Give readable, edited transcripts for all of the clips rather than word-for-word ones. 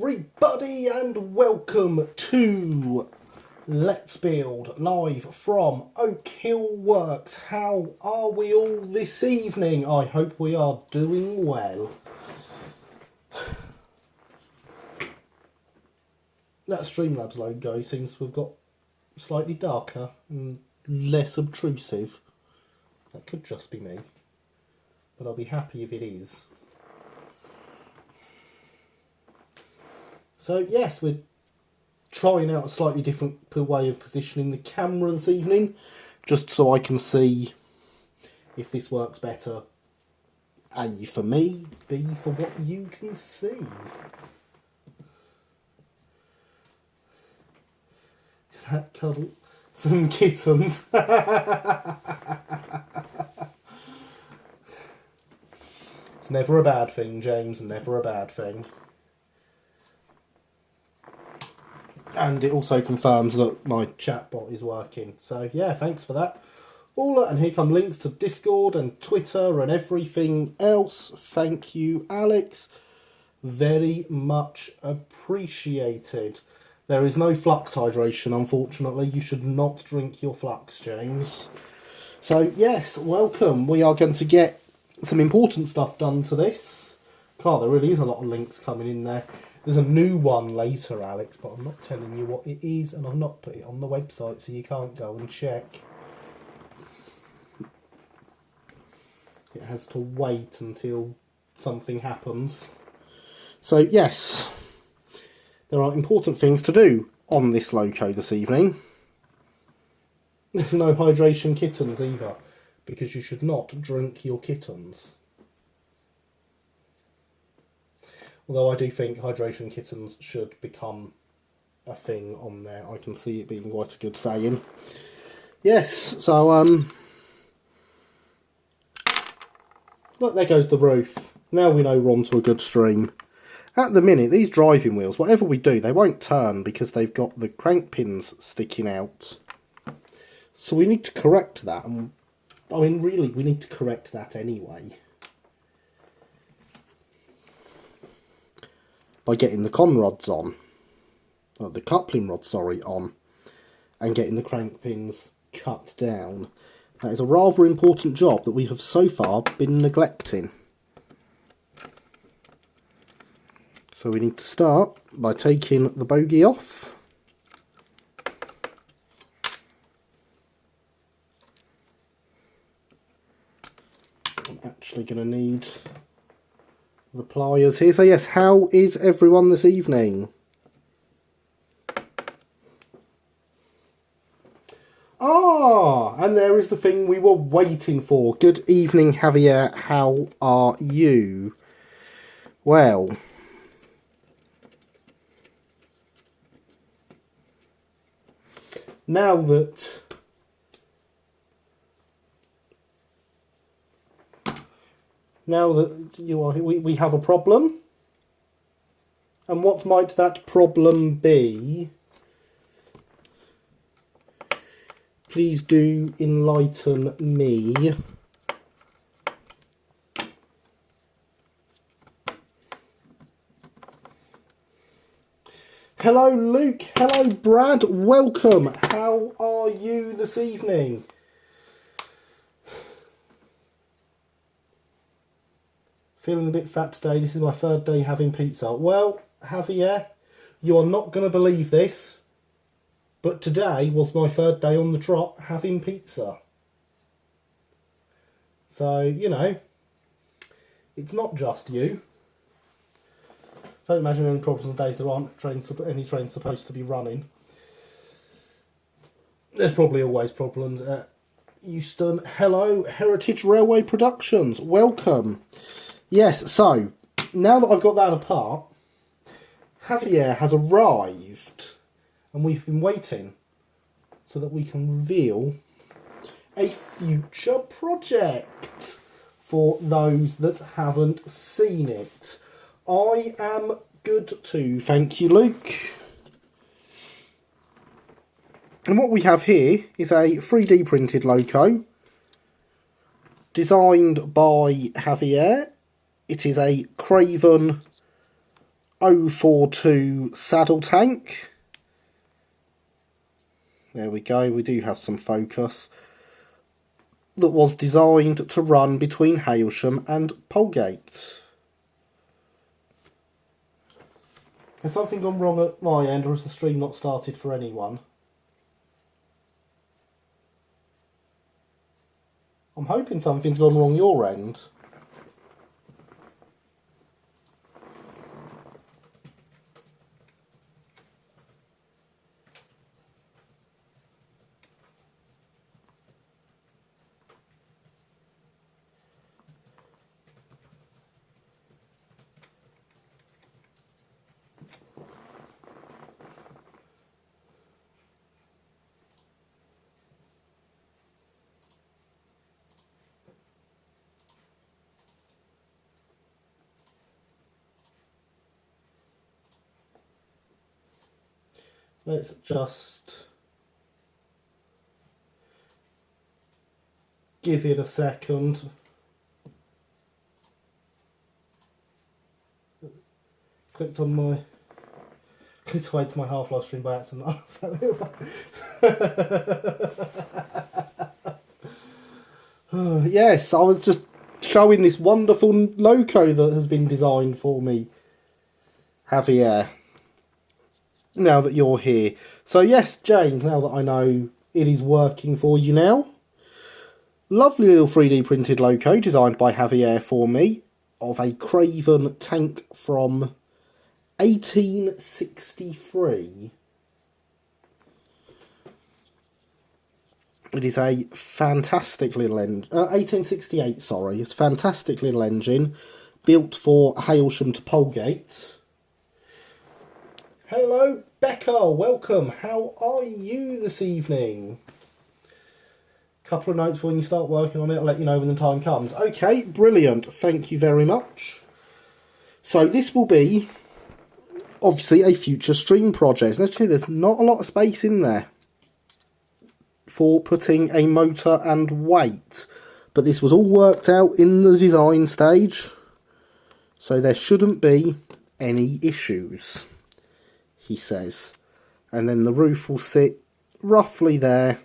everybody, and welcome to Let's Build live from Oak Hill Works. How are we all this evening? I hope we are doing well. That Streamlabs logo seems to have got slightly darker and less obtrusive. That could just be me, but I'll be happy if it is. So yes, we're trying out a slightly different way of positioning the camera this evening, just so I can see if this works better. A for me, B for what you can see. Is that cuddle? Some kittens. It's never a bad thing, James, never a bad thing. And it also confirms that my chatbot is working. So yeah, thanks for that. And here come links to Discord and Twitter and everything else. Thank you, Alex. Very much appreciated. There is no flux hydration, unfortunately. You should not drink your flux, James. So yes, welcome. We are going to get some important stuff done to this. God, there really is a lot of links coming in there. There's a new one later, Alex, but I'm not telling you what it is, and I've not put it on the website, so you can't go and check. It has to wait until something happens. So, yes, there are important things to do on this loco this evening. There's no hydration kittens either, because you should not drink your kittens. Although I do think hydration kittens should become a thing on there. I can see it being quite a good saying. Yes, so, look, there goes the roof. Now we know we're on to a good stream. At the minute, these driving wheels, whatever we do, they won't turn because they've got the crank pins sticking out. So we need to correct that. And, I mean, really, we need to correct that anyway. By getting the con rods on, or the coupling rods, sorry, on, and getting the crank pins cut down. That is a rather important job that we have so far been neglecting. So we need to start by taking the bogie off. I'm actually going to need the pliers here. So yes, how is everyone this evening? And there is the thing we were waiting for. Good evening, Javier. How are you? Well, now that we have a problem. And what might that problem be? Please do enlighten me. Hello, Luke. Hello, Brad. Welcome. How are you this evening? Feeling a bit fat today. This is my third day having pizza. Well, Javier, you are not going to believe this, but today was my third day on the trot having pizza. So, you know, it's not just you. Don't imagine any problems on days there aren't any trains supposed to be running. There's probably always problems at Euston. Hello, Heritage Railway Productions. Welcome. Yes, so, now that I've got that apart, Javier has arrived, and we've been waiting so that we can reveal a future project for those that haven't seen it. I am good too, thank you, Luke. And what we have here is a 3D printed loco designed by Javier. It is a Craven 042 saddle tank. There we go, we do have some focus. That was designed to run between Hailsham and Polegate. Has something gone wrong at my end, or has the stream not started for anyone? I'm hoping something's gone wrong your end. Let's just give it a second. Clicked away to my Half-Life stream by accident. Yes, I was just showing this wonderful loco that has been designed for me, Javier. Now that you're here. So yes, James, now that I know it is working for you now. Lovely little 3D printed loco designed by Javier for me of a Craven tank from 1863. It is a fantastic little engine. 1868, sorry. It's a fantastic little engine built for Hailsham to Polegate. Hello, Becca. Welcome. How are you this evening? Couple of notes when you start working on it. I'll let you know when the time comes. Okay, brilliant. Thank you very much. So this will be, obviously, a future stream project. Let's see, there's not a lot of space in there for putting a motor and weight. But this was all worked out in the design stage. So there shouldn't be any issues, he says. And then the roof will sit roughly there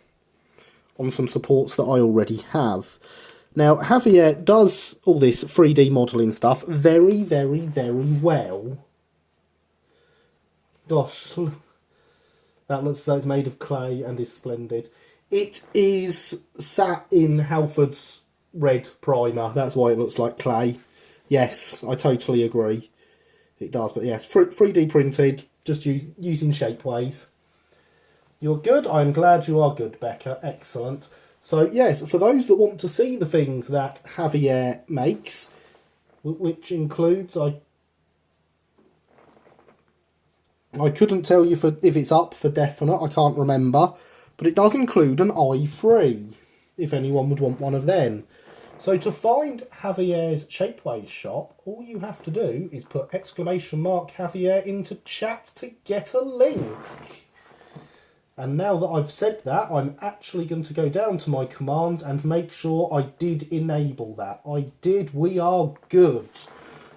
on some supports that I already have. Now, Javier does all this 3D modelling stuff very, very, very well. Gosh, that looks as though it's made of clay and is splendid. It is sat in Halford's red primer. That's why it looks like clay. Yes, I totally agree. It does, but yes, 3D printed, just using shapeways. You're good. I'm glad you are good, Becca. Excellent. So, yes, for those that want to see the things that Javier makes, which includes, I couldn't tell you if it's up for definite, I can't remember, but it does include an i3, if anyone would want one of them. So to find Javier's Shapeways shop, all you have to do is put !Javier into chat to get a link. And now that I've said that, I'm actually going to go down to my commands and make sure I did enable that. I did. We are good.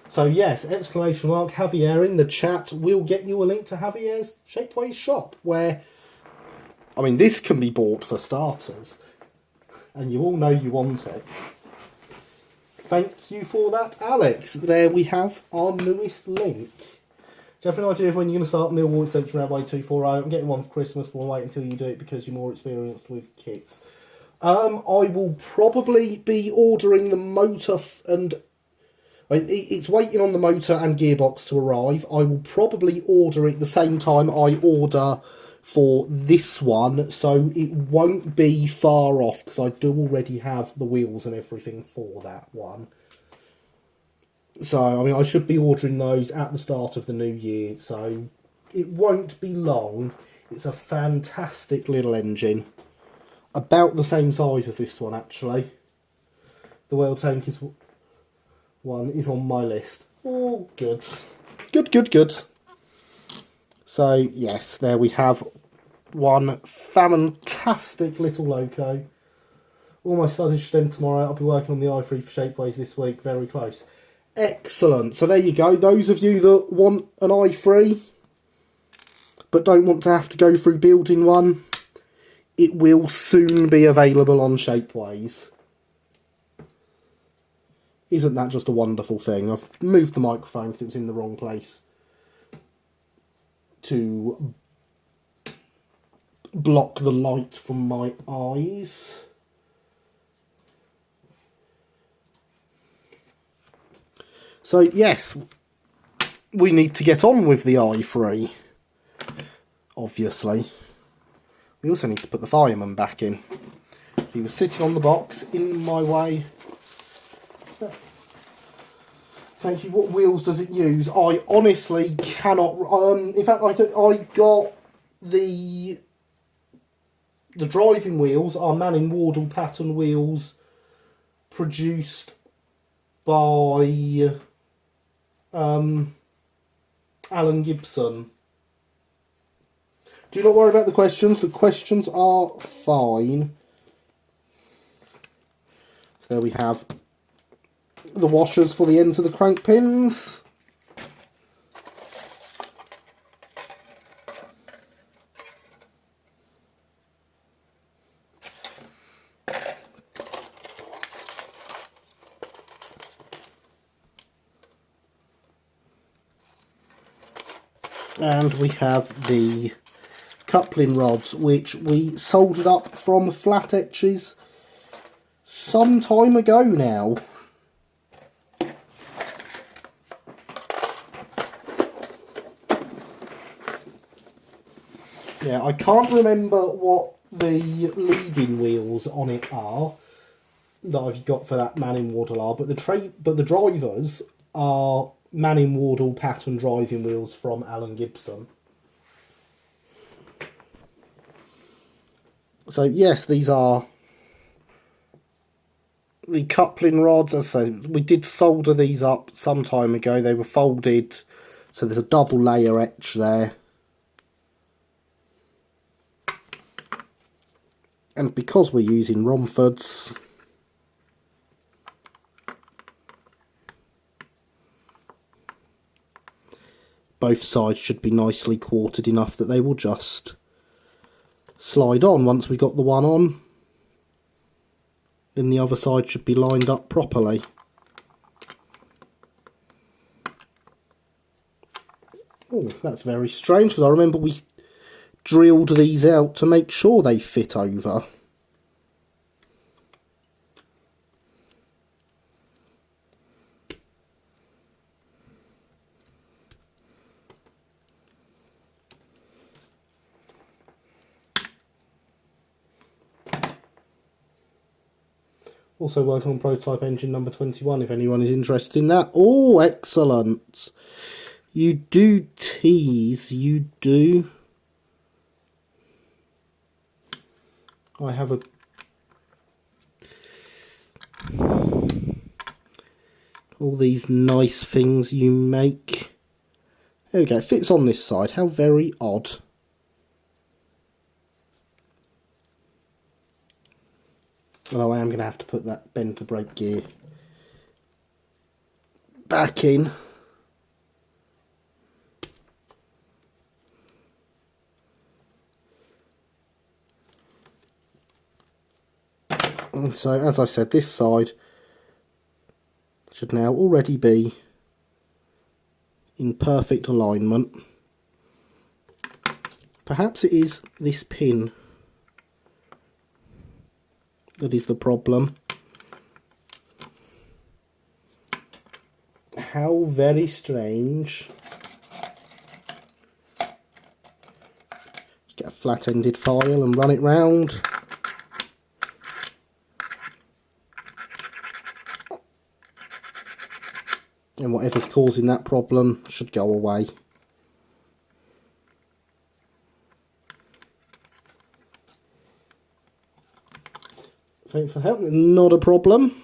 So yes, !Javier in the chat will get you a link to Javier's Shapeways shop, where, I mean, this can be bought for starters, and you all know you want it. Thank you for that, Alex. There we have our newest link. Do you have an idea of when you're going to start Millwall Extension Railway 240? I'm getting one for Christmas, but I'll wait until you do it because you're more experienced with kits. I will probably be ordering the motor and it's waiting on the motor and gearbox to arrive. I will probably order it the same time I order for this one, so it won't be far off because I do already have the wheels and everything for that one. So, I mean, I should be ordering those at the start of the new year, so it won't be long. It's a fantastic little engine. About the same size as this one, actually. The World Tank one is on my list. Oh, good. Good, good, good. So, yes, there we have one fantastic little loco. Almost started to stem tomorrow. I'll be working on the i3 for Shapeways this week. Very close. Excellent. So there you go. Those of you that want an i3 but don't want to have to go through building one, it will soon be available on Shapeways. Isn't that just a wonderful thing? I've moved the microphone because it was in the wrong place to block the light from my eyes. So yes, we need to get on with the i3, obviously. We also need to put the fireman back in. He was sitting on the box in my way. Thank you. What wheels does it use? I honestly cannot. In fact, I got the driving wheels are Manning Wardle pattern wheels, produced by Alan Gibson. Do not worry about the questions. The questions are fine. So there we have the washers for the ends of the crank pins. And we have the coupling rods, which we soldered up from flat etches some time ago now. Yeah, I can't remember what the leading wheels on it are that I've got for that Manning Wardle are, but the drivers are Manning Wardle pattern driving wheels from Alan Gibson. So yes, these are the coupling rods. As I say, we did solder these up some time ago. They were folded, so there's a double layer etch there. And because we're using Romfords, both sides should be nicely quartered enough that they will just slide on. Once we got the one on, then the other side should be lined up properly. Oh, that's very strange, because I remember we drilled these out to make sure they fit over. Also working on prototype engine number 21 if anyone is interested in that. Oh, excellent. You do tease, you do. I have all these nice things you make. There we go, it fits on this side. How very odd. Although I am going to have to put that bend to brake gear back in. So as I said, this side should now already be in perfect alignment. Perhaps it is this pin that is the problem. How very strange. Get a flat-ended file and run it round. And whatever's causing that problem should go away. Thanks for the help. Not a problem.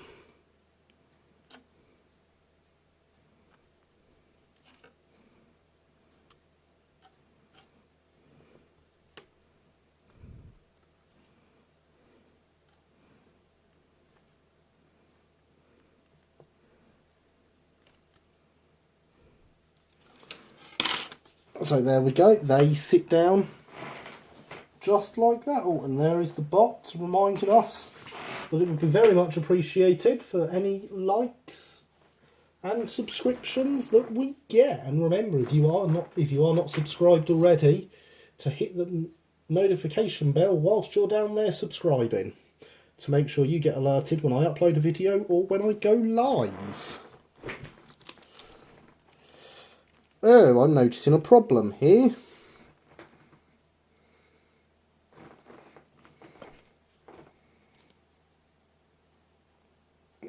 So there we go, they sit down just like that. Oh, and there is the bot reminding us that it would be very much appreciated for any likes and subscriptions that we get. And remember, if you are not subscribed already, to hit the notification bell whilst you're down there subscribing, to make sure you get alerted when I upload a video or when I go live. Oh, I'm noticing a problem here.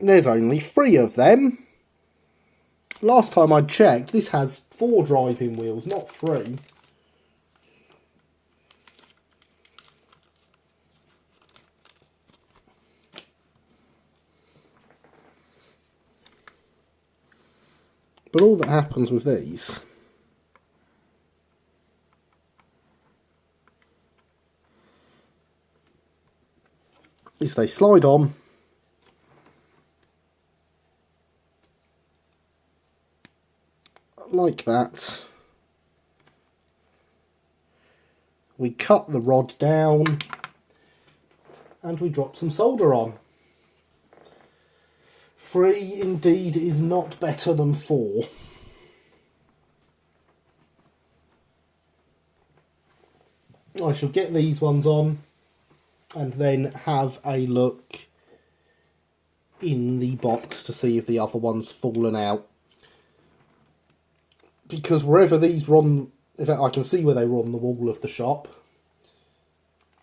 There's only 3 of them. Last time I checked, this has 4 driving wheels, not 3. But all that happens with these is they slide on, like that. We cut the rod down and we drop some solder on. 3 indeed is not better than 4. I shall get these ones on and then have a look in the box to see if the other one's fallen out. Because wherever these run, in fact I can see where they were on the wall of the shop.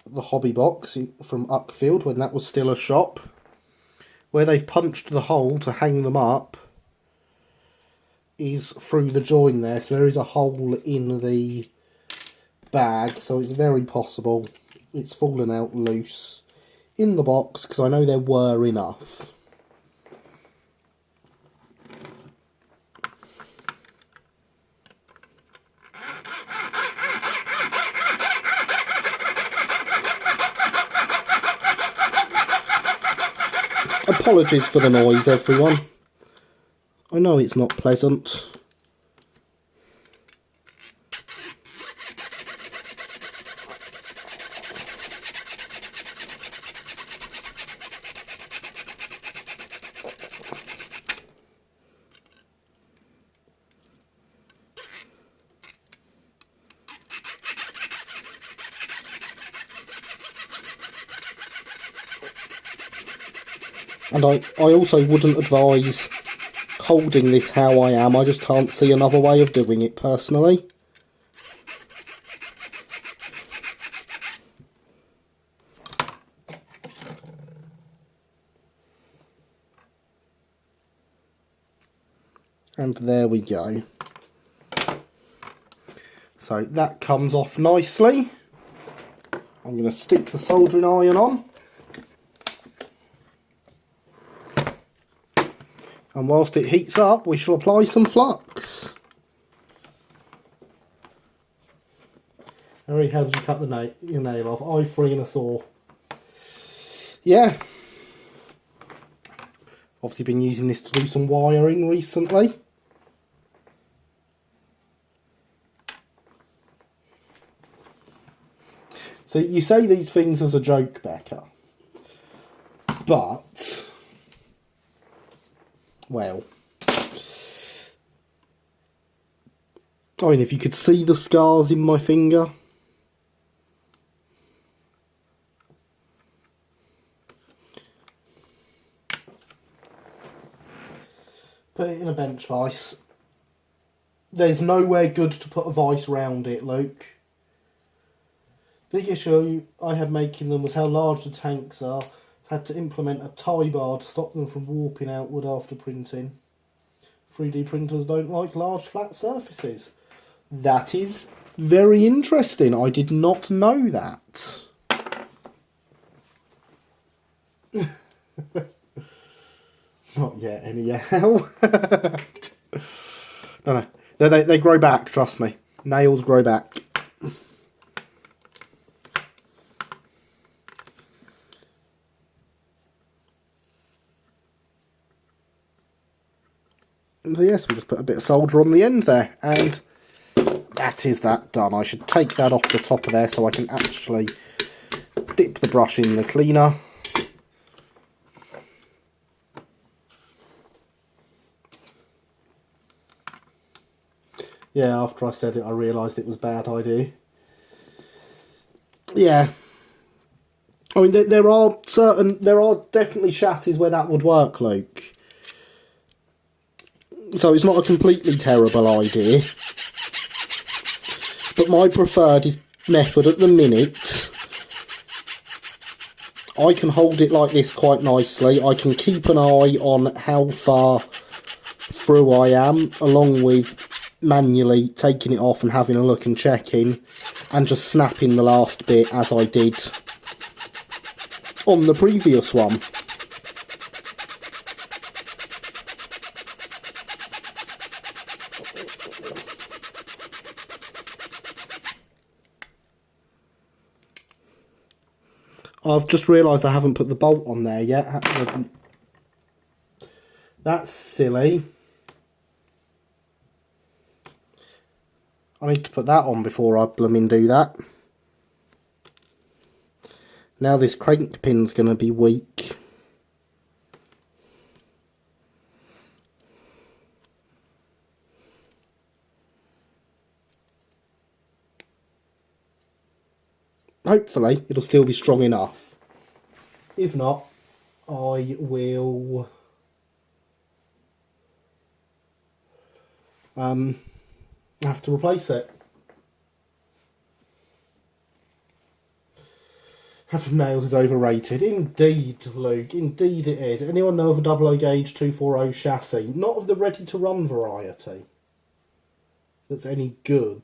The hobby box from Uckfield when that was still a shop. Where they've punched the hole to hang them up is through the join there, so there is a hole in the bag, so it's very possible it's fallen out loose in the box, because I know there were enough. Apologies for the noise, everyone. I know it's not pleasant. And I also wouldn't advise holding this how I am. I just can't see another way of doing it personally. And there we go. So that comes off nicely. I'm going to stick the soldering iron on. And whilst it heats up, we shall apply some flux. Harry, how did you cut your nail off? I3 and a saw. Yeah. Obviously been using this to do some wiring recently. So you say these things as a joke, Becca. But, well, I mean, if you could see the scars in my finger. Put it in a bench vise. There's nowhere good to put a vise round it, Luke. Big issue I had making them was how large the tanks are. I've had to implement a tie bar to stop them from warping outward after printing. 3D printers don't like large flat surfaces. That is very interesting. I did not know that. Not yet, anyhow. No. They grow back, trust me. Nails grow back. So yes, we just put a bit of solder on the end there, and that is that done. I should take that off the top of there so I can actually dip the brush in the cleaner. Yeah, after I said it, I realised it was a bad idea. Yeah. I mean, there are definitely chassis where that would work, Luke. So it's not a completely terrible idea. But my preferred method at the minute, I can hold it like this quite nicely. I can keep an eye on how far through I am, along with manually taking it off and having a look and checking, and just snapping the last bit as I did on the previous one. I've just realised I haven't put the bolt on there yet. That's silly. I need to put that on before I blooming do that. Now this crank pin's going to be weak. Hopefully it'll still be strong enough. If not, I will have to replace it. Having nails is overrated. Indeed, Luke. Indeed it is. Anyone know of a 00 gauge 240 chassis? Not of the ready-to-run variety. That's any good.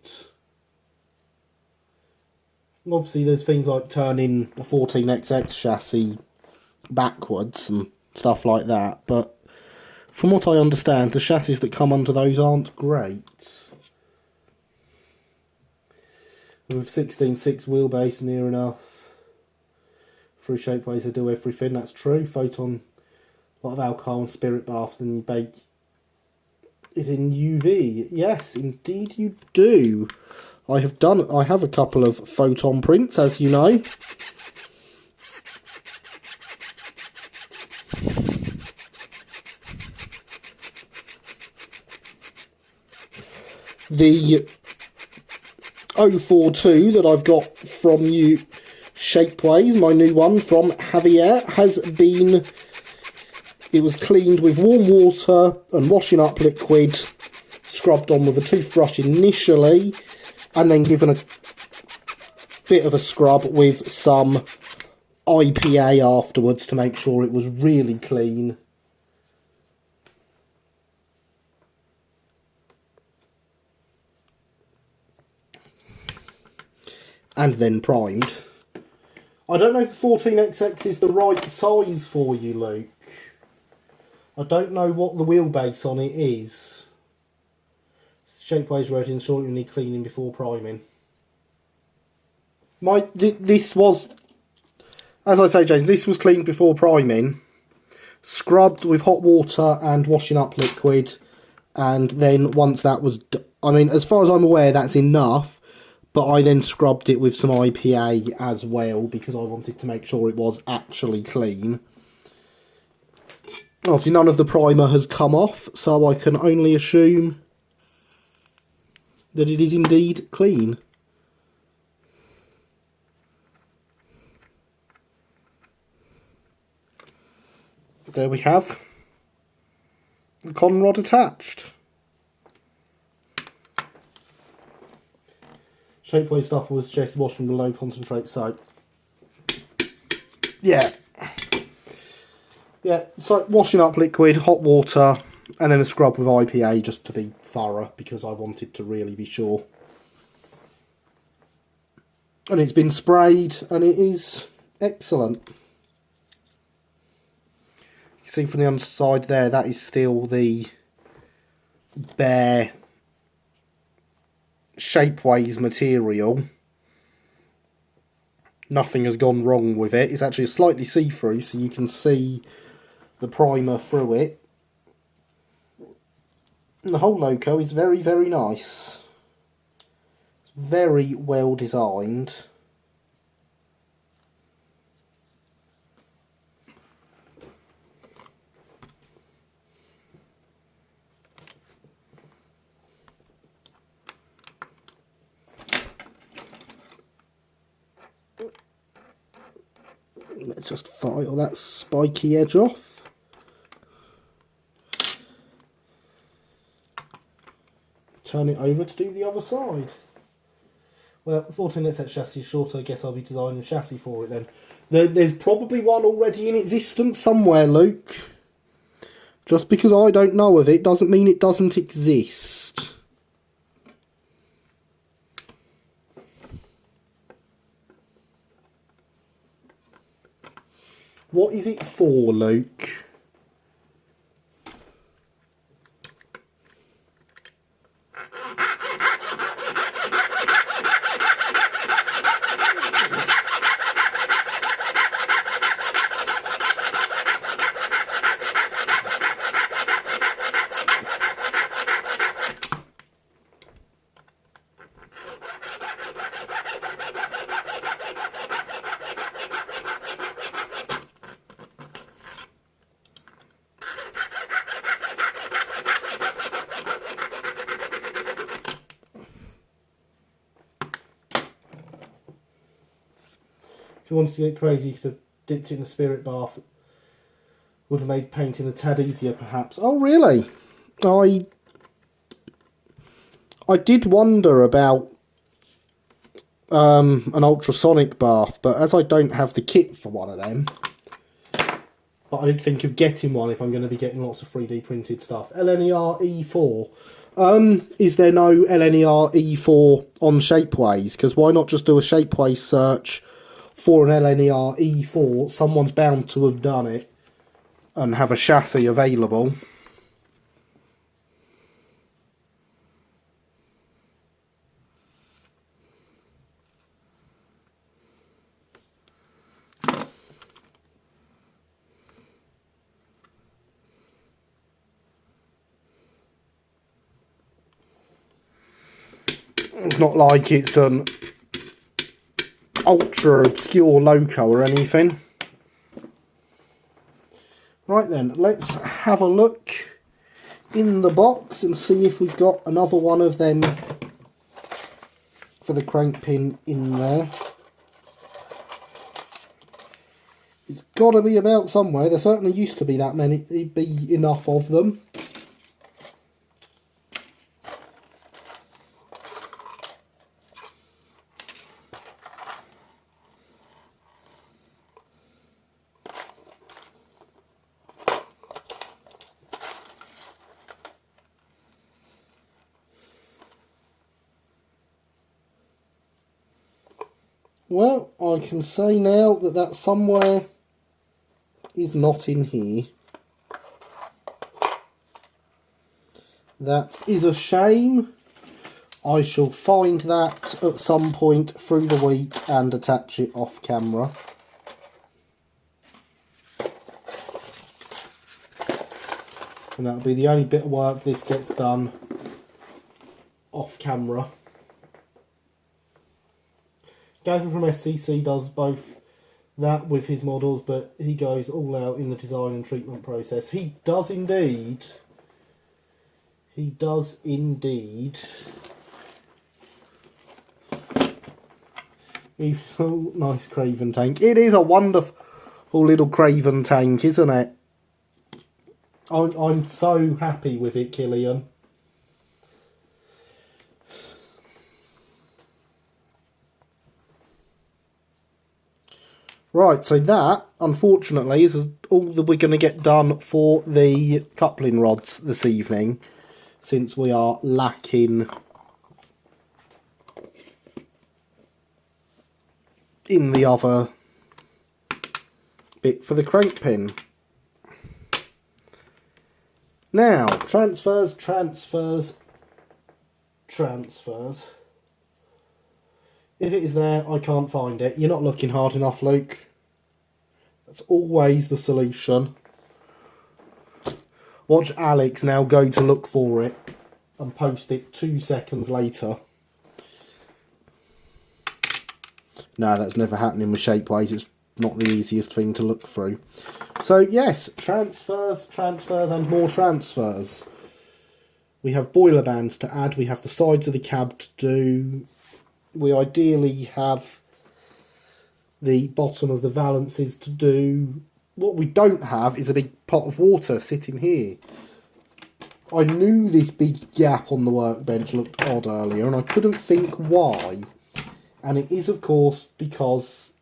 Obviously, there's things like turning a 14XX chassis backwards and stuff like that. But from what I understand, the chassis that come under those aren't great. With 16.6 wheelbase near enough. Through Shapeways they do everything, that's true. Photon, a lot of alcohol and spirit bath, then you bake it in UV. Yes, indeed you do. I have a couple of photon prints, as you know. The 042 that I've got from you, Shapeways, my new one from Javier, it was cleaned with warm water and washing up liquid, scrubbed on with a toothbrush initially, and then given a bit of a scrub with some IPA afterwards to make sure it was really clean. And then primed. I don't know if the 14XX is the right size for you, Luke. I don't know what the wheelbase on it is. Shapeways wrote in short, you need cleaning before priming. This was, as I say, James, this was cleaned before priming, scrubbed with hot water and washing up liquid, and then once that was, I mean, as far as I'm aware, that's enough. But I then scrubbed it with some IPA as well because I wanted to make sure it was actually clean. Obviously none of the primer has come off, so I can only assume that it is indeed clean. There we have the con rod attached. Shapeways stuff was suggested washing the low concentrate soap. Yeah, so washing up liquid, hot water, and then a scrub with IPA just to be thorough because I wanted to really be sure. And it's been sprayed and it is excellent. You can see from the underside there, that is still the bare Shapeways material. Nothing has gone wrong with it. It's actually slightly see-through, so you can see the primer through it. And the whole loco is very, very nice. very well designed. Let's just file that spiky edge off. Turn it over to do the other side. Well, 14 chassis is shorter, I guess I'll be designing a chassis for it then. There's probably one already in existence somewhere, Luke. Just because I don't know of it doesn't mean it doesn't exist. What is it for, Luke? If you wanted to get crazy, you could have dipped in the spirit bath. Would have made painting a tad easier, perhaps. Oh, really? I did wonder about an ultrasonic bath, but as I don't have the kit for one of them, but I did think of getting one if I'm going to be getting lots of 3D printed stuff. LNER E4. Is there no LNER E4 on Shapeways? Because why not just do a Shapeways search for an LNER E4? Someone's bound to have done it and have a chassis available. It's not like it's an ultra obscure loco or anything. Right then, let's have a look in the box and see if we've got another one of them for the crank pin in there. It's got to be about somewhere. There certainly used to be that many, be enough of them. Well, I can say now that that somewhere is not in here. That is a shame. I shall find that at some point through the week and attach it off camera. And that'll be the only bit of work this gets done off camera. Gavin from SCC does both that with his models, but he goes all out in the design and treatment process. He does indeed. He does indeed. Oh, nice Craven tank. It is a wonderful little Craven tank, isn't it? I'm so happy with it, Killian. Right, so that, unfortunately, is all that we're going to get done for the coupling rods this evening, since we are lacking in the other bit for the crank pin. Now, transfers. If it is there, I can't find it. You're not looking hard enough, Luke. That's always the solution. Watch Alex now go to look for it and post it 2 seconds later. No, that's never happening with Shapeways. It's not the easiest thing to look through. So yes, transfers, and more transfers. We have boiler bands to add. We have the sides of the cab to do. We ideally have the bottom of the valances to do. What we don't have is a big pot of water sitting here. I knew this big gap on the workbench looked odd earlier, and I couldn't think why. And it is, of course, because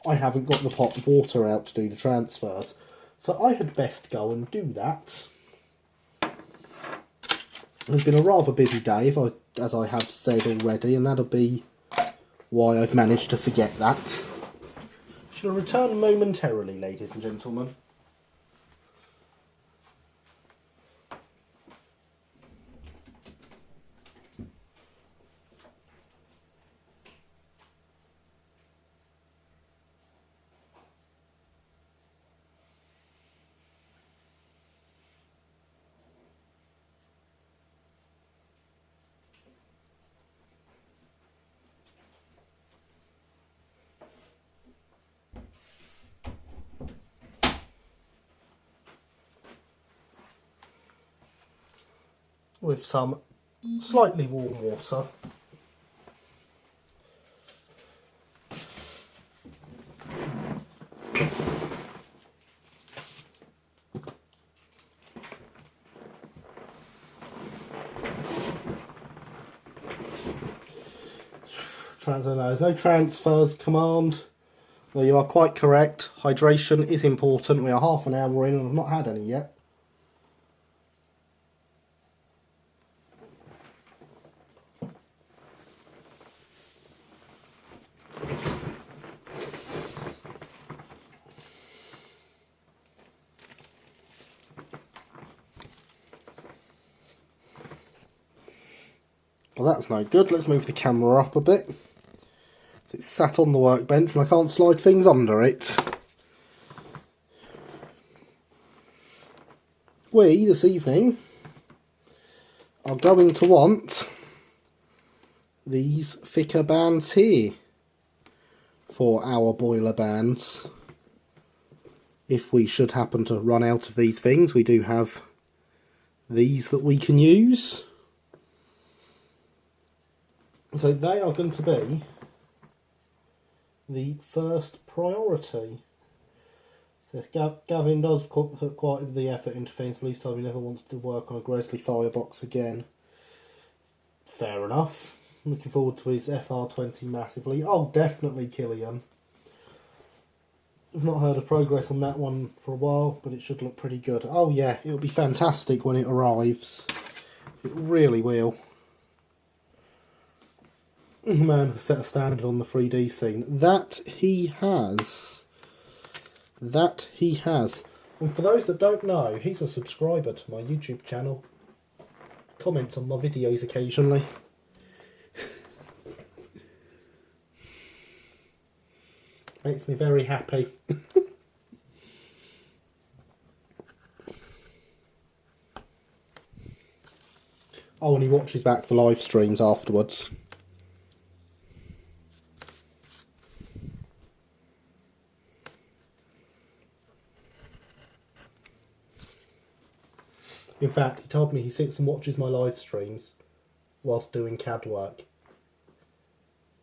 I haven't got the pot of water out to do the transfers. So I had best go and do that. It's been a rather busy day, as I have said already, and that'll be why I've managed to forget that. Shall return momentarily, ladies and gentlemen. With some slightly warm water. There's no transfers command. Though you are quite correct. Hydration is important. We are half an hour in and I've not had any yet. Well, that's no good. Let's move the camera up a bit. It's sat on the workbench and I can't slide things under it. We, this evening, are going to want these thicker bands here for our boiler bands. If we should happen to run out of these things, we do have these that we can use. So they are going to be the first priority. Yes, Gavin does put quite the effort into things, but least time he never wants to work on a Grizzly firebox again. Fair enough. Looking forward to his FR20 massively. Oh, definitely Killian. I've not heard of progress on that one for a while, but it should look pretty good. Oh yeah, it'll be fantastic when it arrives. It really will. Man has set a standard on the 3D scene. That he has. That he has. And for those that don't know, he's a subscriber to my YouTube channel. Comments on my videos occasionally. Makes me very happy. Oh, and he watches back the live streams afterwards. In fact, he told me he sits and watches my live streams whilst doing CAD work.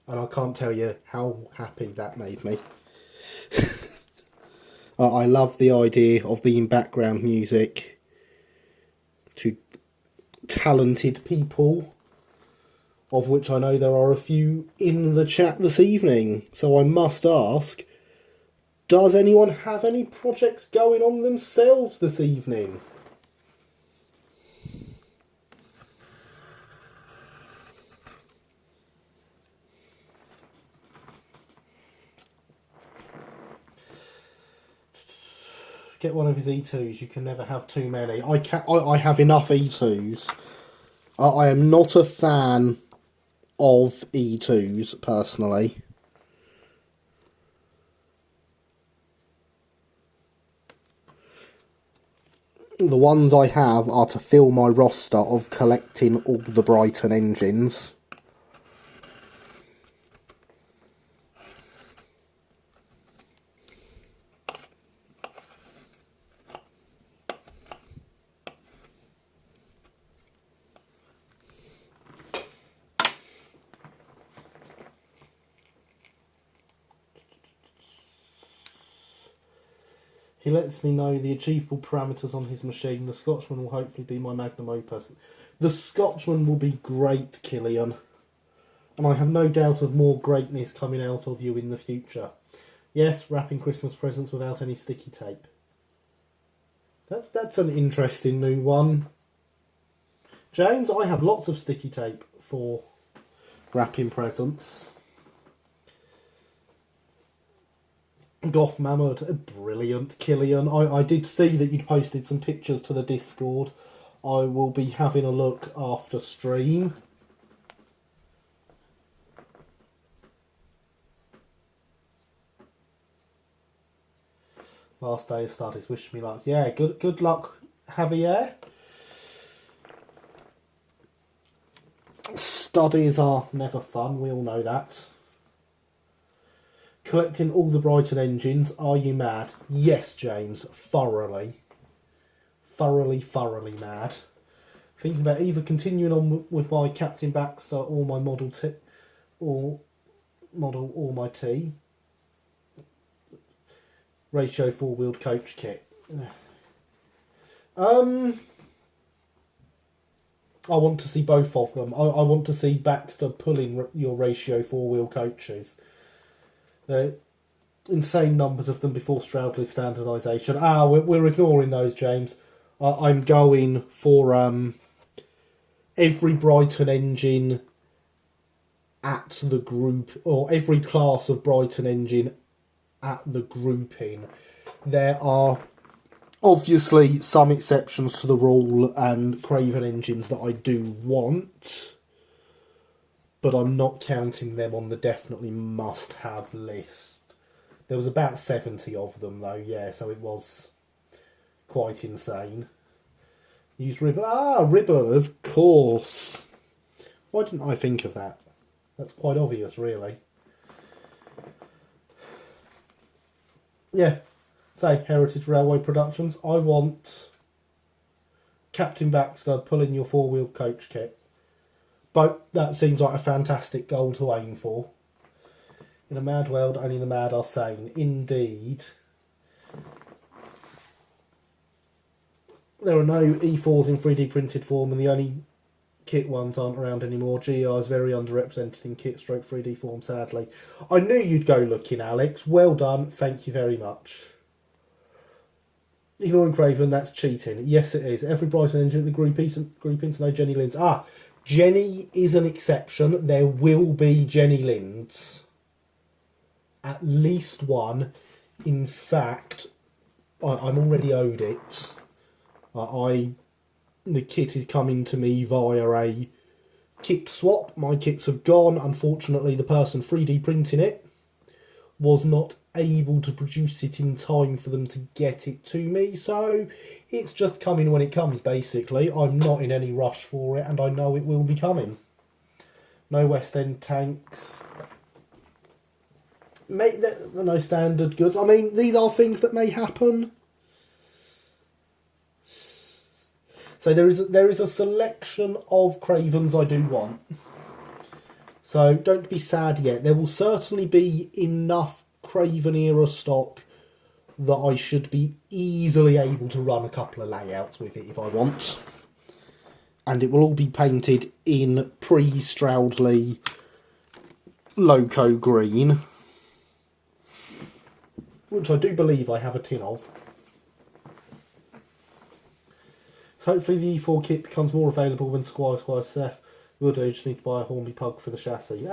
And I can't tell you how happy that made me. I love the idea of being background music to talented people, of which I know there are a few in the chat this evening. So I must ask, does anyone have any projects going on themselves this evening? Get one of his E2s. You can never have too many. I have enough E2s. I am not a fan of E2s personally. The ones I have are to fill my roster of collecting all the Brighton engines. He lets me know the achievable parameters on his machine. The Scotchman will hopefully be my magnum opus. The Scotchman will be great, Killian. And I have no doubt of more greatness coming out of you in the future. Yes, wrapping Christmas presents without any sticky tape. That's an interesting new one. James, I have lots of sticky tape for wrapping presents. Goth Mammoth, brilliant, Killian. I did see that you'd posted some pictures to the Discord. I will be having a look after stream. Last day of studies, wish me luck. Yeah, good luck, Javier. Studies are never fun, we all know that. Collecting all the Brighton engines, are you mad? Yes, James, thoroughly. Thoroughly mad. Thinking about either continuing on with my Captain Baxter or my Model T, or my T. Ratio four-wheeled coach kit. I want to see both of them. I want to see Baxter pulling your ratio four-wheel coaches. Insane numbers of them before Stroudley's standardisation. We're ignoring those, James. I'm going for every Brighton engine at the group, or every class of Brighton engine at the grouping. There are obviously some exceptions to the rule and Craven engines that I do want, but I'm not counting them on the definitely must-have list. There was about 70 of them though, yeah, so it was quite insane. Use Ribble. Ribble, of course. Why didn't I think of that? That's quite obvious, really. Yeah, say Heritage Railway Productions. I want Captain Baxter pulling your four-wheel coach kit. But that seems like a fantastic goal to aim for. In a mad world, only the mad are sane. Indeed. There are no E4s in 3D printed form, and the only kit ones aren't around anymore. GR is very underrepresented in kit stroke 3D form, sadly. I knew you'd go looking, Alex. Well done. Thank you very much. Ignoring Craven, that's cheating. Yes, it is. Every Brighton engine at the groupings, no Jenny Linds. Jenny is an exception. There will be Jenny Linds. At least one. In fact, I'm already owed it. The kit is coming to me via a kit swap. My kits have gone. Unfortunately, the person 3D printing it was not able to produce it in time for them to get it to me, so it's just coming when it comes, basically. I'm not in any rush for it, and I know it will be coming. No West End tanks. No standard goods. I mean, these are things that may happen. So there is a selection of Cravens I do want. So don't be sad yet. There will certainly be enough Craven era stock that I should be easily able to run a couple of layouts with it if I want. And it will all be painted in pre-Stroudley Loco green, which I do believe I have a tin of. So hopefully the E4 kit becomes more available when Squire Seth. Will do, just need to buy a Hornby Pug for the chassis.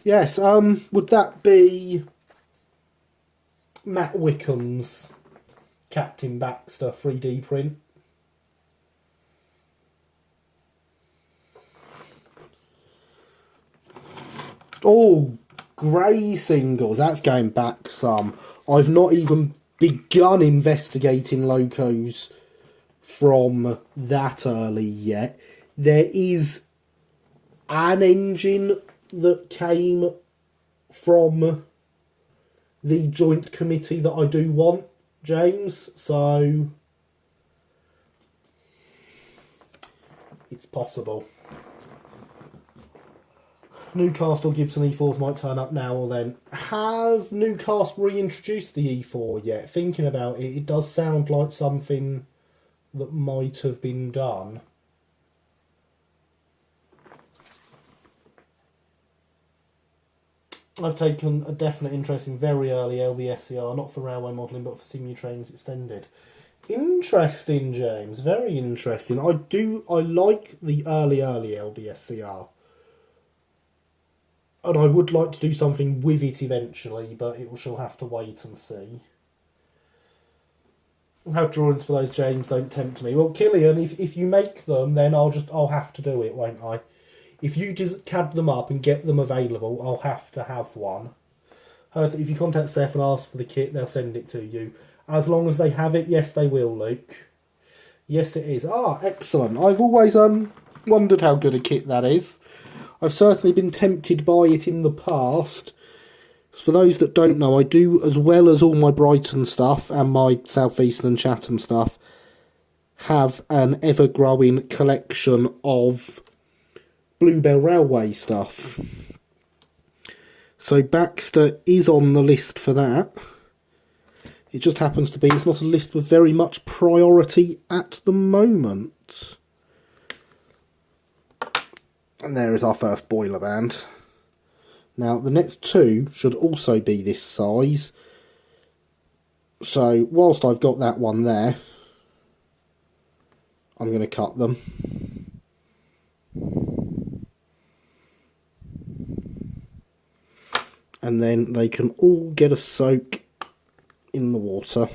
Yes, would that be Matt Wickham's Captain Baxter 3D print? Oh, grey singles, that's going back some. I've not even begun investigating locos from that early yet. There is an engine that came from the joint committee that I do want, James, so it's possible. Newcastle Gibson E4s might turn up now or then. Have Newcastle reintroduced the E4 yet? Thinking about it, it does sound like something that might have been done. I've taken a definite interest in very early LBSCR, not for railway modelling, but for Simutrains Extended. Interesting, James. Very interesting. I like the early LBSCR. And I would like to do something with it eventually, but it shall have to wait and see. How drawings for those, James, don't tempt me. Well, Killian, if you make them, then I'll have to do it, won't I? If you just CAD them up and get them available, I'll have to have one. Heard that if you contact Seth and ask for the kit, they'll send it to you. As long as they have it, yes, they will, Luke. Yes, it is. Ah, excellent. I've always wondered how good a kit that is. I've certainly been tempted by it in the past. For those that don't know, I do, as well as all my Brighton stuff and my South Eastern and Chatham stuff, have an ever-growing collection of Bluebell Railway stuff. So Baxter is on the list for that. It just happens to be it's not a list with very much priority at the moment. And there is our first boiler band. Now the next two should also be this size. So whilst I've got that one there, I'm going to cut them. And then they can all get a soak in the water.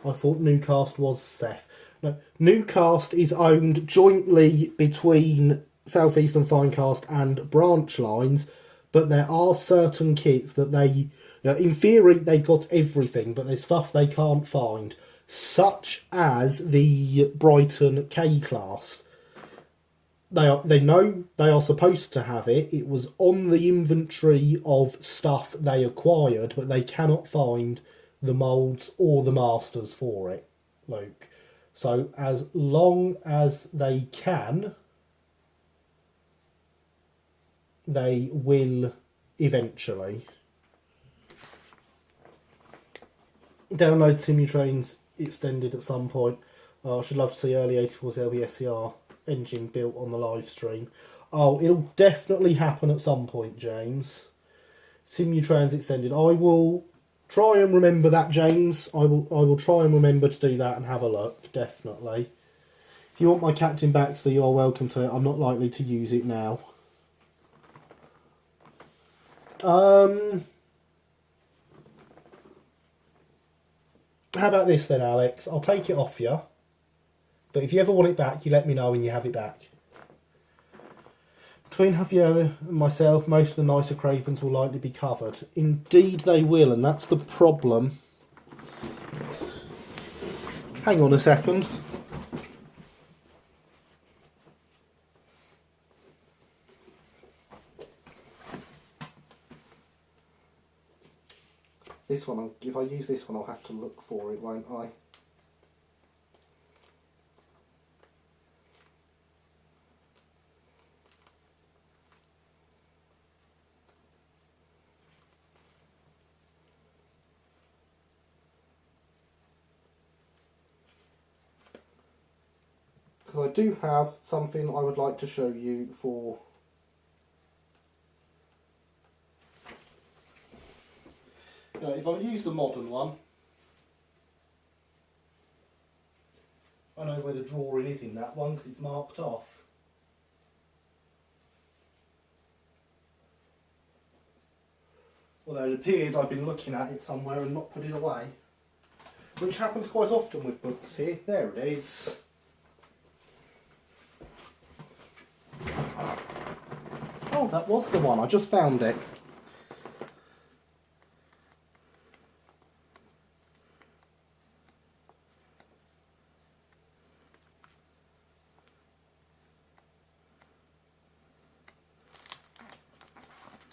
I thought Newcastle was Seth. No, Newcastle is owned jointly between South Eastern Finecast and Branch Lines, but there are certain kits that they, in theory, they've got everything, but there's stuff they can't find, such as the Brighton K-Class. They know they are supposed to have it. It was on the inventory of stuff they acquired, but they cannot find the moulds or the masters for it, Luke. So as long as they can, they will eventually. Download Simutrains Extended at some point. I should love to see early 84's LBSCR engine built on the live stream. Oh, it'll definitely happen at some point, James. Simutrains Extended. I will try and remember that, James. I will try and remember to do that and have a look, definitely. If you want my Captain Baxter, you are welcome to it. I'm not likely to use it now. How about this then, Alex? I'll take it off you. But if you ever want it back, you let me know when you have it back. Between Javier and myself, most of the nicer Cravens will likely be covered. Indeed they will, and that's the problem. Hang on a second. This one, if I use this one, I'll have to look for it, won't I? Because I do have something I would like to show you for if I use the modern one, I know where the drawing is in that one because it's marked off. Although it appears I've been looking at it somewhere and not put it away, which happens quite often with books here. There it is. Oh, that was the one. I just found it.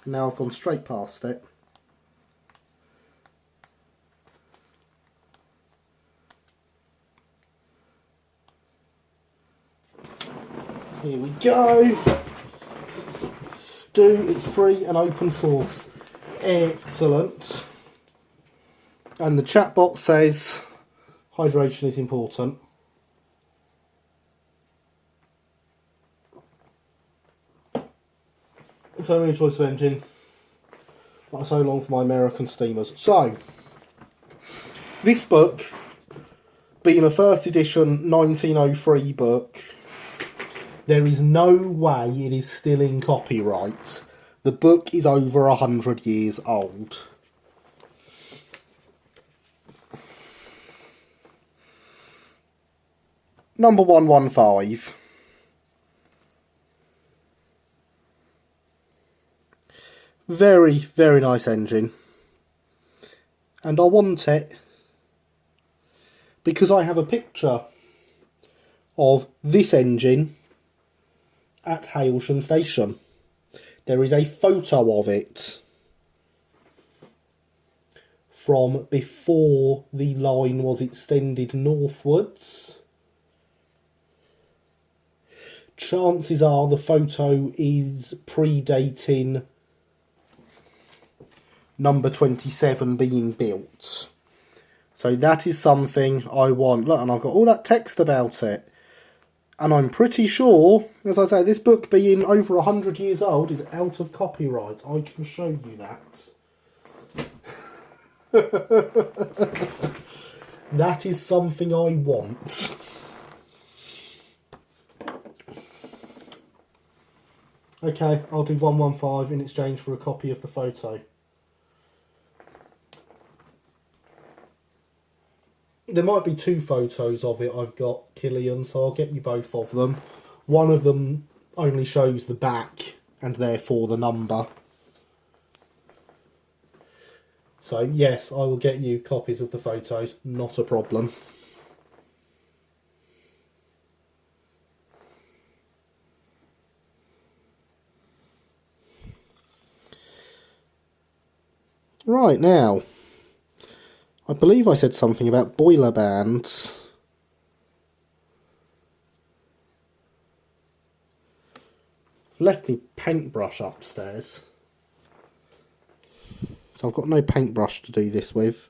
Now I've gone straight past it. Here we go. It's free and open source. Excellent. And the chatbot says hydration is important. So many choice of engine, but so long for my American steamers. So, this book, being a first edition 1903 book, there is no way it is still in copyright. The book is over 100 years old. Number 115. Very, very nice engine. And I want it because I have a picture of this engine at Hailsham Station. There is a photo of it from before the line was extended northwards. Chances are the photo is predating number 27 being built. So that is something I want. Look, and I've got all that text about it. And I'm pretty sure, as I say, this book being over 100 years old is out of copyright. I can show you that. That is something I want. Okay, I'll do 115 in exchange for a copy of the photo. There might be two photos of it I've got, Killian, so I'll get you both of them. One of them only shows the back and therefore the number. So yes, I will get you copies of the photos, not a problem. Right, now, I believe I said something about boiler bands. Left me paintbrush upstairs. So I've got no paintbrush to do this with.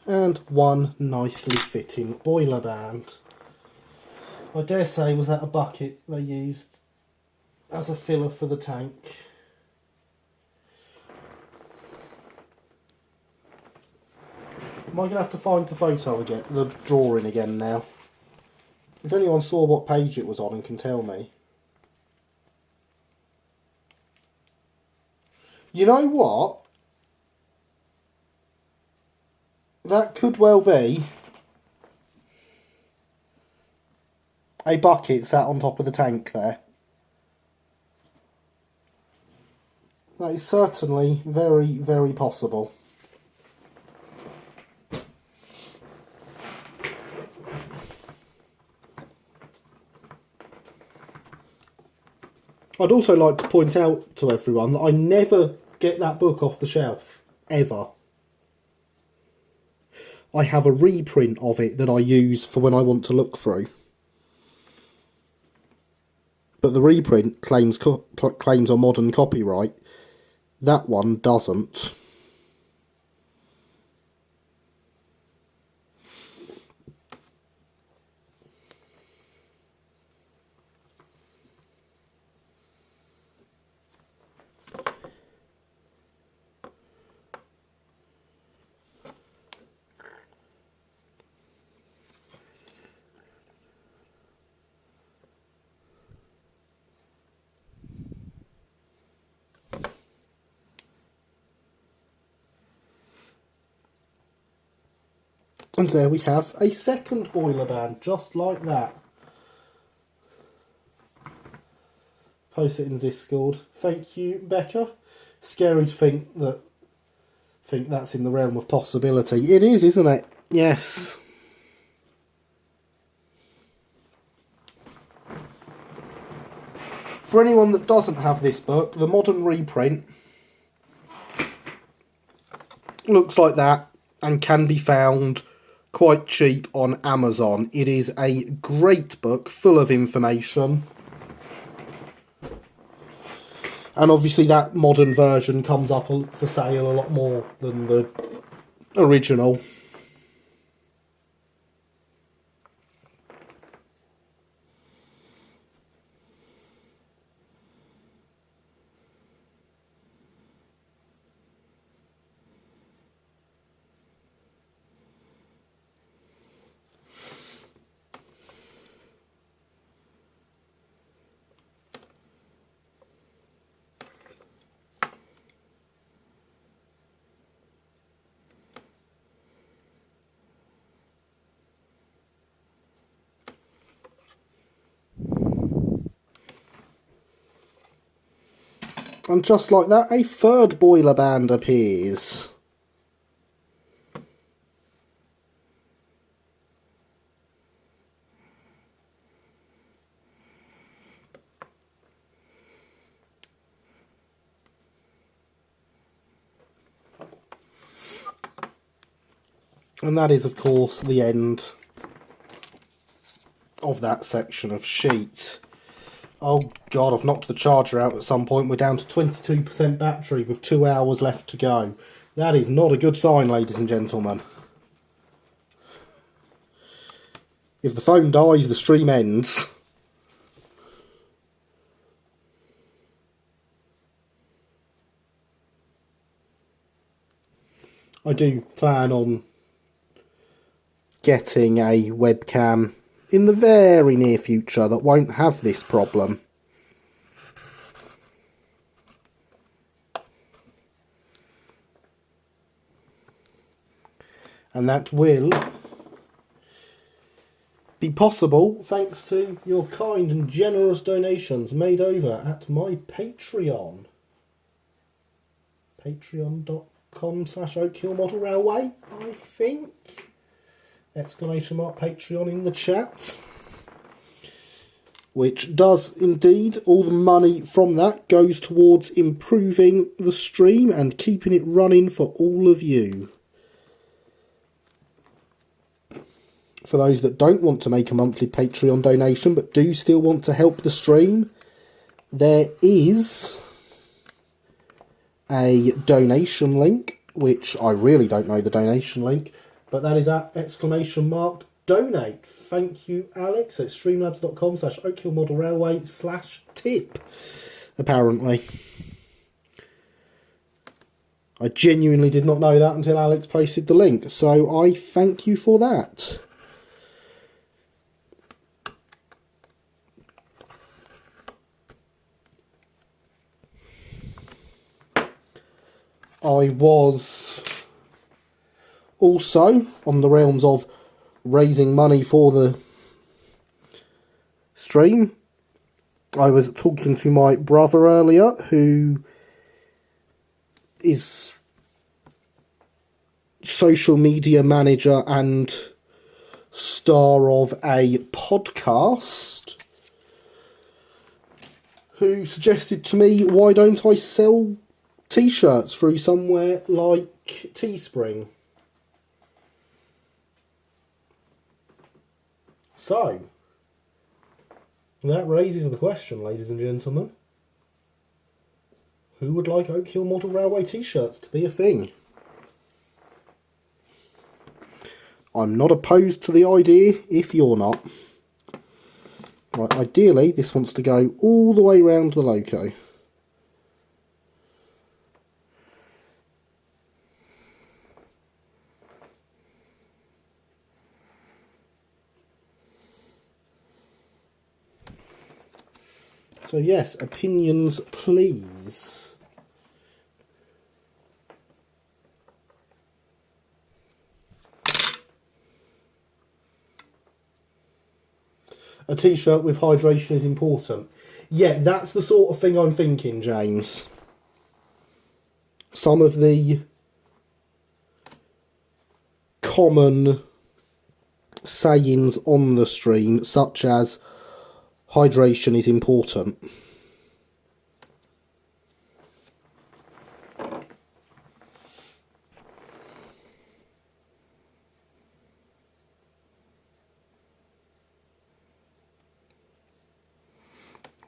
And one nicely fitting boiler band. I dare say, was that a bucket they used as a filler for the tank? Am I going to have to find the photo again, the drawing again now? If anyone saw what page it was on and can tell me. You know what? That could well be a bucket sat on top of the tank there. That is certainly very, very possible. I'd also like to point out to everyone that I never get that book off the shelf, ever. I have a reprint of it that I use for when I want to look through. But the reprint claims a modern copyright. That one doesn't. And there we have a second boiler band, just like that. Post it in Discord. Thank you, Becca. Scary to think that's in the realm of possibility. It is, isn't it? Yes. For anyone that doesn't have this book, the modern reprint looks like that and can be found quite cheap on Amazon. It is a great book, full of information. And obviously that modern version comes up for sale a lot more than the original. And just like that, a third boiler band appears. And that is, of course, the end of that section of sheet. Oh god, I've knocked the charger out at some point. We're down to 22% battery with 2 hours left to go. That is not a good sign, ladies and gentlemen. If the phone dies, the stream ends. I do plan on getting a webcam in the very near future that won't have this problem. And that will be possible thanks to your kind and generous donations made over at my Patreon. Patreon.com/Oak Hill Model Railway, I think. Exclamation mark Patreon in the chat. Which does indeed, all the money from that goes towards improving the stream and keeping it running for all of you. For those that don't want to make a monthly Patreon donation but do still want to help the stream, there is a donation link, which I really don't know the donation link, but that is at exclamation mark donate. Thank you, Alex, at streamlabs.com/Oak Hill Model Railway /tip, apparently. I genuinely did not know that until Alex posted the link, so I thank you for that. I was also on the realms of raising money for the stream. I was talking to my brother earlier, who is social media manager and star of a podcast, who suggested to me, why don't I sell t-shirts through somewhere like Teespring? So, that raises the question, ladies and gentlemen. Who would like Oak Hill Model Railway t-shirts to be a thing? I'm not opposed to the idea if you're not. Right, ideally, this wants to go all the way around the loco. So yes, opinions please. A t-shirt with hydration is important. Yeah, that's the sort of thing I'm thinking, James. Some of the common sayings on the stream, such as hydration is important.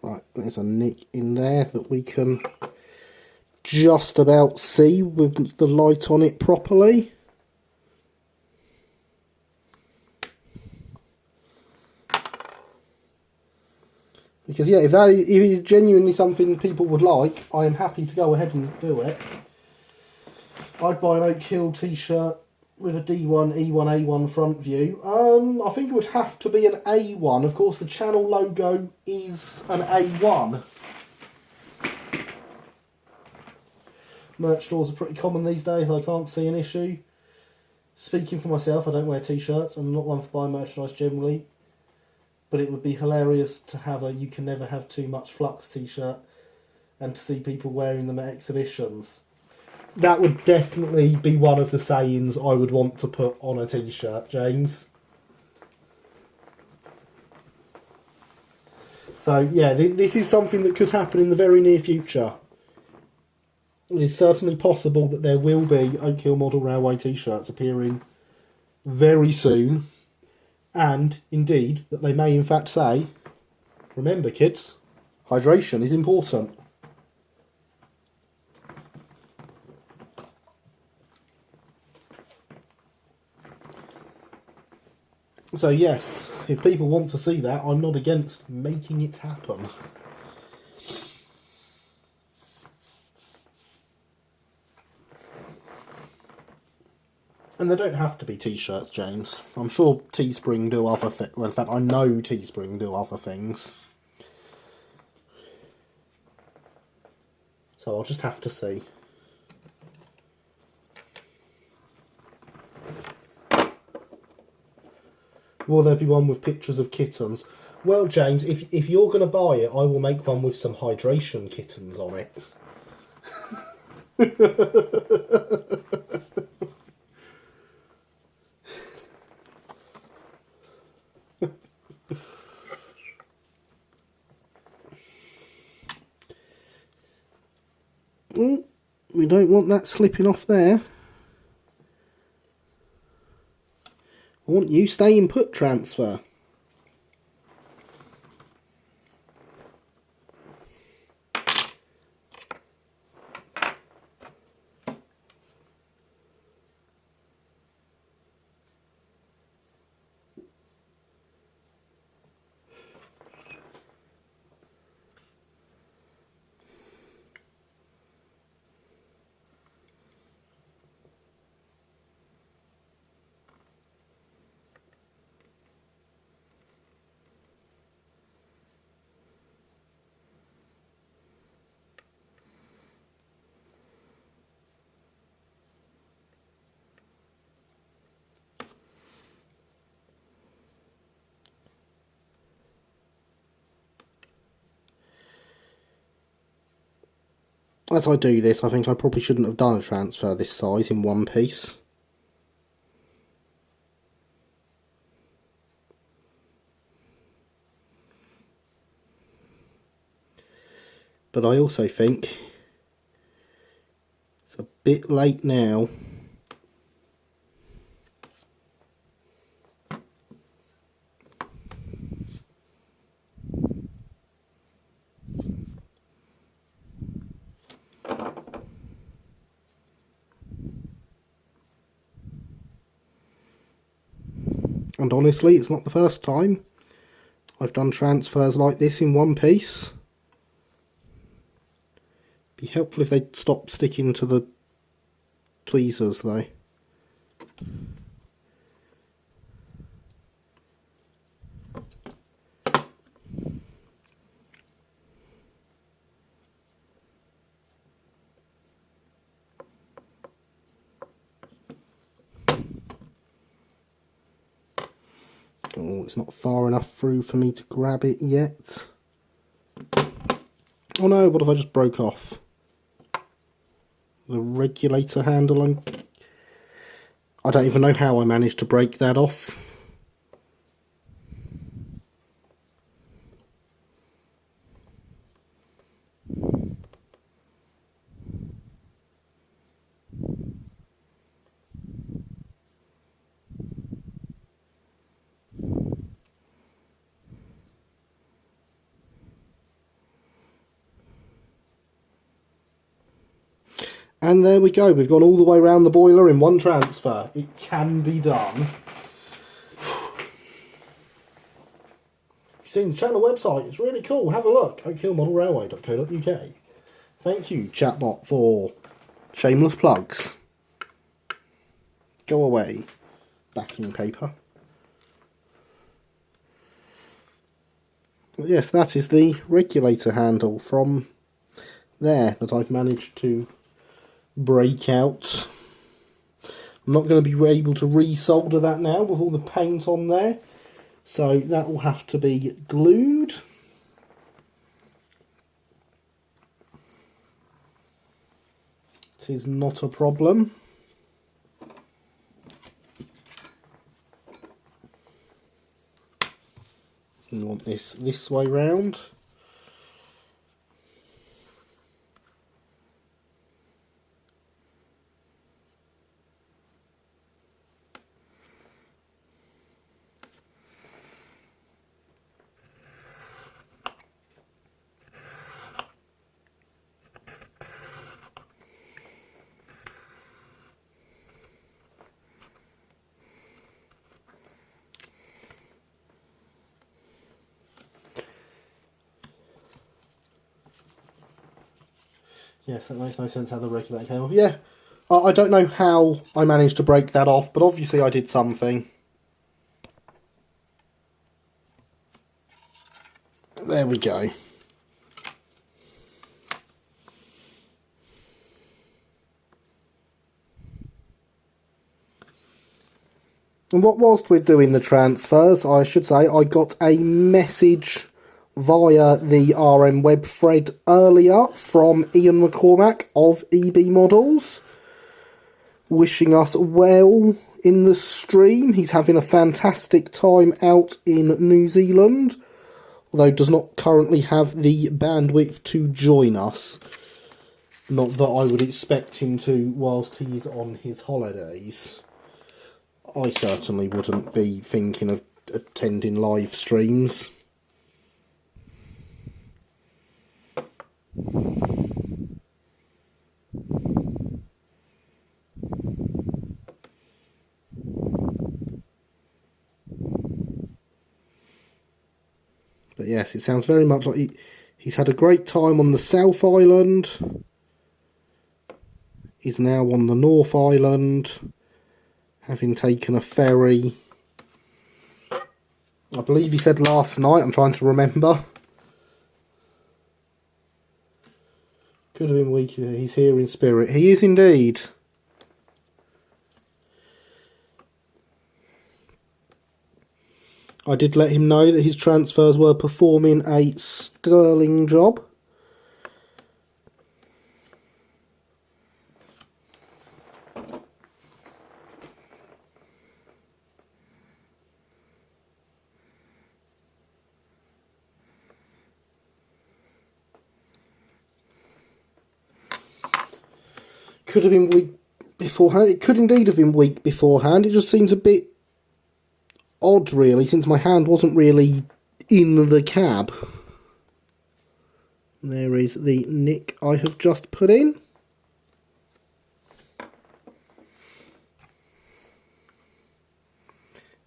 Right, there's a nick in there that we can just about see with the light on it properly. Because yeah, if it is genuinely something people would like, I am happy to go ahead and do it. I'd buy an Oak Hill t-shirt with a D1, E1, A1 front view. I think it would have to be an A1. Of course, the channel logo is an A1. Merch stores are pretty common these days. I can't see an issue. Speaking for myself, I don't wear t-shirts. I'm not one for buying merchandise generally. But it would be hilarious to have a "you can never have too much flux" t-shirt and to see people wearing them at exhibitions. That would definitely be one of the sayings I would want to put on a t-shirt, James. So yeah, this is something that could happen in the very near future. It is certainly possible that there will be Oak Hill Model Railway t-shirts appearing very soon. And, indeed, that they may in fact say, remember kids, hydration is important. So yes, if people want to see that, I'm not against making it happen. And they don't have to be t-shirts, James. I'm sure Teespring do other things. Well, in fact, I know Teespring do other things. So I'll just have to see. Will there be one with pictures of kittens? Well, James, if you're going to buy it, I will make one with some hydration kittens on it. We don't want that slipping off there. I want you staying put, transfer. As I do this, I think I probably shouldn't have done a transfer this size in one piece. But I also think it's a bit late now. And honestly, it's not the first time I've done transfers like this in one piece. Be helpful if they stop sticking to the tweezers though. Oh, it's not far enough through for me to grab it yet. Oh no, what if I just broke off the regulator handle? I don't even know how I managed to break that off. And there we go, we've gone all the way around the boiler in one transfer. It can be done. If you've seen the channel website, it's really cool, have a look, oakhillmodelrailway.co.uk. Thank you, chatbot, for shameless plugs. Go away, backing paper. But yes, that is the regulator handle from there that I've managed to break out. I'm not going to be able to resolder that now with all the paint on there, so that will have to be glued. It is not a problem. You want this way round. Yes, that makes no sense how the regulator came off. Yeah, I don't know how I managed to break that off, but obviously I did something. There we go. And whilst we're doing the transfers, I should say I got a message via the RM web thread earlier from Ian McCormack of EB Models, wishing us well in the stream. He's having a fantastic time out in New Zealand, although does not currently have the bandwidth to join us. Not that I would expect him to whilst he's on his holidays. I certainly wouldn't be thinking of attending live streams. But yes, it sounds very much like he's had a great time on the South Island. He's now on the North Island, having taken a ferry. I believe he said last night, I'm trying to remember. Could have been weak. He's here in spirit. He is indeed. I did let him know that his transfers were performing a sterling job. Could have been weak beforehand. It could indeed have been weak beforehand. It just seems a bit odd, really, since my hand wasn't really in the cab. There is the nick I have just put in.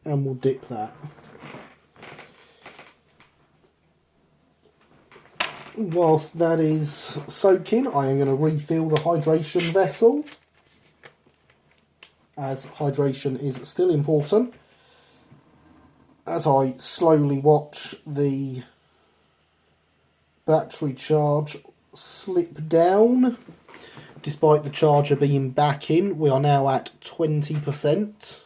And we'll dip that. Whilst that is soaking, I am going to refill the hydration vessel, as hydration is still important, as I slowly watch the battery charge slip down. Despite the charger being back in, we are now at 20%.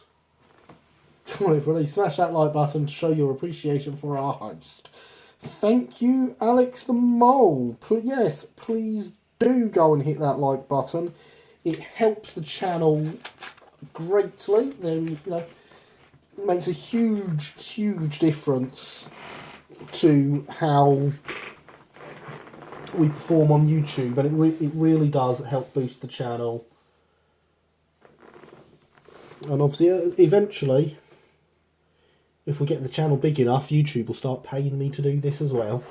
Come on, everybody, smash that like button to show your appreciation for our host. Thank you, Alex the Mole. Yes, please do go and hit that like button. It helps the channel greatly. Then, it makes a huge, huge difference to how we perform on YouTube, and it really does help boost the channel. And obviously, eventually, if we get the channel big enough, YouTube will start paying me to do this as well.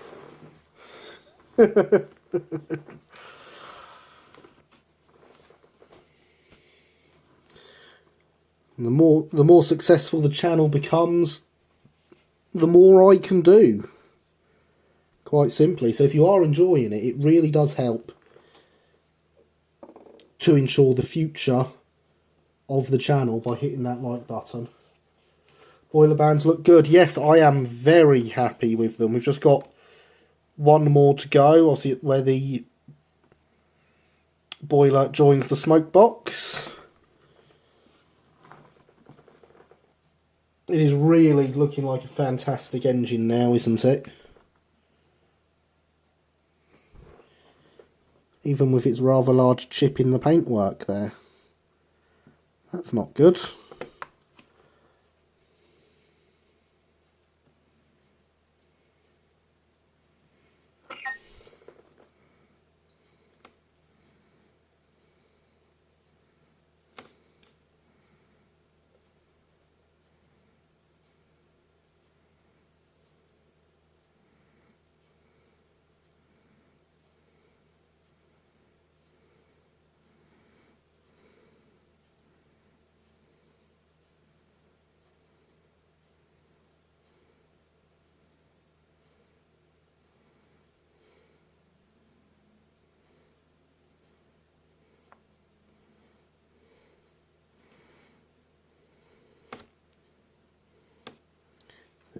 The more successful the channel becomes, the more I can do. Quite simply. So if you are enjoying it, it really does help to ensure the future of the channel by hitting that like button. Boiler bands look good. Yes, I am very happy with them. We've just got one more to go. Obviously, where the boiler joins the smoke box. It is really looking like a fantastic engine now, isn't it? Even with its rather large chip in the paintwork there. That's not good.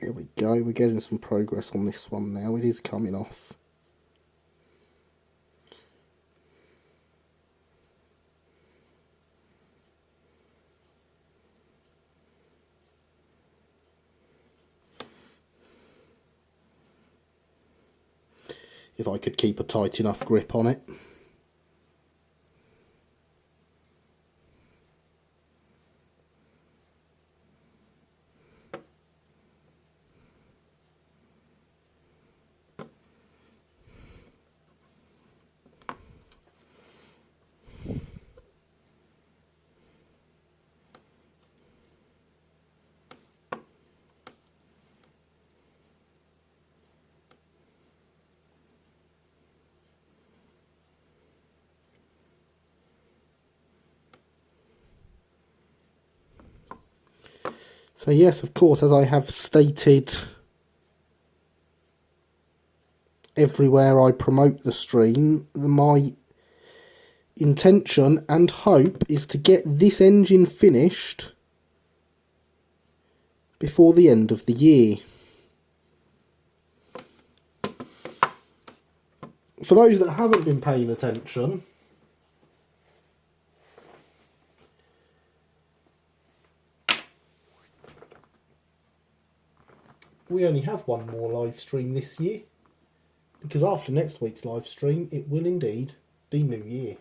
There we go, we're getting some progress on this one now. It is coming off. If I could keep a tight enough grip on it. So yes, of course, as I have stated everywhere I promote the stream, my intention and hope is to get this engine finished before the end of the year. For those that haven't been paying attention, we only have one more live stream this year, because after next week's live stream it will indeed be New Year.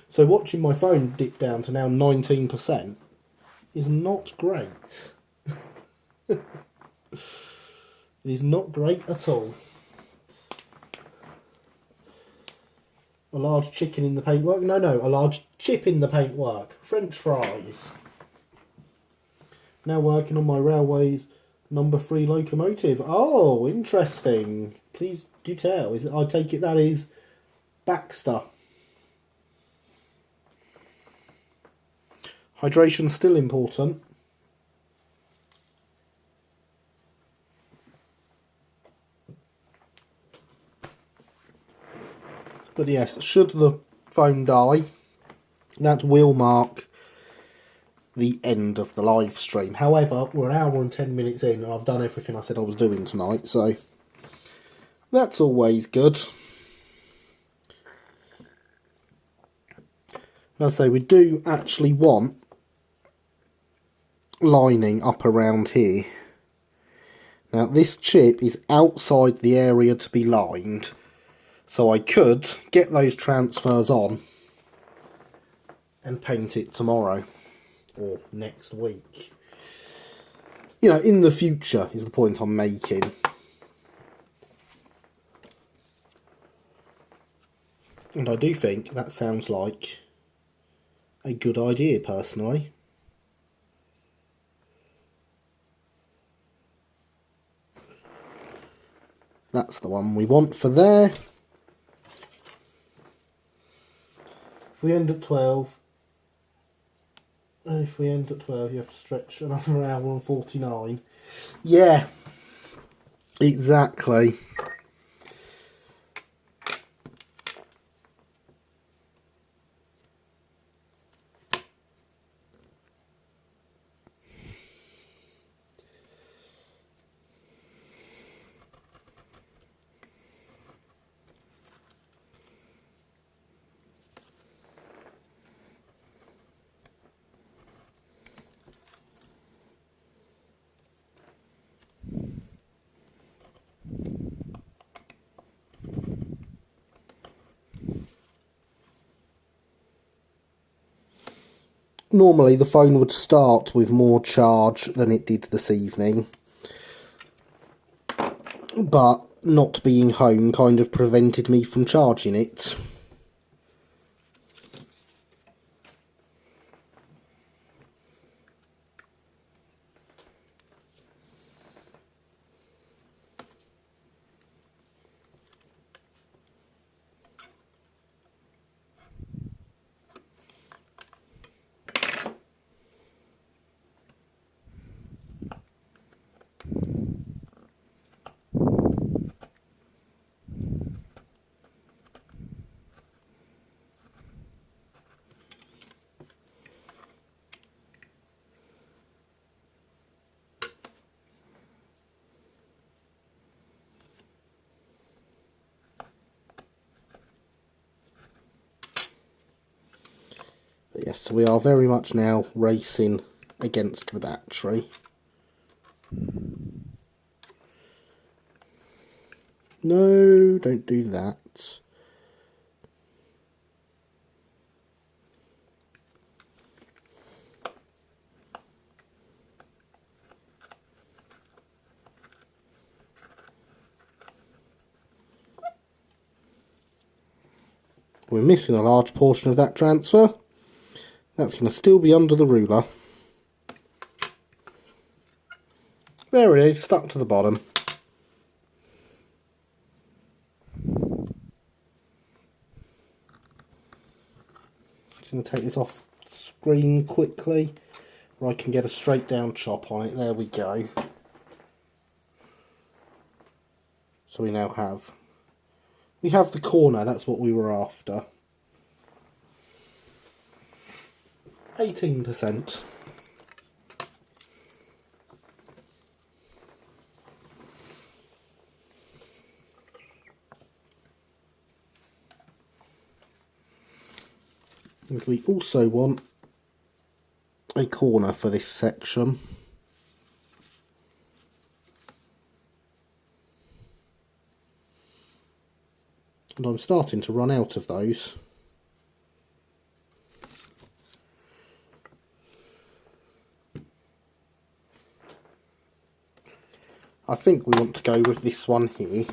So watching my phone dip down to now 19% is not great. It is not great at all. A large chicken in the paintwork? No, a large chip in the paintwork. French fries. Now working on my railway's number 3 locomotive. Oh, interesting. Please do tell. I take it that is Baxter. Hydration's still important. But yes, should the phone die, that will mark the end of the live stream. However, we're an hour and 10 minutes in and I've done everything I said I was doing tonight, so that's always good. As I say, we do actually want lining up around here. Now this chip is outside the area to be lined, so I could get those transfers on and paint it tomorrow or next week. You know, in the future is the point I'm making. And I do think that sounds like a good idea, personally. That's the one we want for there. If we end at 12, you have to stretch another hour and 49. Yeah, exactly. Normally the phone would start with more charge than it did this evening, but not being home kind of prevented me from charging it. But yes, we are very much now racing against the battery. No, don't do that. We're missing a large portion of that transfer. That's going to still be under the ruler. There it is, stuck to the bottom. Just going to take this off screen quickly, where I can get a straight down chop on it. There we go. So we now have... We have the corner, that's what we were after. 18%. And we also want a corner for this section. And I'm starting to run out of those. I think we want to go with this one here.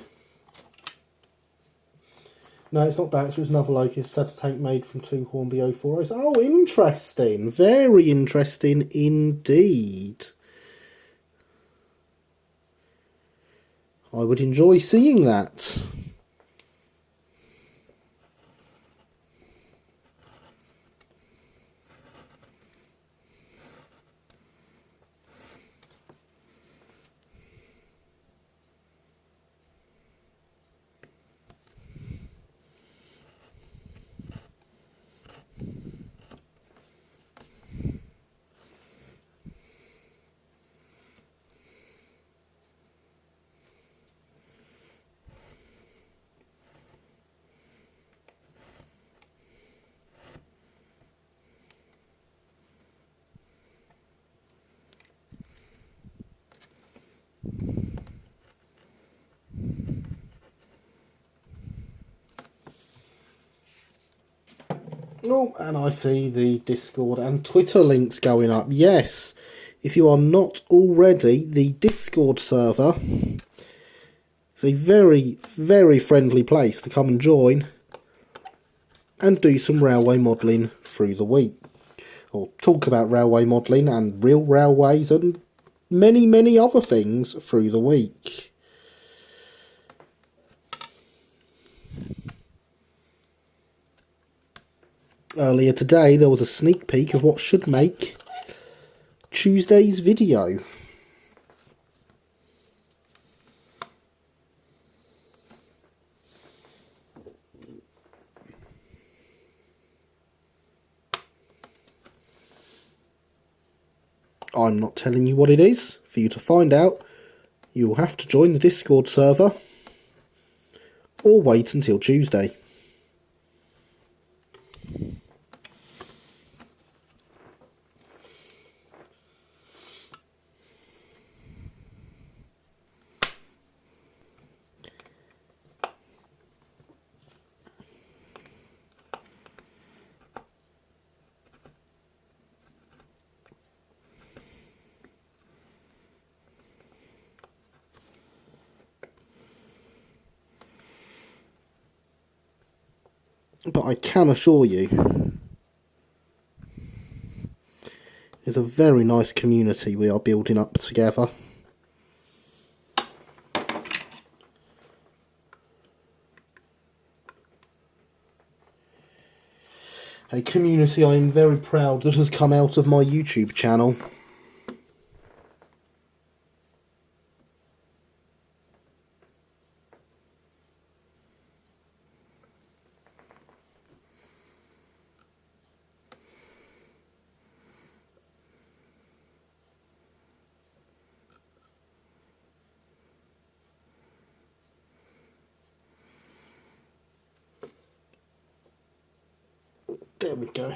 No, it's not that, it's just another locust. Set a tank made from 2 Hornby 040s. Oh, interesting. Very interesting indeed. I would enjoy seeing that. Oh, and I see the Discord and Twitter links going up. Yes, if you are not already, the Discord server is a very, very friendly place to come and join and do some railway modelling through the week. Or talk about railway modelling and real railways and many, many other things through the week. Earlier today there was a sneak peek of what should make Tuesday's video. I'm not telling you what it is. For you to find out, you will have to join the Discord server or wait until Tuesday. But I can assure you, it's a very nice community we are building up together. A community I am very proud that has come out of my YouTube channel. There we go.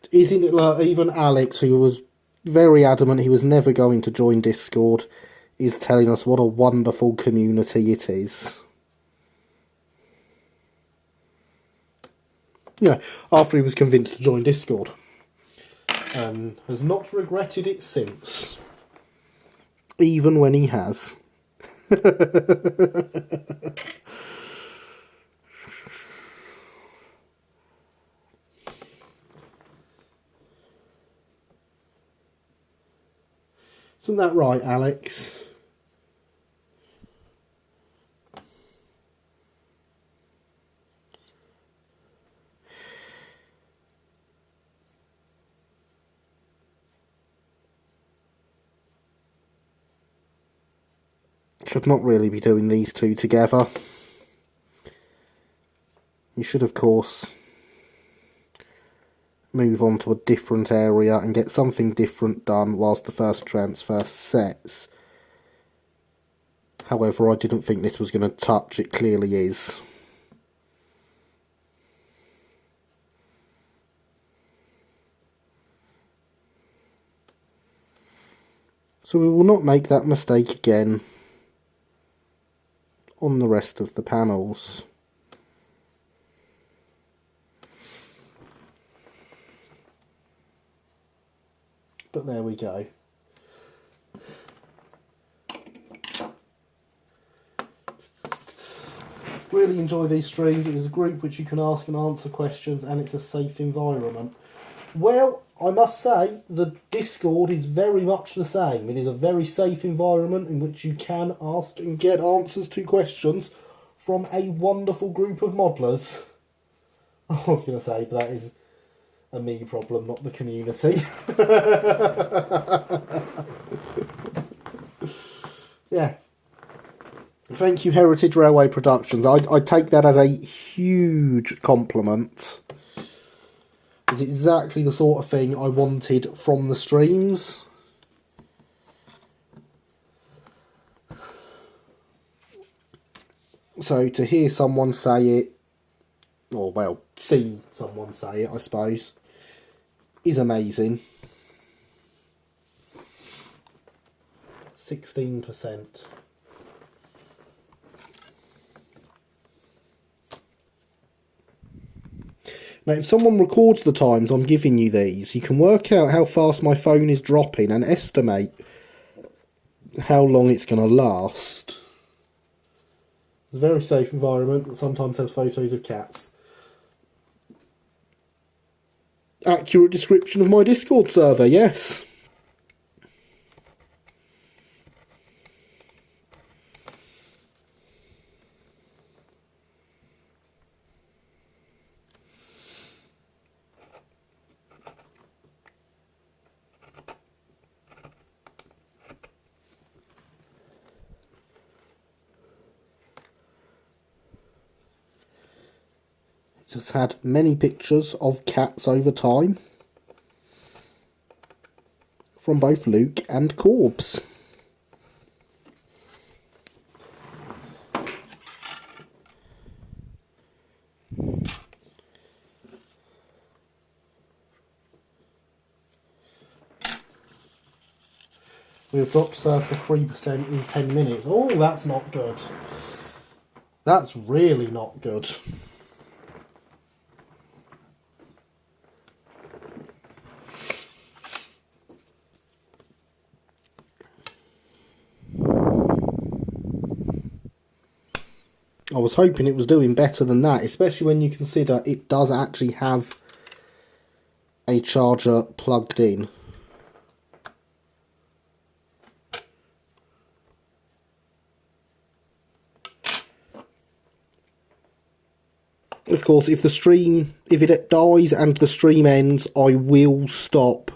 Isn't it like even Alex, who was very adamant he was never going to join Discord, is telling us what a wonderful community it is. Yeah, after he was convinced to join Discord. And has not regretted it since. Even when he has. Isn't that right, Alex? Should not really be doing these two together. You should, of course, move on to a different area and get something different done whilst the first transfer sets. However, I didn't think this was going to touch. It clearly is. So we will not make that mistake again on the rest of the panels. But there we go. Really enjoy these streams. It is a group which you can ask and answer questions, and it's a safe environment. Well, I must say, the Discord is very much the same. It is a very safe environment in which you can ask and get answers to questions from a wonderful group of modelers. I was going to say, but that is a me problem, not the community. Yeah. Thank you, Heritage Railway Productions. I take that as a huge compliment. It's exactly the sort of thing I wanted from the streams. So to hear someone say it, or well, see someone say it, I suppose, is amazing. 16%. Now, if someone records the times I'm giving you these, you can work out how fast my phone is dropping and estimate how long it's going to last. It's a very safe environment that sometimes has photos of cats. Accurate description of my Discord server, yes. It has had many pictures of cats over time from both Luke and Corbs. We've dropped circa 3% in 10 minutes. Oh, that's not good. That's really not good. I was hoping it was doing better than that, especially when you consider it does actually have a charger plugged in. Of course, if it dies and the stream ends, I will stop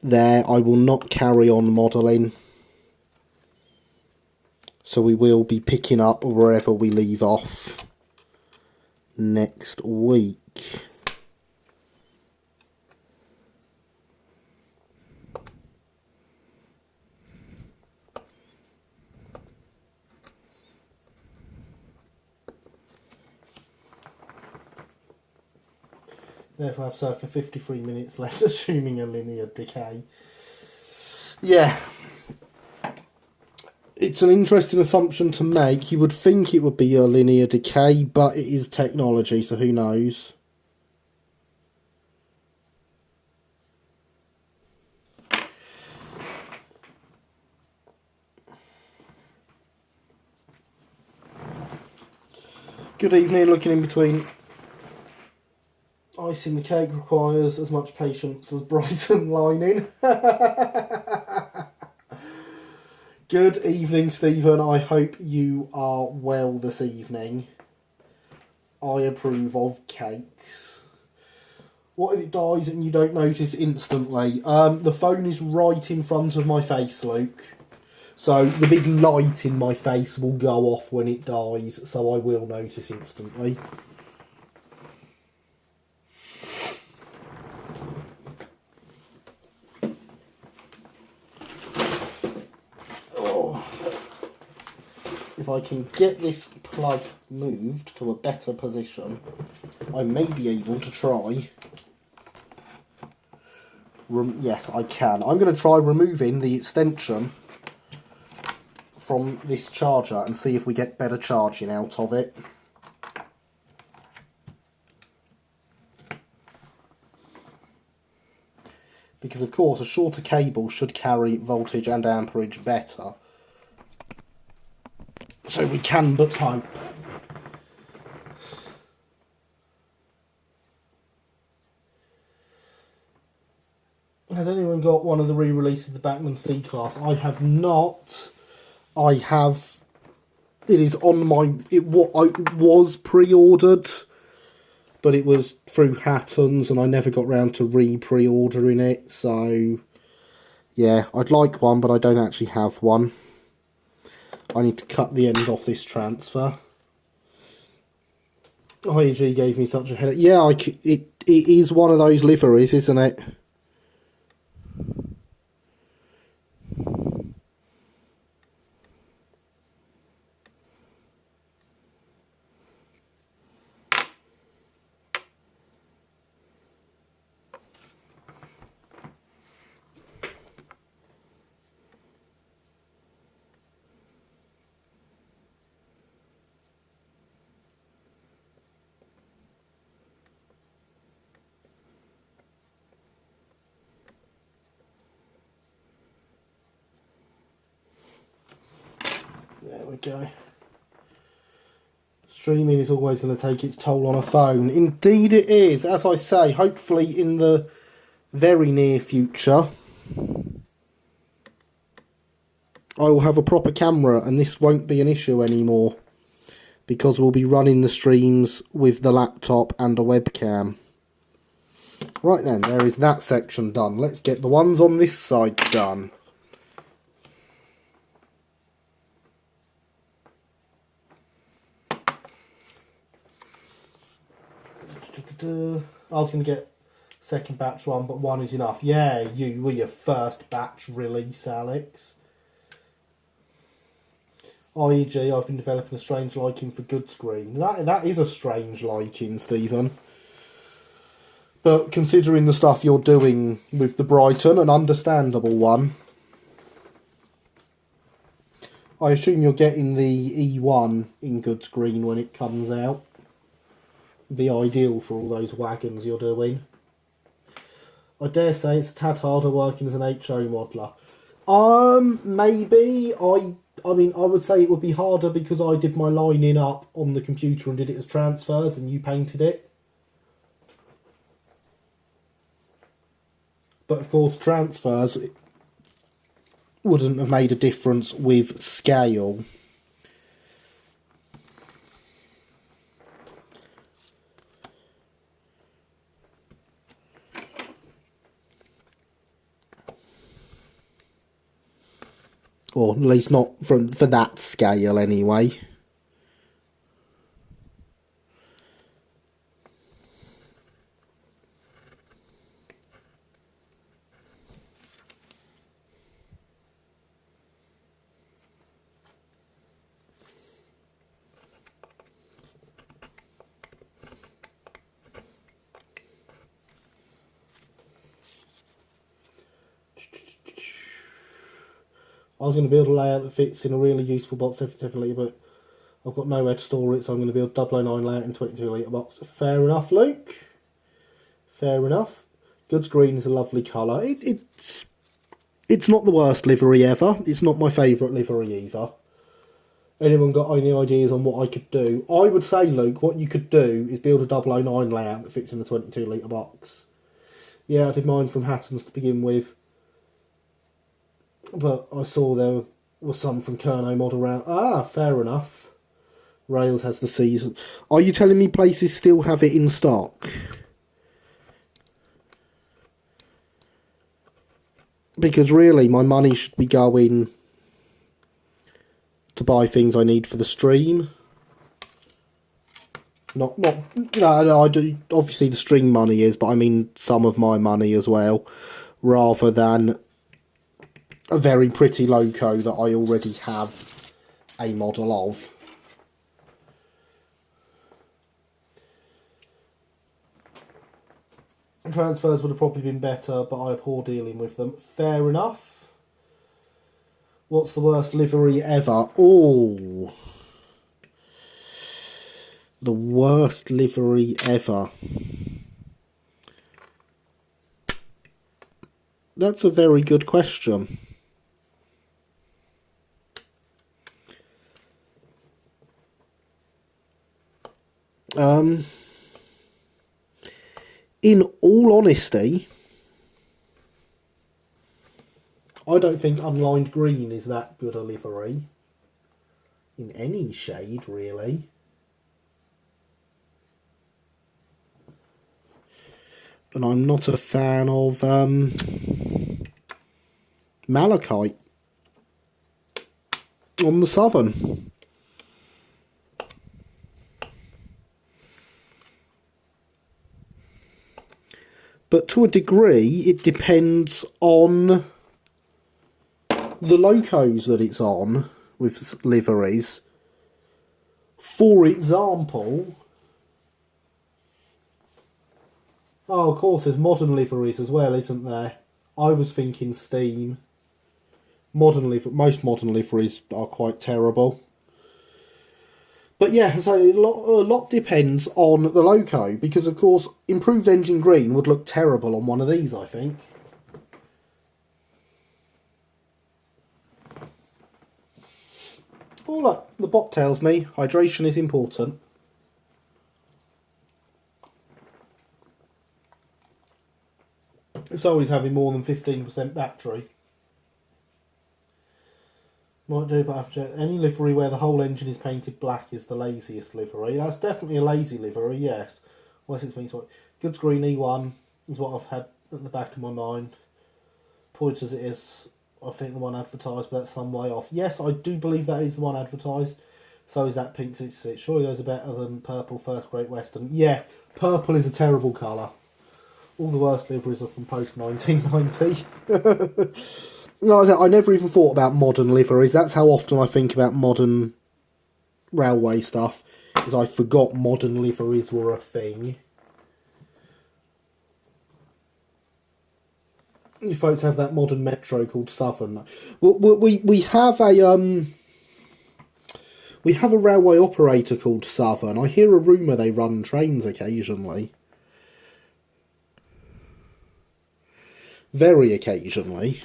there. I will not carry on modelling. So we will be picking up wherever we leave off next week. Therefore I have circa 53 minutes left, assuming a linear decay. Yeah. It's an interesting assumption to make. You would think it would be a linear decay, but it is technology, so who knows? Good evening, looking in between. Icing the cake requires as much patience as Brighton lining. Good evening, Stephen. I hope you are well this evening. I approve of cakes. What if it dies and you don't notice instantly? The phone is right in front of my face, Luke. So the big light in my face will go off when it dies, so I will notice instantly. If I can get this plug moved to a better position, I may be able to try. Yes, I can. I'm going to try removing the extension from this charger and see if we get better charging out of it. Because of course a shorter cable should carry voltage and amperage better. So we can but hope. Has anyone got one of the re-releases of the Bachmann C-Class? I have not. I have. It is on my. It was pre-ordered, but it was through Hatton's, and I never got round to pre-ordering it. So, yeah, I'd like one, but I don't actually have one. I need to cut the end off this transfer. IEG gave me such a headache. Yeah, it is one of those liveries, isn't it? we go. Streaming is always going to take its toll on a phone. Indeed it is. As I say, hopefully in the very near future, I will have a proper camera and this won't be an issue anymore, because we'll be running the streams with the laptop and a webcam. Right then, there is that section done. Let's get the ones on this side done. I was going to get second batch one, but one is enough. Yeah, you were your first batch release, Alex. i.e.g. I've been developing a strange liking for good screen. That is a strange liking, Stephen. But considering the stuff you're doing with the Brighton, an understandable one. I assume you're getting the E1 in good screen when it comes out. Be ideal for all those wagons you're doing. I dare say it's a tad harder working as an HO modeller. Maybe. I mean, I would say it would be harder because I did my lining up on the computer and did it as transfers and you painted it. But of course, transfers wouldn't have made a difference with scale. Or at least not for that scale anyway. I was going to build a layout that fits in a really useful box 77 litre, but I've got nowhere to store it, so I'm going to build 009 layout in 22 litre box. Fair enough, Luke. Fair enough. Good screen is a lovely colour. It's not the worst livery ever. It's not my favourite livery either. Anyone got any ideas on what I could do? I would say, Luke, what you could do is build a 009 layout that fits in a 22 litre box. Yeah, I did mine from Hatton's to begin with. But I saw there was some from Kerno Model Round. Ah, fair enough. Rails has the season. Are you telling me places still have it in stock? Because really, my money should be going to buy things I need for the stream. No, I do. Obviously, the stream money is, but I mean some of my money as well, rather than a very pretty loco that I already have a model of. Transfers would have probably been better, but I abhor dealing with them. Fair enough. What's the worst livery ever? Oh, the worst livery ever. That's a very good question. In all honesty, I don't think unlined green is that good a livery. In any shade, really. And I'm not a fan of malachite on the Southern. But to a degree, it depends on the locos that it's on with liveries. For example, oh, of course, there's modern liveries as well, isn't there? I was thinking steam. Most modern liveries are quite terrible. But yeah, so a lot depends on the loco, because of course improved engine green would look terrible on one of these, I think. Oh look, the bot tells me hydration is important. It's always having more than 15% battery. Might do, but after any livery where the whole engine is painted black is the laziest livery. That's definitely a lazy livery, yes. Well, it's means what? Goods Green E1 is what I've had at the back of my mind. Point as it is, I think the one advertised, but that's some way off. Yes, I do believe that is the one advertised. So is that pink 66. Surely those are better than purple First Great Western. Yeah, purple is a terrible colour. All the worst liveries are from post 1990. No, I never even thought about modern liveries. That's how often I think about modern railway stuff, is I forgot modern liveries were a thing. You folks have that modern metro called Southern. We have a railway operator called Southern. I hear a rumour they run trains occasionally. Very occasionally.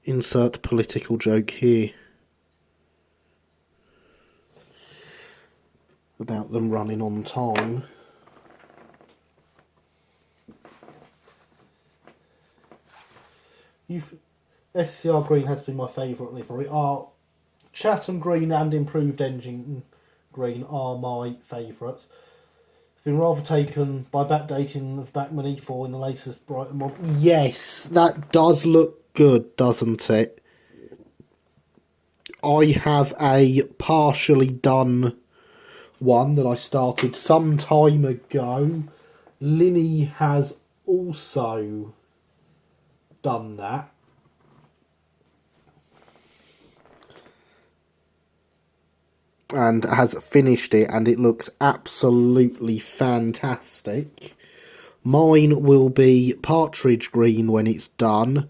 Insert political joke here. About them running on time. SCR Green has been my favourite livery. Chatham Green and Improved Engine Green are my favourites. Been rather taken by backdating of Bachmann E4 in the latest Brighton model. Yes, that does look good, doesn't it? I have a partially done one that I started some time ago. Linny has also done that. And has finished it, and it looks absolutely fantastic. Mine will be Partridge Green when it's done,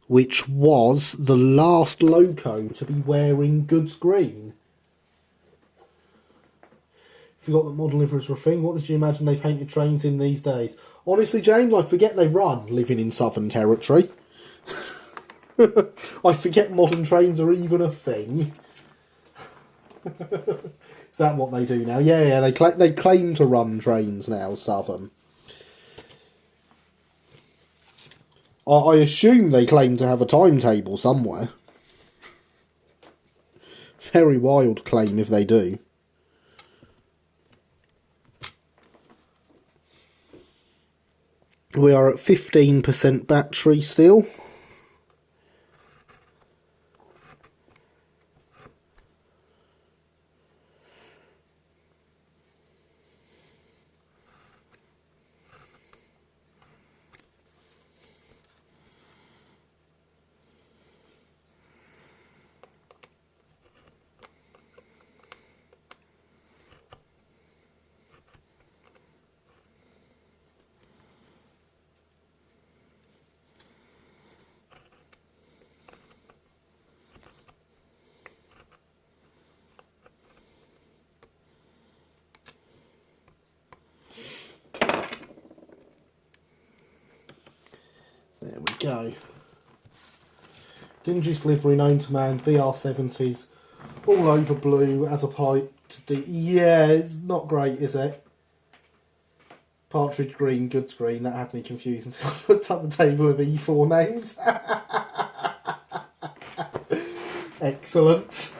which was the last loco to be wearing Goods Green. Forgot that modern liveries were a thing. What did you imagine they painted trains in these days? Honestly, James, I forget they run living in Southern Territory. I forget modern trains are even a thing. Is that what they do now? Yeah, they claim to run trains now, Southern. I assume they claim to have a timetable somewhere. Very wild claim if they do. We are at 15% battery still. There we go. Dingiest livery known to man, BR70s, all over blue as applied to D. Yeah, it's not great, is it? Partridge Green, Goods Green, that had me confused until I looked up the table of E4 names. Excellent.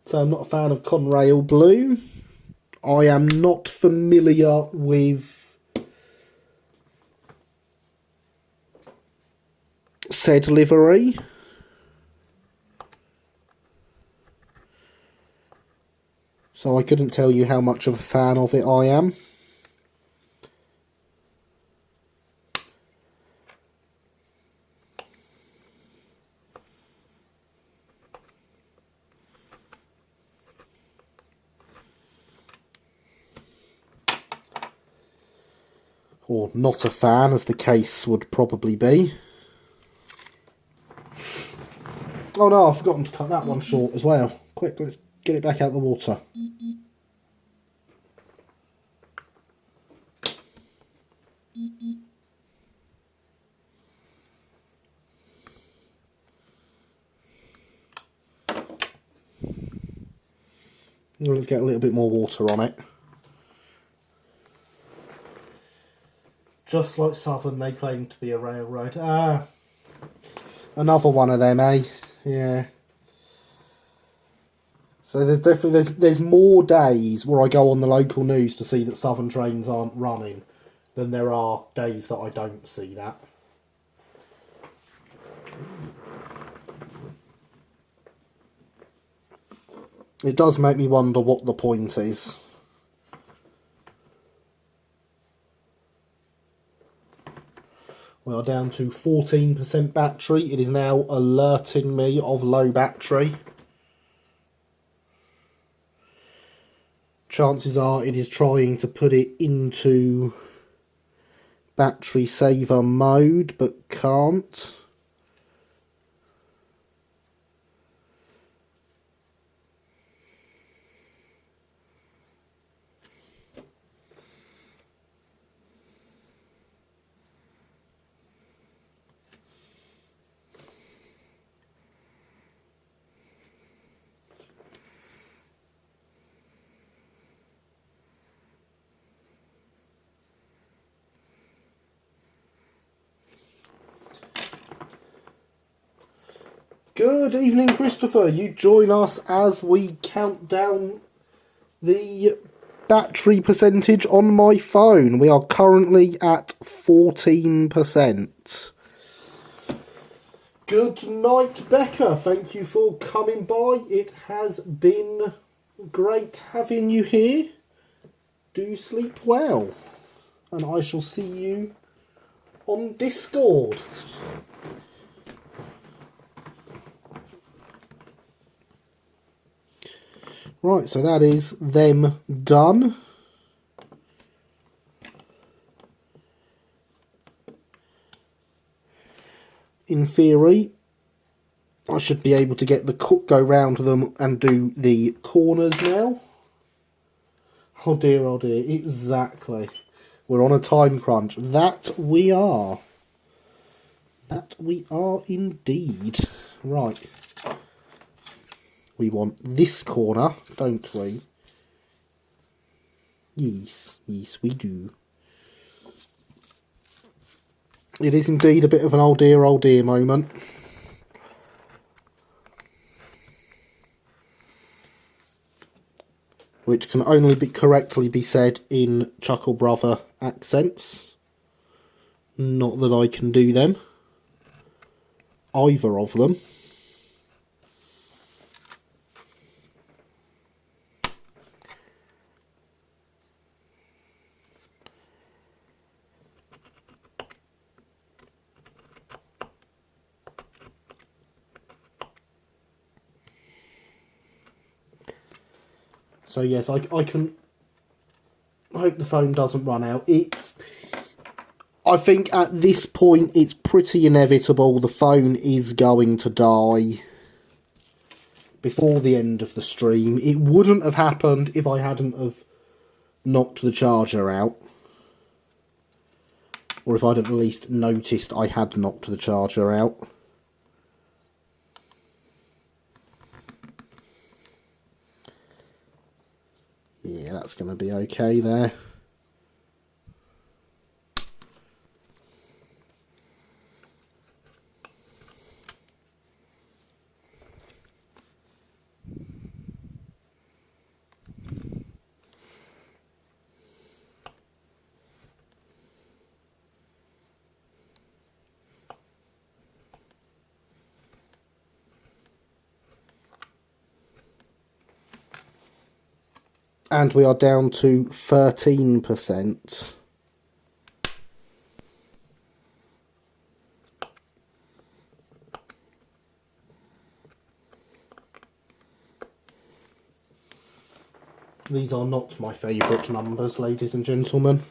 So I'm not a fan of Conrail Blue. I am not familiar with said livery. So I couldn't tell you how much of a fan of it I am. Or not a fan, as the case would probably be. Oh no, I've forgotten to cut that one short as well. Quick, let's get it back out of the water. Let's get a little bit more water on it. Just like Southern, they claim to be a railroad. Ah, another one of them, eh? Yeah. So there's definitely there's more days where I go on the local news to see that Southern trains aren't running than there are days that I don't see that. It does make me wonder what the point is. We are down to 14% battery. It is now alerting me of low battery. Chances are it is trying to put it into battery saver mode, but can't. Good evening, Christopher. You join us as we count down the battery percentage on my phone. We are currently at 14%. Good night, Becca. Thank you for coming by. It has been great having you here. Do sleep well. And I shall see you on Discord. Right, so that is them done. In theory, I should be able to get the go round them and do the corners now. Oh dear, exactly. We're on a time crunch. That we are. That we are indeed. Right. We want this corner, don't we? Yes, yes we do. It is indeed a bit of an oh dear moment. Which can only be correctly be said in Chuckle Brother accents. Not that I can do them. Either of them. So yes, I can. I hope the phone doesn't run out. I think at this point it's pretty inevitable the phone is going to die before the end of the stream. It wouldn't have happened if I hadn't have knocked the charger out. Or if I'd at least noticed I had knocked the charger out. Yeah, that's going to be okay there. And we are down to 13%. These are not my favourite numbers, ladies and gentlemen.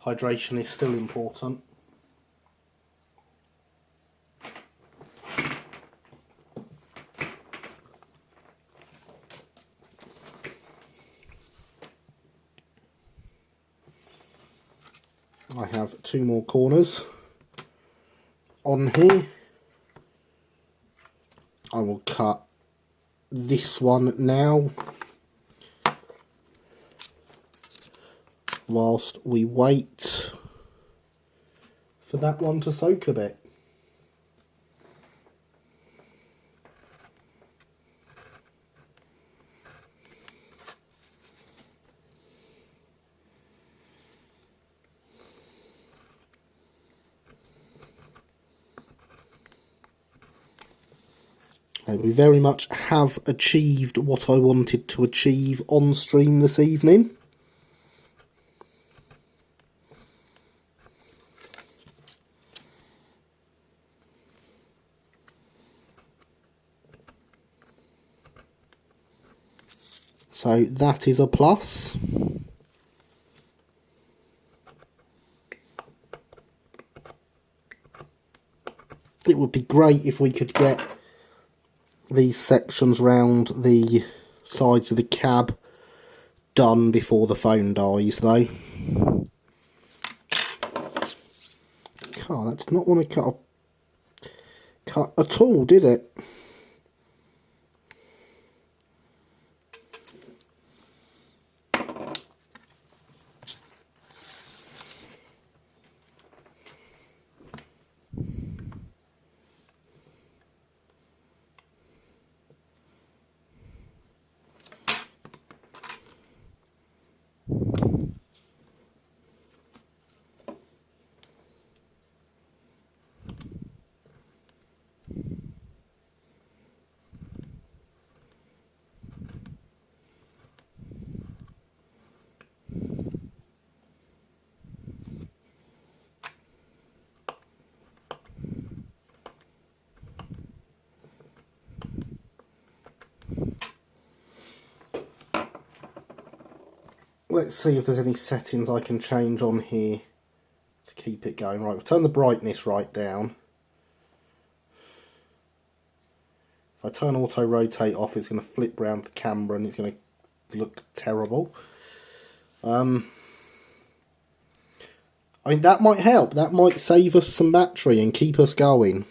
hydration is still important. I have 2 more corners on here. I will cut this one now whilst we wait for that one to soak a bit. We very much have achieved what I wanted to achieve on stream this evening. So that is a plus. It would be great if we could get these sections round the sides of the cab done before the phone dies, though. God, that did not want to cut at all, did it? Let's see if there's any settings I can change on here to keep it going. Right, we'll turn the brightness right down. If I turn auto rotate off, it's going to flip round the camera and it's going to look terrible. I mean, that might help. That might save us some battery and keep us going.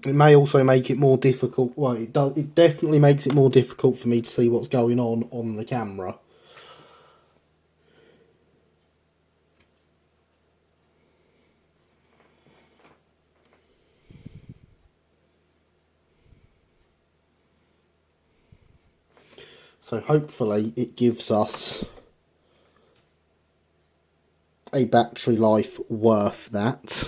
It may also make it more difficult. Well, it does. It definitely makes it more difficult for me to see what's going on the camera. So hopefully it gives us a battery life worth that.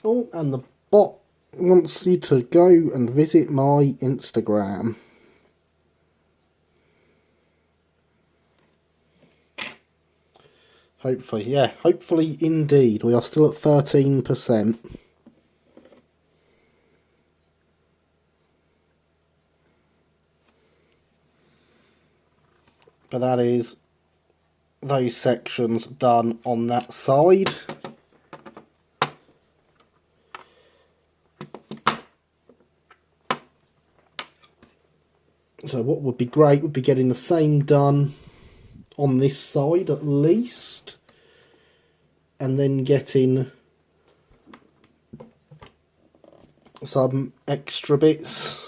Oh, and the bot wants you to go and visit my Instagram. Hopefully, yeah, hopefully indeed. We are still at 13%. But that is those sections done on that side. So what would be great would be getting the same done on this side at least, and then getting some extra bits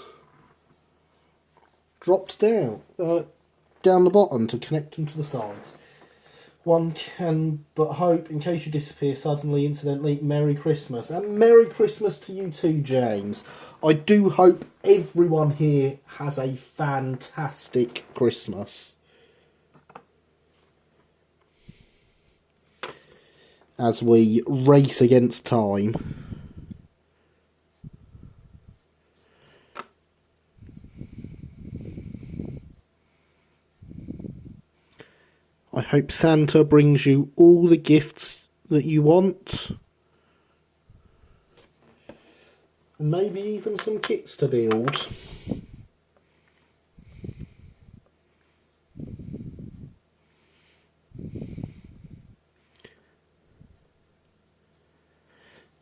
dropped down the bottom to connect them to the sides. One can but hope, in case you disappear suddenly, incidentally, Merry Christmas. And Merry Christmas to you too, James. I do hope everyone here has a fantastic Christmas. as we race against time. I hope Santa brings you all the gifts that you want. And maybe even some kits to build.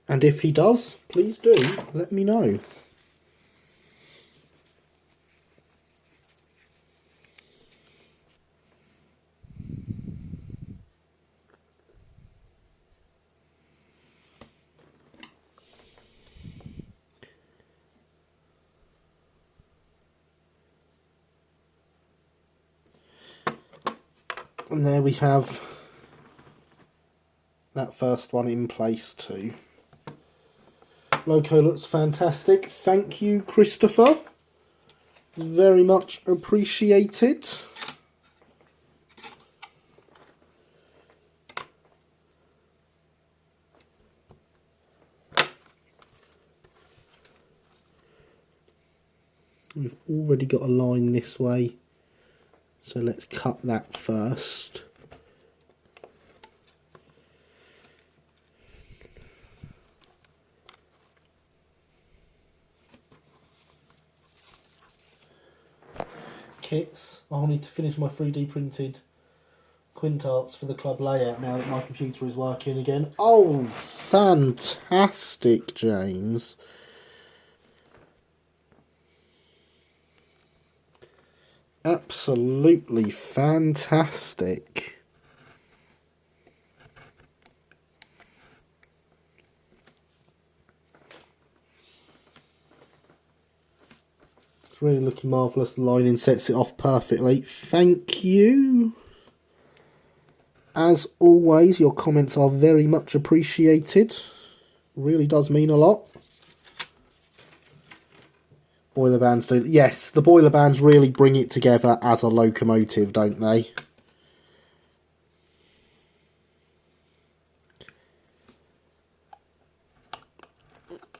And if he does, please do let me know. And there we have that first one in place too. Logo looks fantastic. Thank you, Christopher. Very much appreciated. We've already got a line this way, so let's cut that first. Kits. I'll need to finish my 3D printed quintarts for the club layout now that my computer is working again. Oh, fantastic, James. Absolutely fantastic. It's really looking marvellous. The lining sets it off perfectly. Thank you. As always, your comments are very much appreciated. Really does mean a lot. Boiler bands do. Yes, the boiler bands really bring it together as a locomotive, don't they?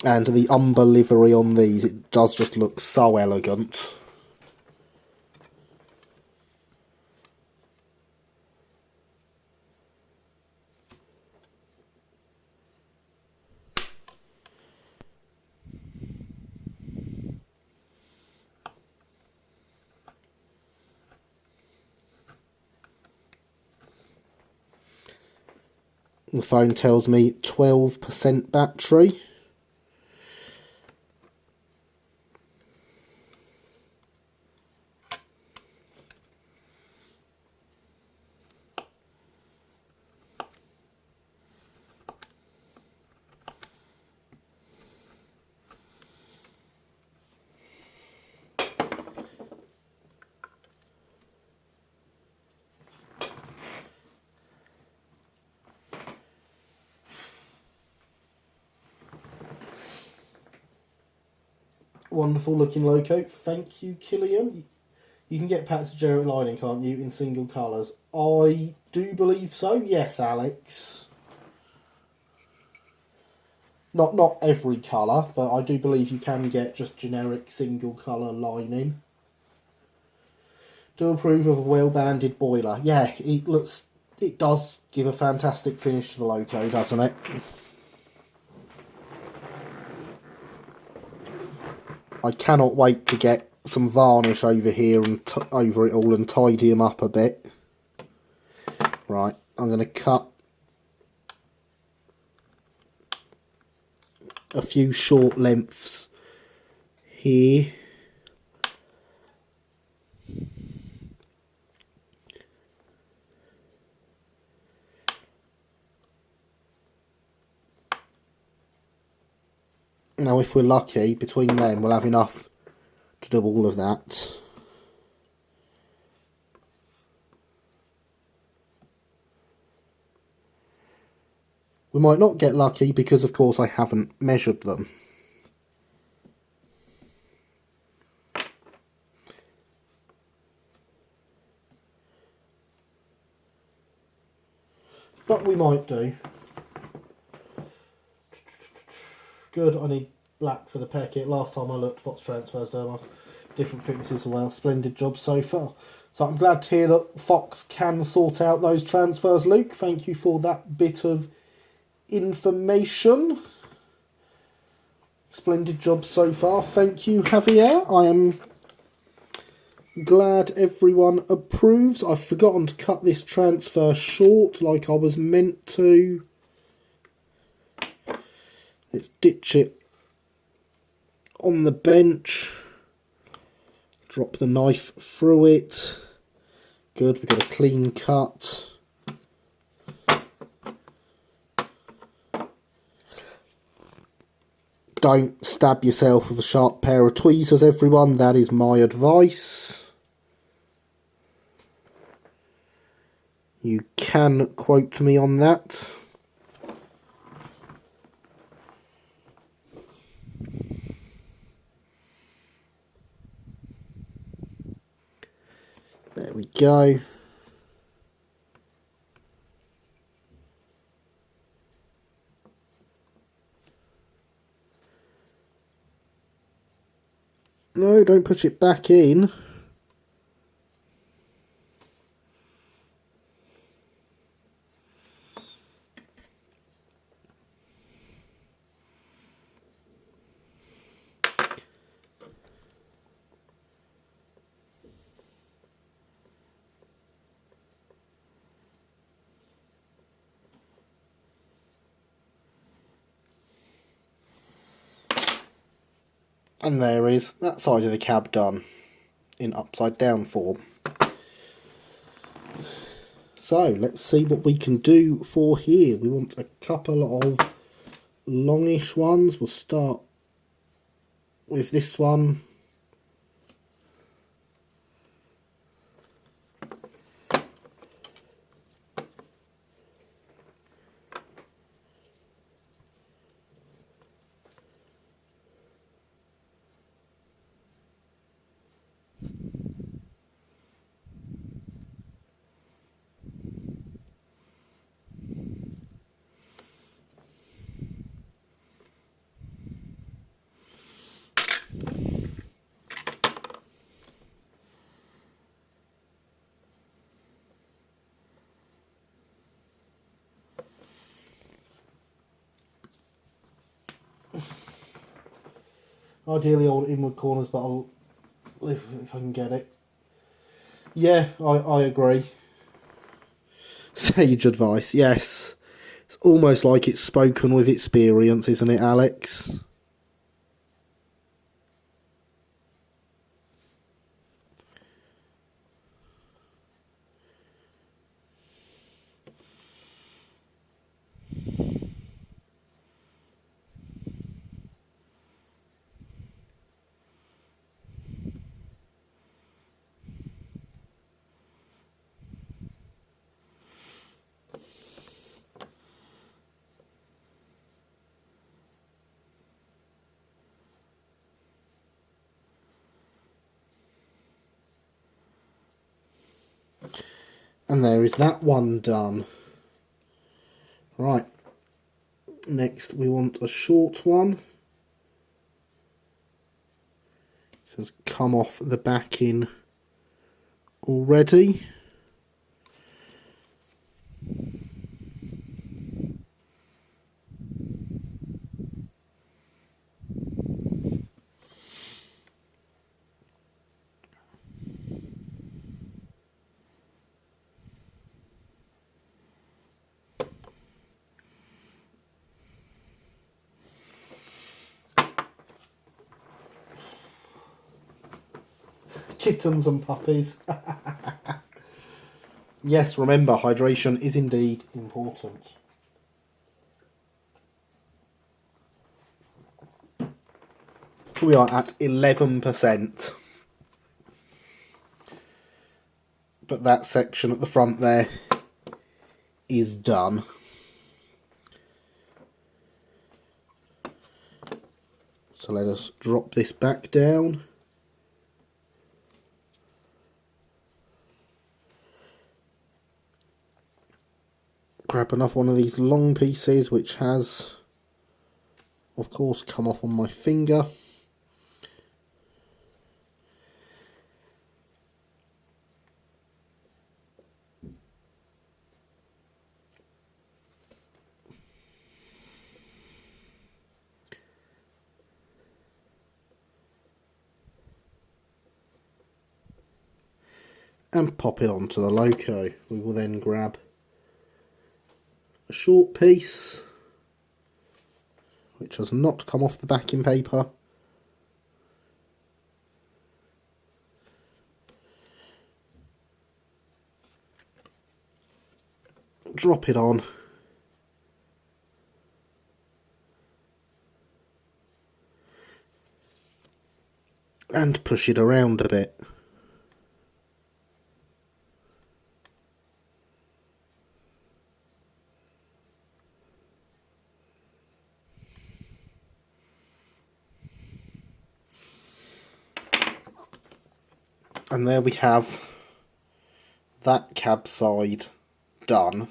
And the umber livery on these, it does just look so elegant. The phone tells me 12% battery. Wonderful looking logo. Thank you, Killian. You can get packs of Jerry lining, can't you, in single colours? I do believe so. Yes, Alex. Not every colour, but I do believe you can get just generic single colour lining. Do approve of a well-banded boiler. Yeah, it does give a fantastic finish to the logo, doesn't it? I cannot wait to get some varnish over here and over it all and tidy them up a bit. Right, I'm going to cut a few short lengths here. Now if we're lucky, between them we'll have enough to do all of that. We might not get lucky because of course I haven't measured them. But we might do. Good, I need black for the packet. Last time I looked, Fox transfers there, different thicknesses as well. Splendid job so far. So I'm glad to hear that Fox can sort out those transfers, Luke. Thank you for that bit of information. Splendid job so far. Thank you, Javier. I am glad everyone approves. I've forgotten to cut this transfer short like I was meant to. Let's ditch it on the bench. Drop the knife through it. Good, we've got a clean cut. Don't stab yourself with a sharp pair of tweezers, everyone. That is my advice. You can quote me on that. There we go. No, don't push it back in. And there is that side of the cab done in upside down form. So let's see what we can do for here. We want a couple of longish ones. We'll start with this one. Ideally all inward corners, but I'll if I can get it. Yeah, I agree. Sage advice, yes. It's almost like it's spoken with experience, isn't it, Alex? And there is that one done. Right. Next we want a short one. It has come off the backing already. Kittens and puppies. Yes, remember, hydration is indeed important. We are at 11%. But that section at the front there is done. So let us drop this back down. Grab another one of these long pieces which has of course come off on my finger. And pop it onto the loco. We will then grab a short piece which has not come off the backing paper, drop it on, and push it around a bit. And there we have that cab side done,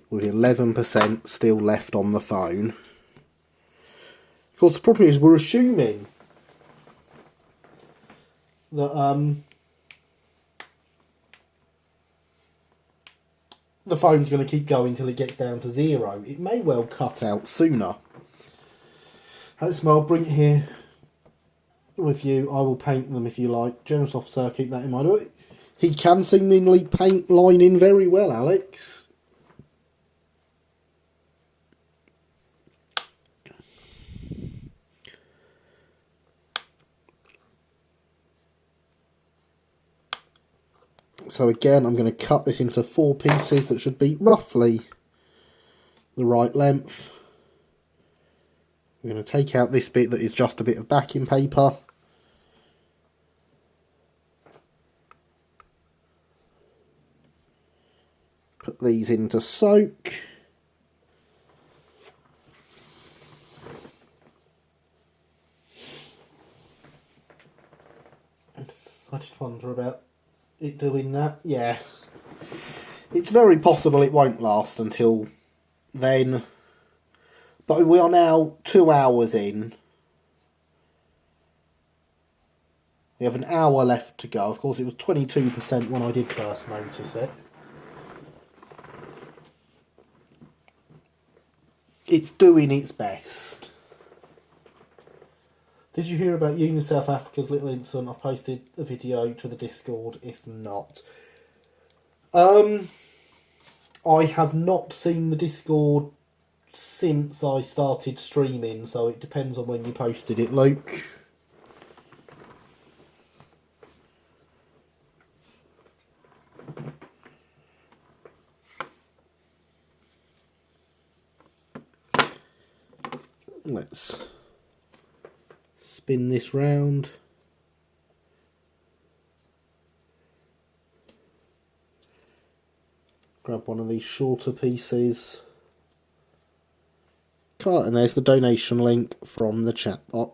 with 11% still left on the phone. Of course, the problem is we're assuming that the phone's going to keep going until it gets down to 0. It may well cut out sooner. I'll bring it here with you. I will paint them if you like. Generous officer, keep that in mind. He can seemingly paint line in very well, Alex. So again, I'm going to cut this into 4 pieces that should be roughly the right length. We're going to take out this bit that is just a bit of backing paper. Put these into soak. I just wonder about it doing that. Yeah. It's very possible it won't last until then. But we are now 2 hours in. We have an hour left to go. Of course, it was 22% when I did first notice it. It's doing its best. Did you hear about Union South Africa's little incident? I've posted a video to the Discord, if not. I have not seen the Discord since I started streaming, so it depends on when you posted it, Luke. Let's spin this round. Grab one of these shorter pieces. Cut, and there's the donation link from the chat bot.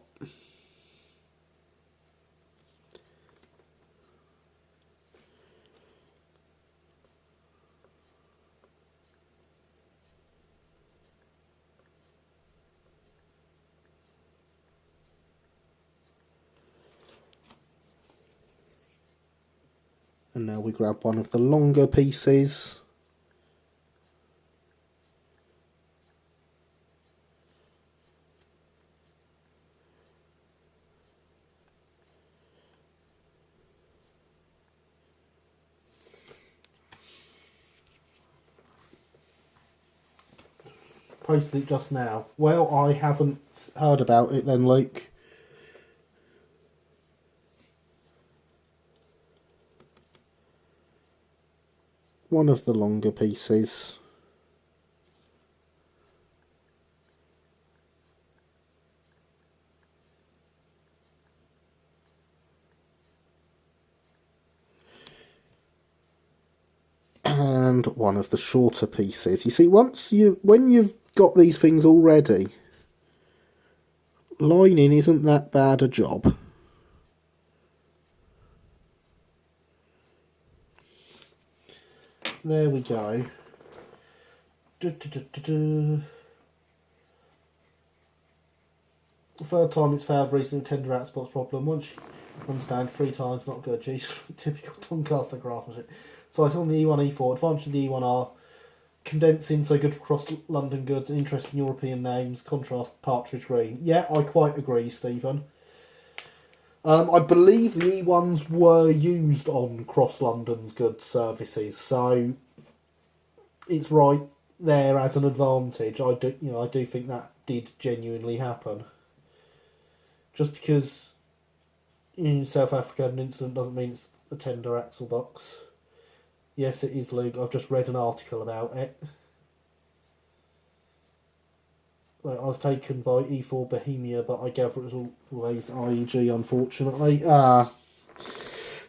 And now we grab one of the longer pieces. Posted it just now. Well, I haven't heard about it then, Luke. One of the longer pieces. And one of the shorter pieces. You see, when you've got these things all ready, lining isn't that bad a job. There we go. Third time it's failed recently, tender out spots problem. Once you understand, 3 times, not good. Geez, typical Doncaster craftsmanship. So it's on the E1, E4. Advantage of the E1 are condensing, so good for cross-London goods, interesting European names, contrast partridge green. Yeah, I quite agree, Stephen. I believe the E1s were used on cross-London's goods services, so it's right there as an advantage. I do think that did genuinely happen. Just because in South Africa an incident doesn't mean it's a tender axle box. Yes, it is, Luke. I've just read an article about it. I was taken by E4 Bohemia, but I gather it was always IEG, unfortunately.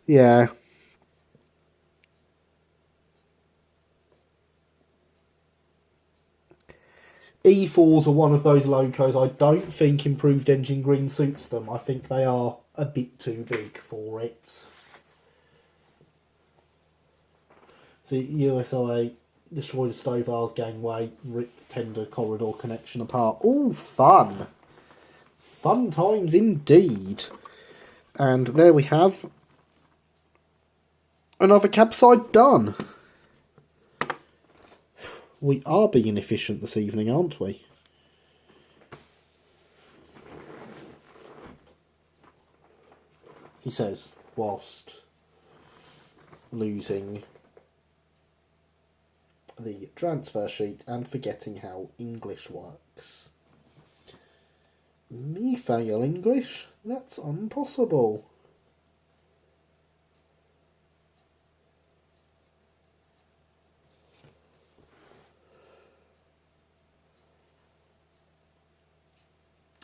Yeah. E4s are one of those locos I don't think improved engine green suits them. I think they are a bit too big for it. So USIA destroyed the Stovars gangway, ripped the tender corridor connection apart. All fun! Fun times indeed. And there we have another cabside done. We are being efficient this evening, aren't we? He says, whilst losing the transfer sheet and forgetting how English works. Me fail English? That's impossible.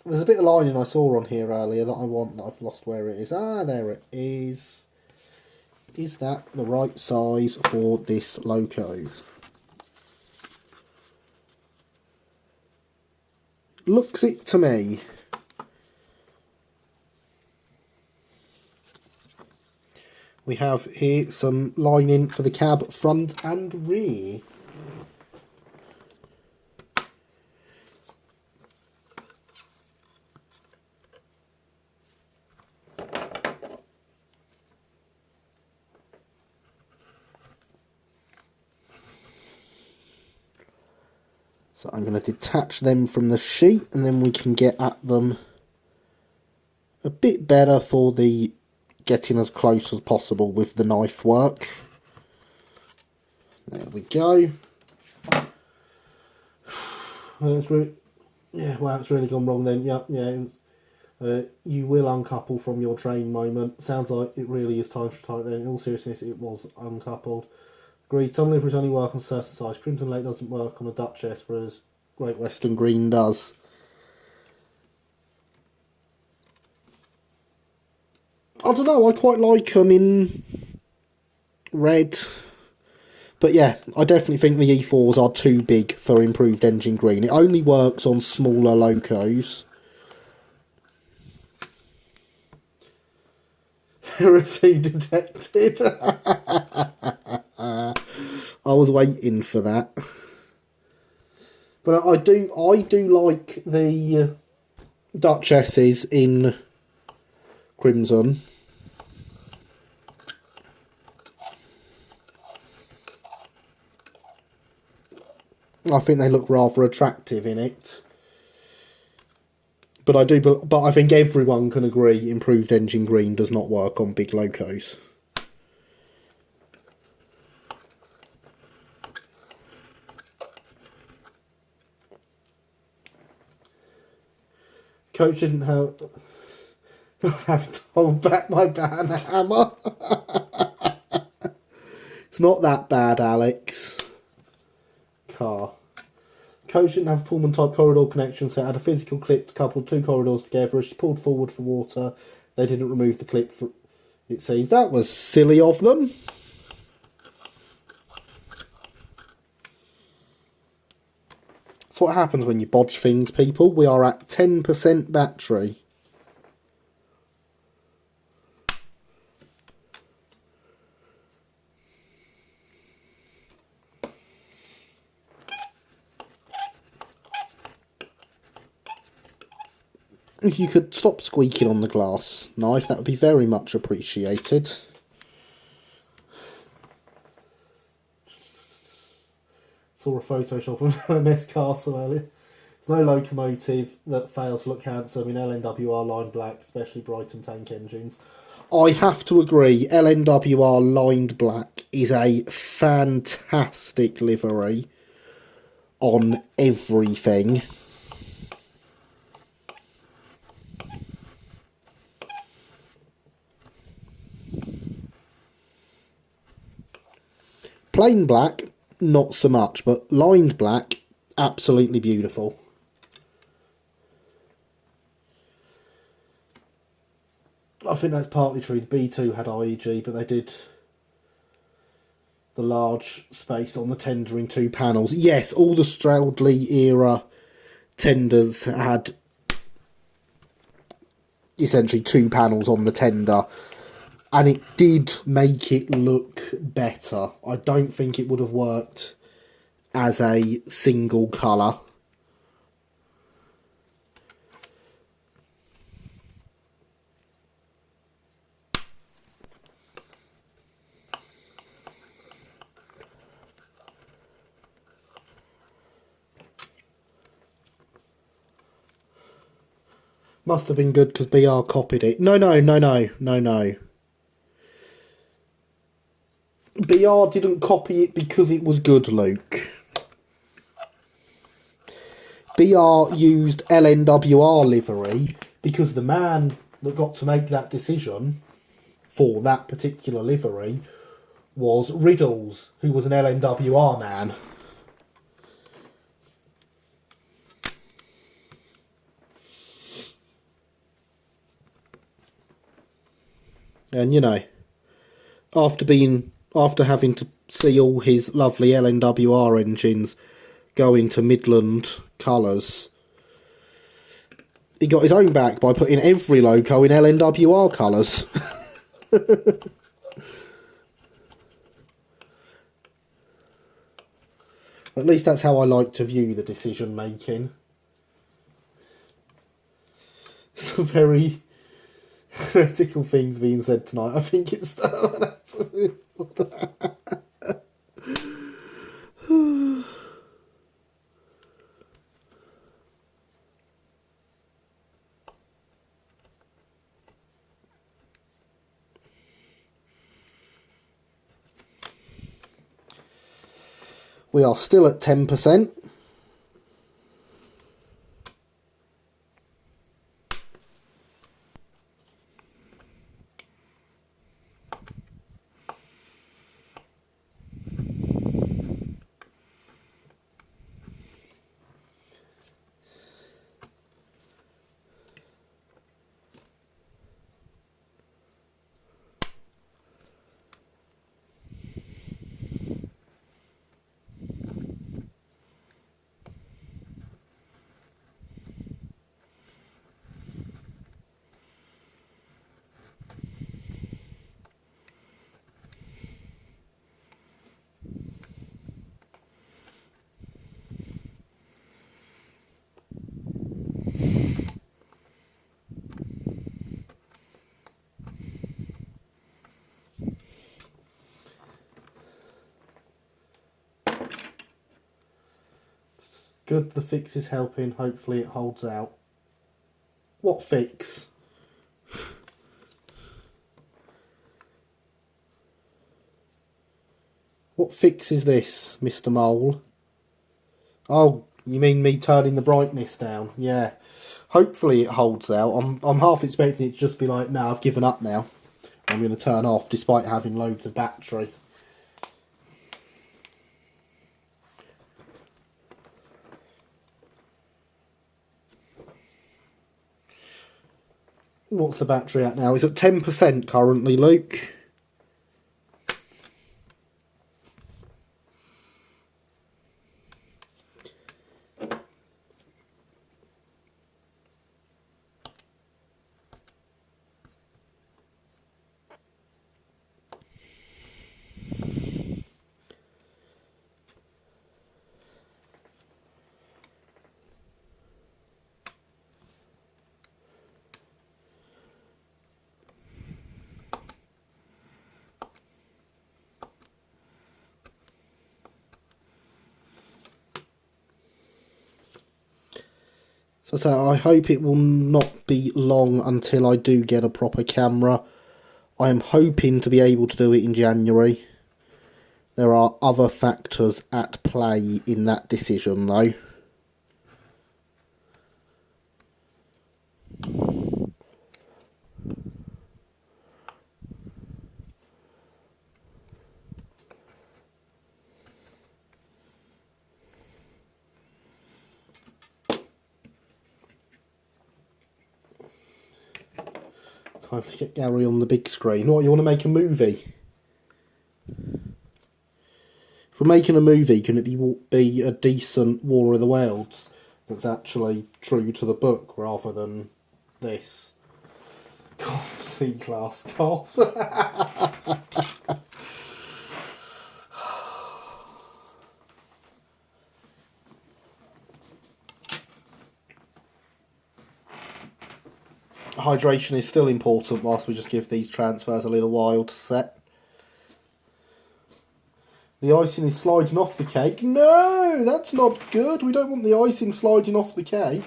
There's a bit of lining I saw on here earlier that I want that I've lost where it is. Ah, there it is. Is that the right size for this loco? Looks it to me. We have here some lining for the cab front and rear. So I'm going to detach them from the sheet and then we can get at them a bit better for the getting as close as possible with the knife work. There we go. It's really gone wrong then. Yeah. You will uncouple from your train moment. Sounds like it really is time to retire then. In all seriousness, it was uncoupled. Agreed. Some liveries only work on a certain size. Crimson Lake doesn't work on a Duchess, whereas Great Western Green does. I don't know, I quite like them in red. But yeah, I definitely think the E4s are too big for improved engine green. It only works on smaller locos. Heresy detected. I was waiting for that. But I do like the Duchesses in crimson. I think they look rather attractive in it. But I think everyone can agree improved engine green does not work on big locos. Coach didn't have to hold back my banner hammer. It's not that bad, Alex. Car. Coach didn't have a Pullman type corridor connection, so it had a physical clip to couple 2 corridors together. As she pulled forward for water, they didn't remove the clip. It seems that was silly of them. That's what happens when you bodge things, people. We are at 10% battery. If you could stop squeaking on the glass knife, that would be very much appreciated. Saw a Photoshop of LMS Castle earlier. There's no locomotive that failed to look handsome in LNWR lined black, especially Brighton tank engines. I have to agree, LNWR lined black is a fantastic livery on everything. Plain black, not so much, but lined black, absolutely beautiful. I think that's partly true. The B2 had IEG, but they did the large space on the tender in 2 panels. Yes, all the Stroudley era tenders had essentially 2 panels on the tender, and it did make it look better. I don't think it would have worked as a single colour. Must have been good because BR copied it. No. BR didn't copy it because it was good, Luke. BR used LNWR livery because the man that got to make that decision for that particular livery was Riddles, who was an LNWR man. And you know, after having to see all his lovely LNWR engines go into Midland colours, he got his own back by putting every loco in LNWR colours. At least that's how I like to view the decision making. Some very heretical things being said tonight. I think it's we are still at 10%. Good, the fix is helping. Hopefully it holds out. What fix? What fix is this, Mr. Mole? Oh, you mean me turning the brightness down? Yeah. Hopefully it holds out. I'm half expecting it to just be like, no, I've given up now. I'm going to turn off despite having loads of battery. What's the battery at now? It's at 10% currently, Luke. So I hope it will not be long until I do get a proper camera. I am hoping to be able to do it in January. There are other factors at play in that decision though. Time to get Gary on the big screen. What, you want to make a movie? If we're making a movie, can it be a decent War of the Worlds that's actually true to the book rather than this? Cough, C-class cough. Hydration is still important whilst we just give these transfers a little while to set. The icing is sliding off the cake. No, that's not good. We don't want the icing sliding off the cake.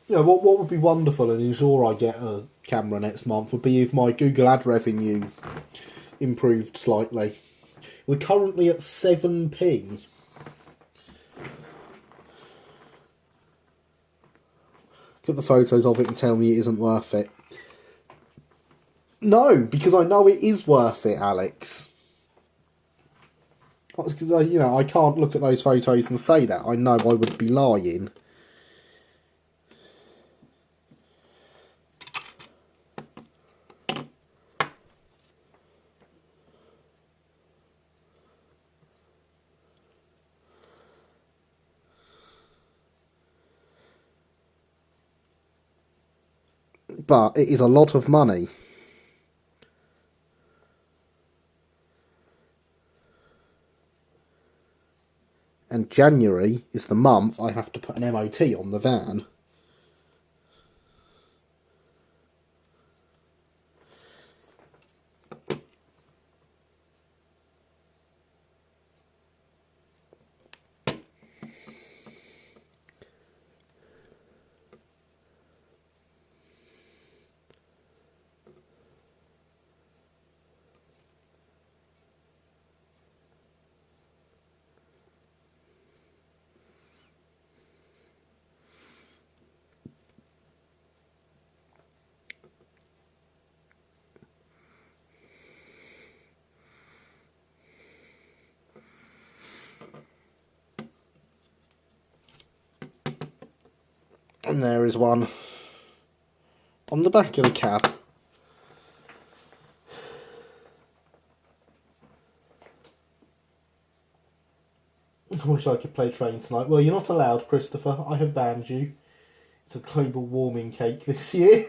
Yeah, what would be wonderful and ensure I get a camera next month would be if my Google ad revenue improved slightly. We're currently at 7p. Look at the photos of it and tell me it isn't worth it. No, because I know it is worth it, Alex. You know, I can't look at those photos and say that. I know I would be lying. But it is a lot of money. And January is the month I have to put an MOT on the van. And there is one on the back of the cab. I wish I could play train tonight. Well, you're not allowed, Christopher. I have banned you. It's a global warming cake this year.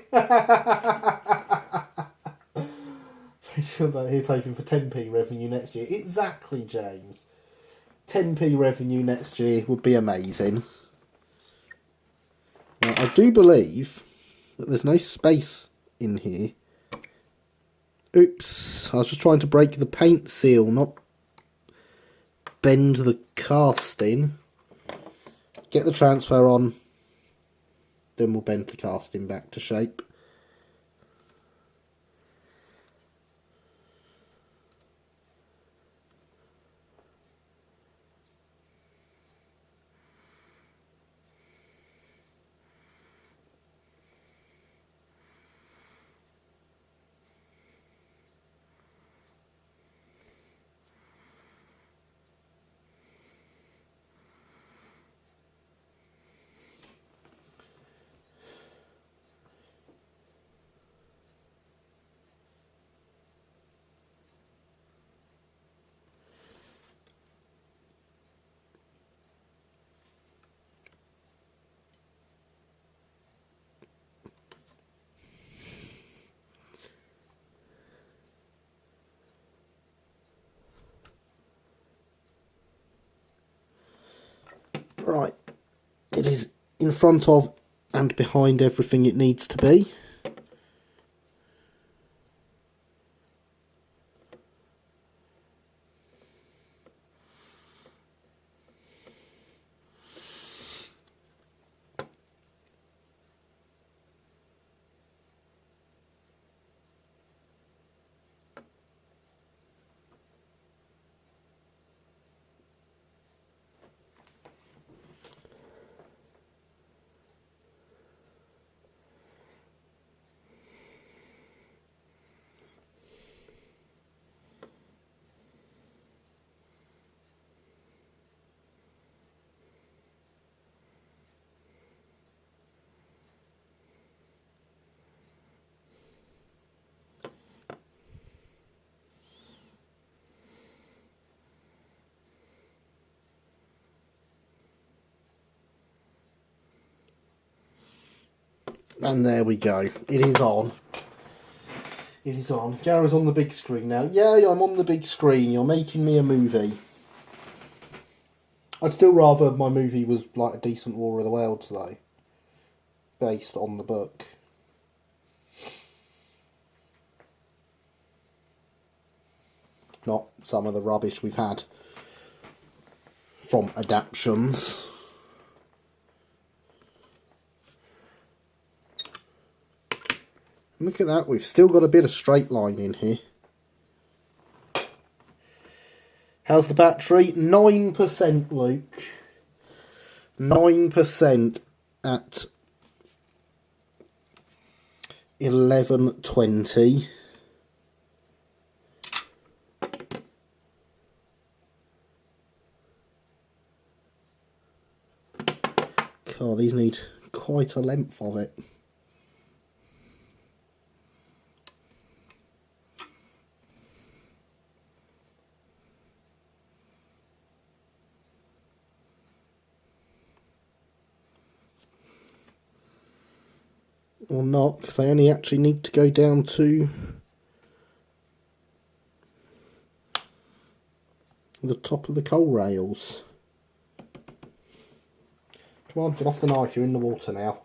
He's hoping for 10p revenue next year. Exactly, James. 10p revenue next year would be amazing. Now, I do believe that there's no space in here. Oops, I was just trying to break the paint seal, not bend the casting. Get the transfer on, then we'll bend the casting back to shape. Right, it is in front of and behind everything it needs to be. And there we go. It is on. It is on. Gary's on the big screen now. Yeah, I'm on the big screen. You're making me a movie. I'd still rather my movie was like a decent War of the Worlds, though. Based on the book. Not some of the rubbish we've had from adaptations. Look at that, we've still got a bit of straight line in here. How's the battery? 9%, Luke. 9% at 11:20. God, these need quite a length of it. Or not, because they only actually need to go down to the top of the coal rails. Come on, get off the knife, you're in the water now.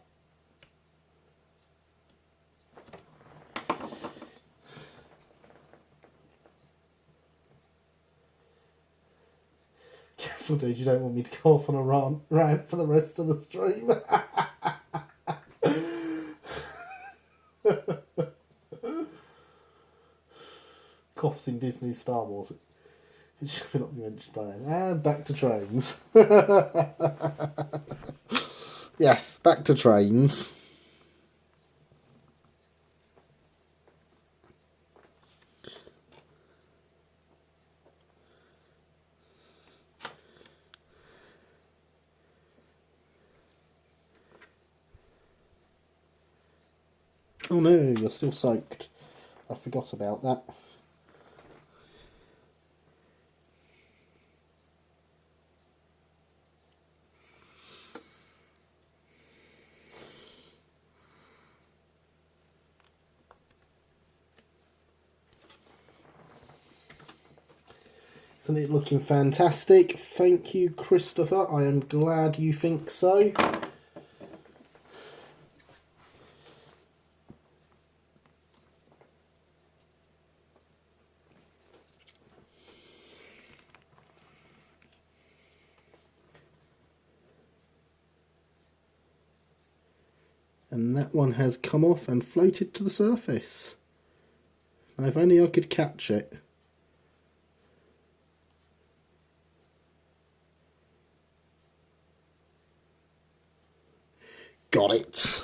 Careful, dude, you don't want me to go off on a rant for the rest of the stream. Coughs in Disney's Star Wars. It should not be mentioned by then. And back to trains. Yes, back to trains. Oh no, you're still soaked. I forgot about that. Isn't it looking fantastic? Thank you, Christopher. I am glad you think so. And that one has come off and floated to the surface. Now, if only I could catch it. Got it.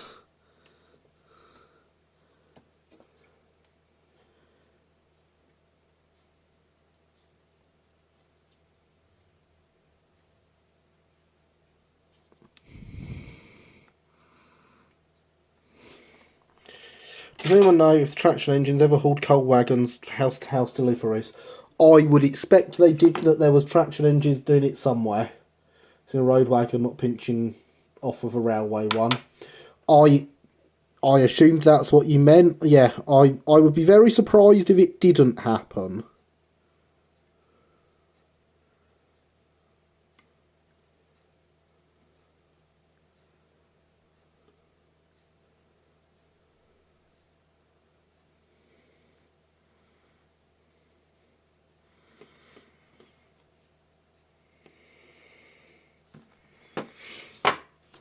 Does anyone know if traction engines ever hauled coal wagons for house-to-house deliveries? I would expect they did, that there was traction engines doing it somewhere. It's in a road wagon, not pinching off of a railway one. I assumed that's what you meant. Yeah, I would be very surprised if it didn't happen.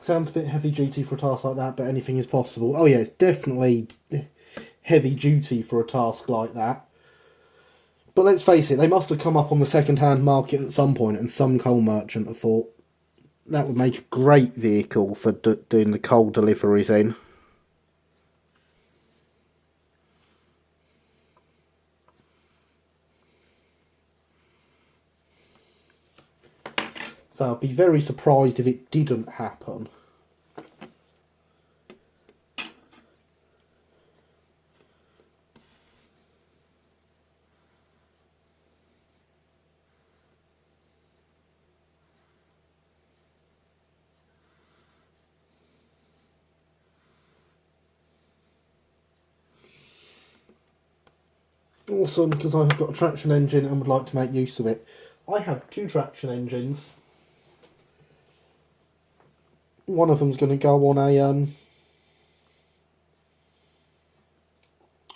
Sounds a bit heavy duty for a task like that, but anything is possible. Oh yeah, it's definitely heavy duty for a task like that. But let's face it, they must have come up on the second-hand market at some point, and some coal merchant have thought that would make a great vehicle for doing the coal deliveries in. So I'd be very surprised if it didn't happen. awesome, because I've got a traction engine and would like to make use of it. I have 2 traction engines. One of them's going to go on a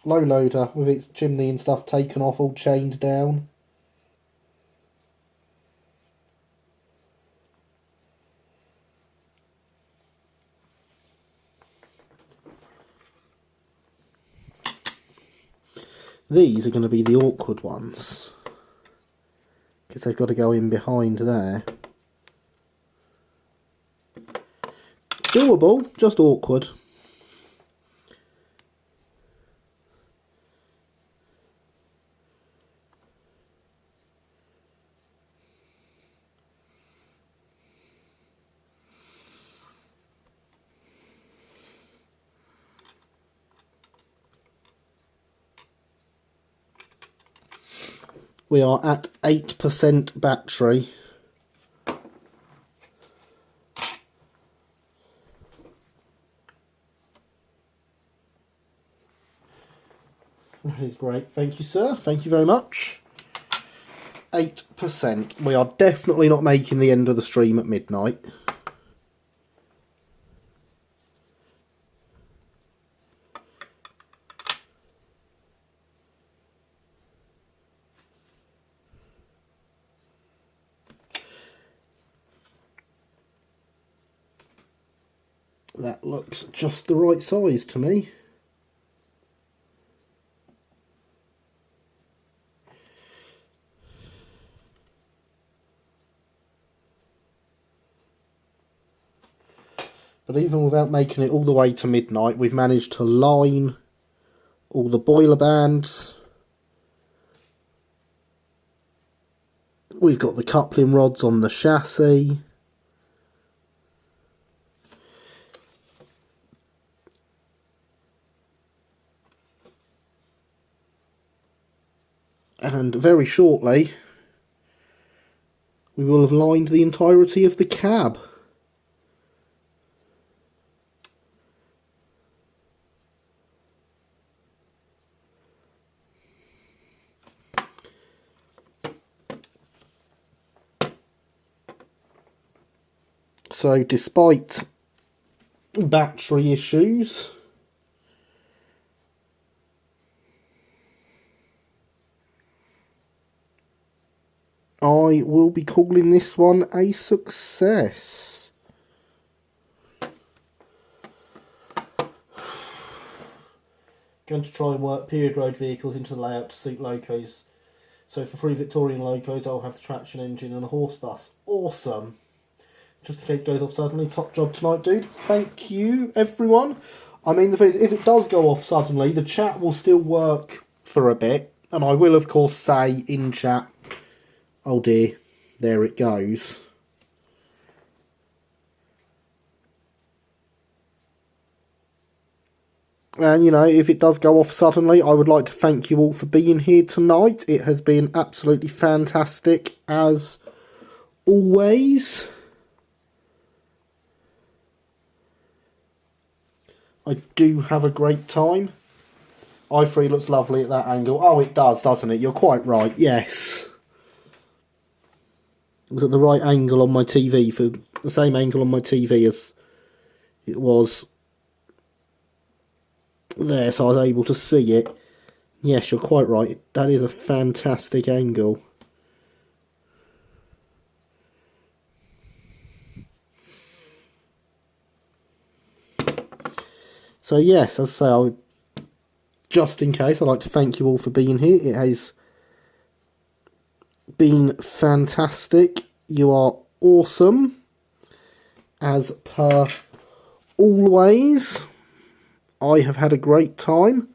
low loader with its chimney and stuff taken off, all chained down. These are going to be the awkward ones, because they've got to go in behind there. Doable, just awkward. We are at 8% battery. That is great. Thank you, sir. Thank you very much. 8%. We are definitely not making the end of the stream at midnight. That looks just the right size to me. But even without making it all the way to midnight, we've managed to line all the boiler bands. We've got the coupling rods on the chassis. And very shortly, we will have lined the entirety of the cab. So despite battery issues, I will be calling this one a success. Going to try and work period road vehicles into the layout to suit locos. So for 3 Victorian locos, I'll have the traction engine and a horse bus. Awesome. Just in case it goes off suddenly. Top job tonight, dude. Thank you, everyone. I mean, the thing is, if it does go off suddenly, the chat will still work for a bit. And I will, of course, say in chat, oh dear, there it goes. And, you know, if it does go off suddenly, I would like to thank you all for being here tonight. It has been absolutely fantastic, as always. I do have a great time. i3 looks lovely at that angle. Oh, it does, doesn't it? You're quite right, yes. It was at the right angle on my TV, for the same angle on my TV as it was there, so I was able to see it. Yes, you're quite right. That is a fantastic angle. So yes, as I say, just in case, I'd like to thank you all for being here. It has been fantastic. You are awesome, as per always. I have had a great time.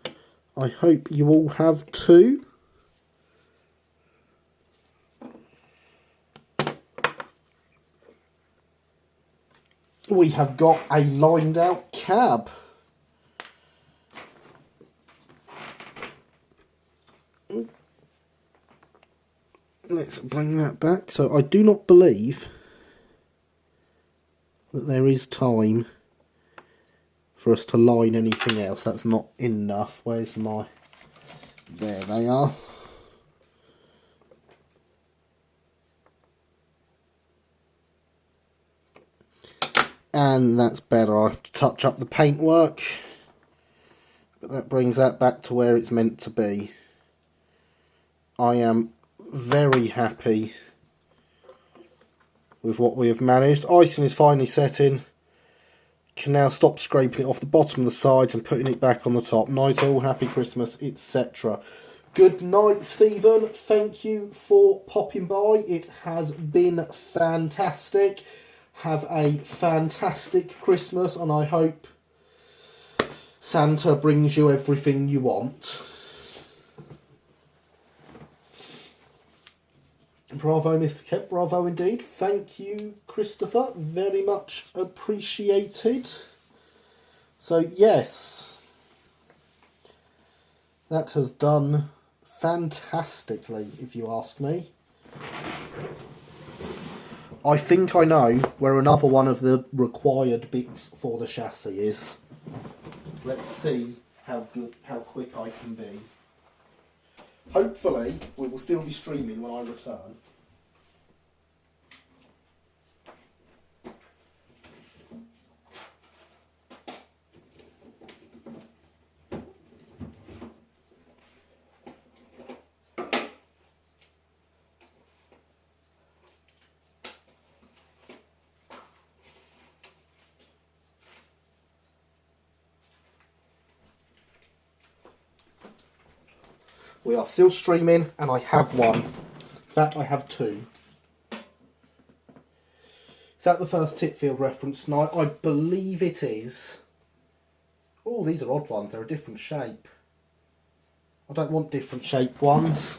I hope you all have too. We have got a lined out cab. Let's bring that back. So I do not believe that there is time for us to line anything else. That's not enough. Where's There they are. And that's better. I have to touch up the paintwork, but that brings that back to where it's meant to be. I am very happy with what we have managed. Icing is finally setting. Can now stop scraping it off the bottom of the sides and putting it back on the top. Night all, happy Christmas, etc. Good night, Stephen. Thank you for popping by. It has been fantastic. Have a fantastic Christmas, and I hope Santa brings you everything you want. Bravo, Mr. Kemp. Bravo indeed. Thank you, Christopher. Very much appreciated. So, yes, that has done fantastically, if you ask me. I think I know where another one of the required bits for the chassis is. Let's see how quick I can be. Hopefully, we will still be streaming when I return. We are still streaming, and I have one. In fact, I have two. Is that the first Titfield reference tonight? I believe it is. Oh, these are odd ones. They're a different shape. I don't want different shaped ones.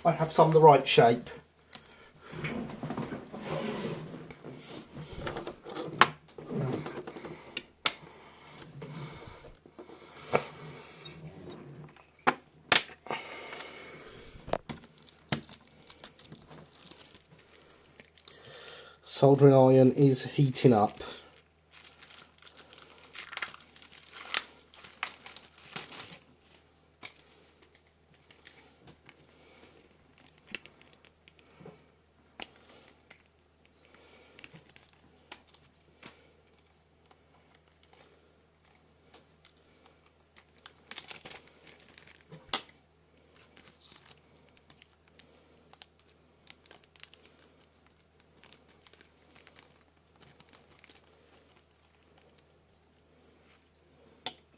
I have some the right shape. Soldering iron is heating up.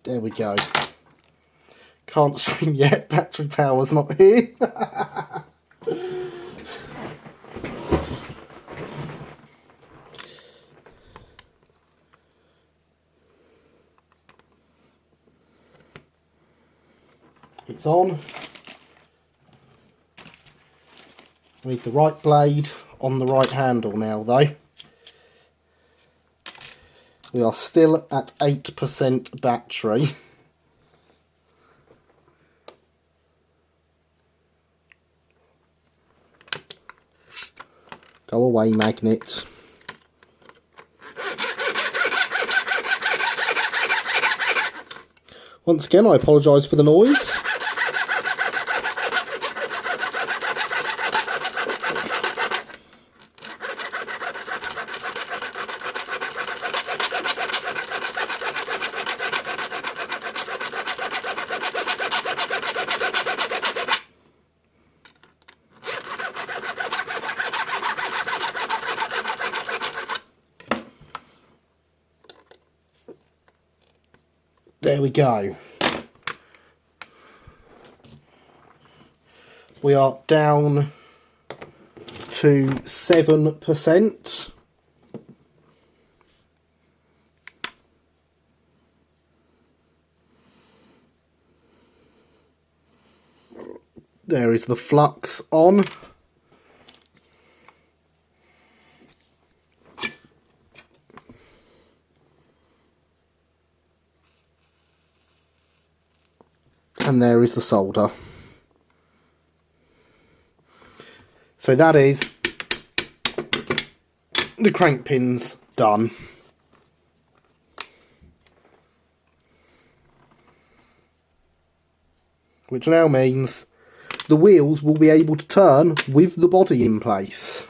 There we go. Can't stream yet, battery power's not here. It's on. We need the right blade on the right handle now though. We are still at 8% battery. Go away, magnet. Once again, I apologise for the noise. There we go. We are down to 7%. There is the flux on. And there is the solder. So that is the crank pins done. Which now means the wheels will be able to turn with the body in place.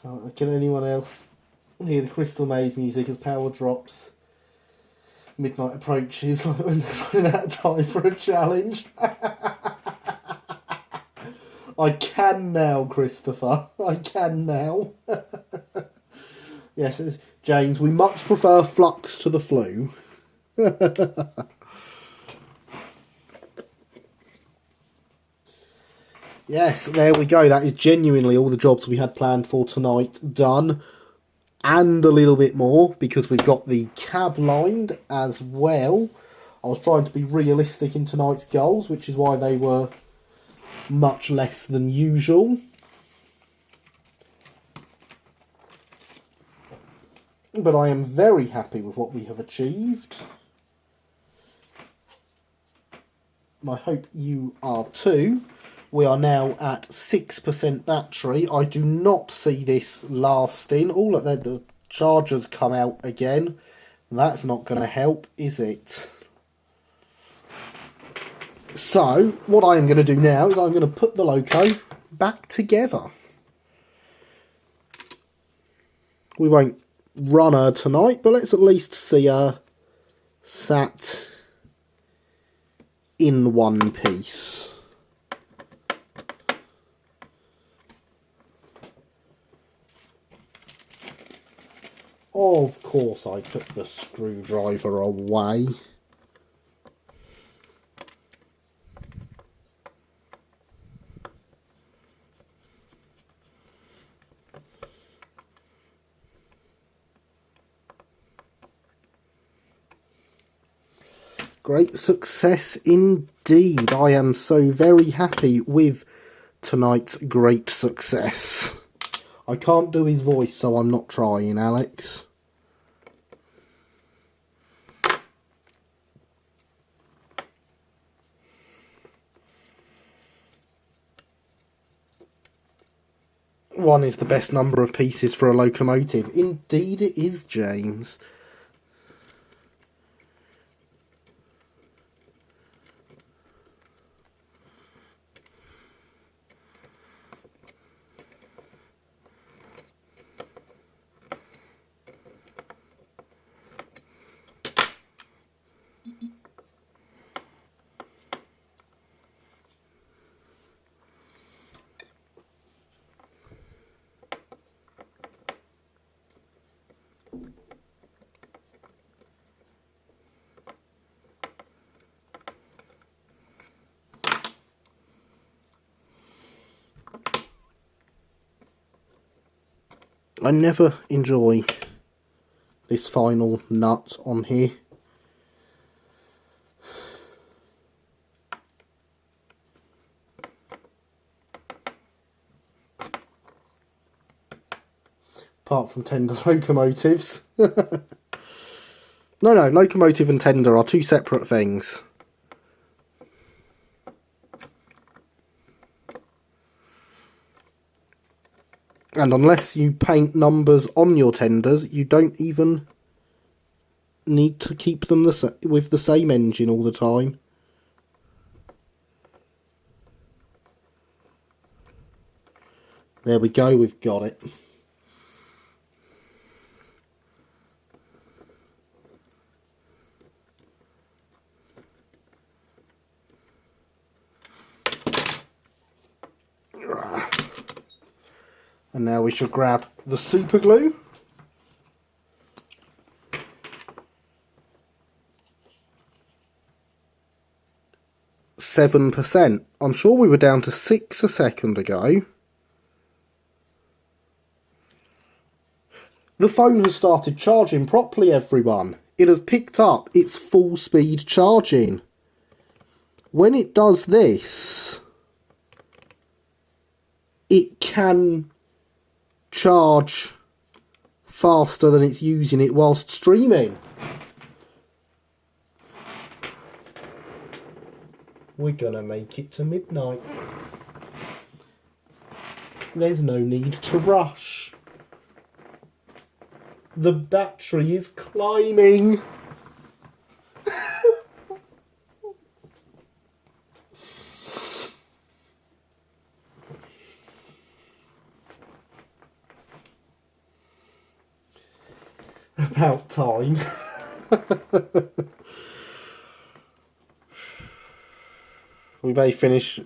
So, can anyone else hear the Crystal Maze music as power drops? Midnight approaches, like when they're running out of time for a challenge. I can now, Christopher. I can now. Yes, it's James. We much prefer flux to the flu. Yes, there we go. That is genuinely all the jobs we had planned for tonight done. And a little bit more, because we've got the cab lined as well. I was trying to be realistic in tonight's goals, which is why they were much less than usual. But I am very happy with what we have achieved. I hope you are too. We are now at 6% battery. I do not see this lasting. Oh, look, the charger's come out again. That's not going to help, is it? So, what I am going to do now is I'm going to put the loco back together. We won't run her tonight, but let's at least see her sat in one piece. Of course I took the screwdriver away. Great success indeed. I am so very happy with tonight's great success. I can't do his voice, so I'm not trying, Alex. One is the best number of pieces for a locomotive. Indeed it is, James. I never enjoy this final nut on here. Apart from tender locomotives. No, locomotive and tender are two separate things. And unless you paint numbers on your tenders, you don't even need to keep them with the same engine all the time. There we go, we've got it. And now we should grab the super glue. %. I'm sure we were down to 6 a second ago. The phone has started charging properly, everyone. It has picked up its full speed charging. When it does this, it can charge faster than it's using it whilst streaming. We're gonna make it to midnight. There's no need to rush. The battery is climbing. About time. We may finish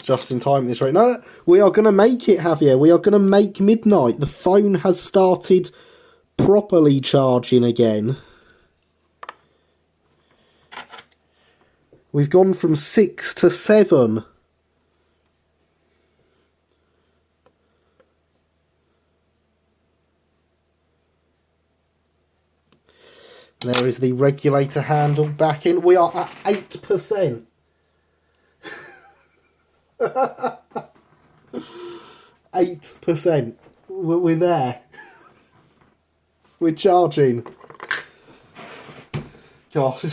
just in time at this rate. No, we are going to make it, Javier. We are going to make midnight. The phone has started properly charging again. We've gone from 6 to 7. There is the regulator handle back in. We are at 8%. 8%. We're there. We're charging. Gosh,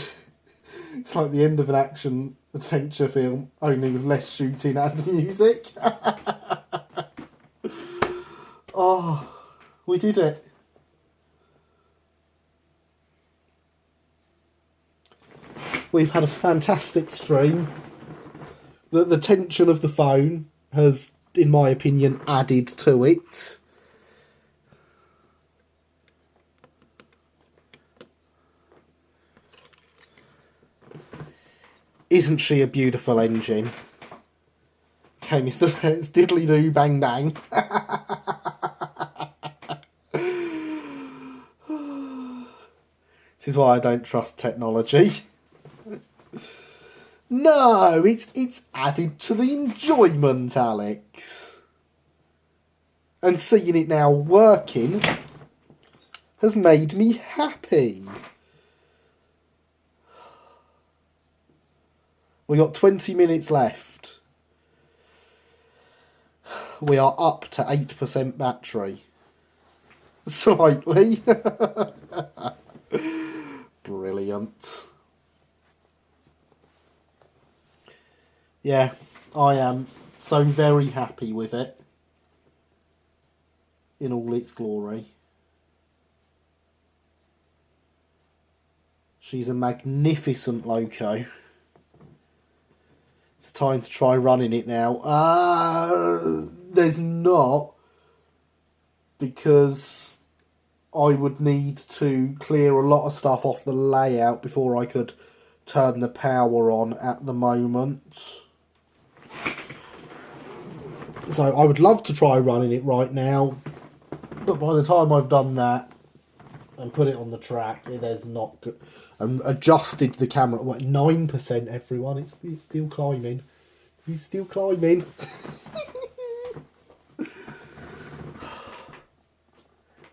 it's like the end of an action adventure film, only with less shooting and music. Oh, we did it. We've had a fantastic stream. The tension of the phone has, in my opinion, added to it. Isn't she a beautiful engine? Okay, Mr. It's diddly doo bang bang. This is why I don't trust technology. No, it's added to the enjoyment, Alex. And seeing it now working has made me happy. We got 20 minutes left. We are up to 8% battery. Slightly. Brilliant. Yeah, I am so very happy with it. In all its glory. She's a magnificent loco. It's time to try running it now. There's not. Because I would need to clear a lot of stuff off the layout before I could turn the power on at the moment. So I would love to try running it right now, but by the time I've done that and put it on the track, there's not good. Adjusted the camera. What, 9%, everyone? It's still climbing. He's still climbing.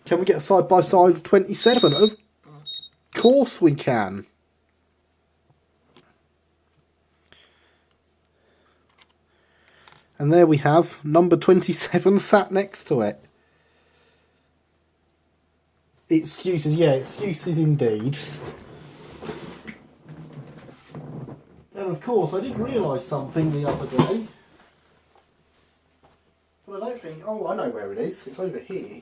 Can we get a side by side 27? Of course we can. And there we have number 27 sat next to it. Excuses, yeah, excuses indeed. And of course, I did realise something the other day. But I don't think... Oh, I know where it is. It's over here.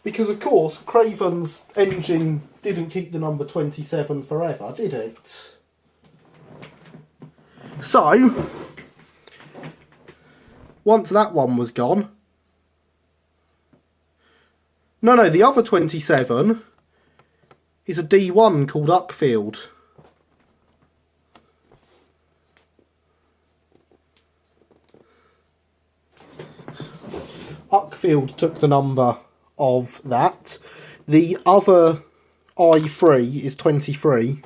Because, of course, Craven's engine didn't keep the number 27 forever, did it? So, once that one was gone... No, the other 27 is a D1 called Uckfield. Uckfield took the number of that. The other I3 is 23.